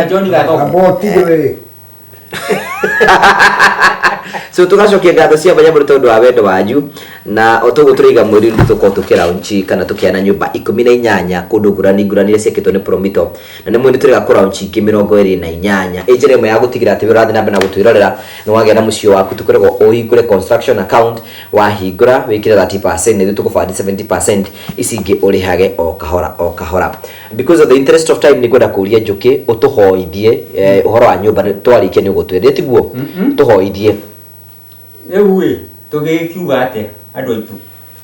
Speaker 4: So tugacokia ngatho cia banya muri tondu wa wendo wanyu na otogo turiga mwiri tuko tukira unchi kana tukiana nyumba 18 kundu ngurani iria ciakitwo ni Promito na ni mwiri turiga kura unchi 28 ejere mwe ya gutigira ati wirathi na bena gutwirorera ni wagia na mucio waku tukorego uhingure construction account wahingura wikire 30% ni tukufadi 70% icingi urihage o kahora because of the interest of time ni kwenda kuria njuki utuhoithie uhoro wa nyumba twarikia ni gutwire tiguo tuhoithie
Speaker 1: ewe tugikiuga ate andu aitu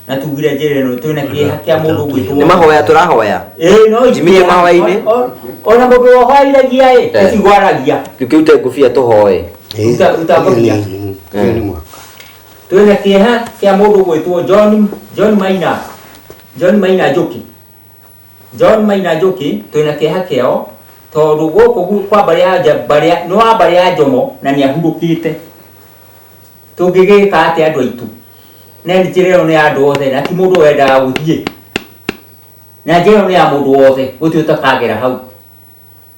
Speaker 1: na tugire njere no twina kiha kia mundu gwitu
Speaker 4: ni mahoya turahoya
Speaker 1: no
Speaker 4: Jimmy mahoya-ini
Speaker 1: ona mundu ohoiragia tigwaragia
Speaker 4: tukiute ngufia tuhoe
Speaker 1: utakobia twina kiha kia mundu gwitu John Maina Njuki twina kiha kiao tondu guku kwa baria no baria Jomo na ni ahurukite tungigika ati andu aitu na njirero ni andu othe na ti mundu wenda guthie na njirero ni ya mundu othe guti utakagera hau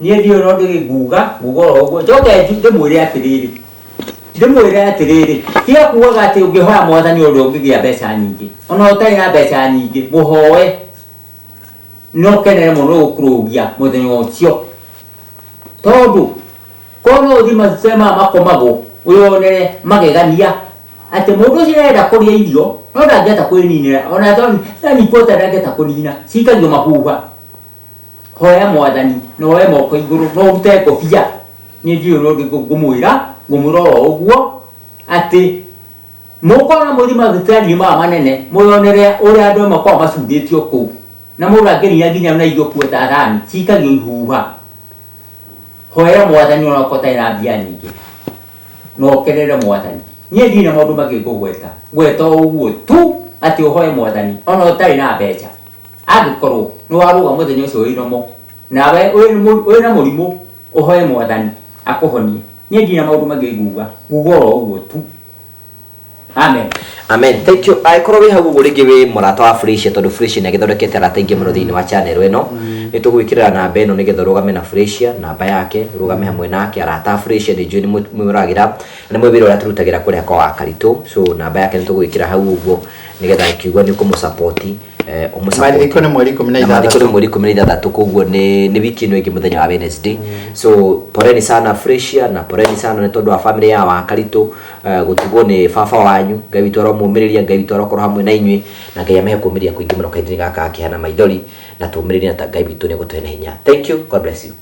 Speaker 1: nie ndio no ndiguga gugoro uguo njoke ndimwire atiriri tia kuaga ati ungihoya mwathani undu ungigia mbeca nyingi ona utari na mbeca nyingi muhoe no kenere muno ukurugia muthenya ucio tondu kono uthima sema makomago uyonere magegania ati mundu cirenda kuria irio no ndangeta kwininira ona thani pota ndangeta kunina cikagio mahuha hoya mwathani no we moko iguru no ute kofia ni ndio no ngumwira ngumuroro uguo ati mukona muthima gitani manene muyonere uria andu makwa macunditio ku na murangeri nginya na irio kueta thani cikagio ihuha hoya mwathani ona kotaira mbia nyingi no kenere mwathani nie ndina maundu magikugweta gweta uguo tu ati uhoye mwathani ona utari na mbeca angikorwo ni waruga muthenya ucio inomo nawe wina murimu uhoye mwathani akuhonie nie ndina maundu magikuga ugoro uguo tu
Speaker 4: amen thank you aikoro wi hau guringi wi murata wa Felicia tondu Felicia ni githondekete arata ingi muno thiini wa channel ino ni tugwikirira namba ino ni getho rugame na Felicia namba yake rugame hamwe nake arata Felicia ni juni mwiragira ni mwibiro ria turutagira kuria kwa Karitu so namba yake ni tugwikira hau uguo ni getha ikiugwa ni kumusupport
Speaker 3: Mariko ni mweri
Speaker 4: 16 koguo ni wiki ino ingi muthenya wa Wednesday so poreni sana Felicia na poreni sana ni tondu wa family ya wa Karitu gutigwo ni baba wanyu Ngai witũ aromumĩrĩria Ngai witũ arokorwo hamwe na inyuĩ na Ngai amehe kũmĩria kũingĩ mũno kahinda gaka akĩhana maithori na tũmĩrĩrie na Ngai witũ nĩ gũtũhe na hinya. Thank you, God bless you.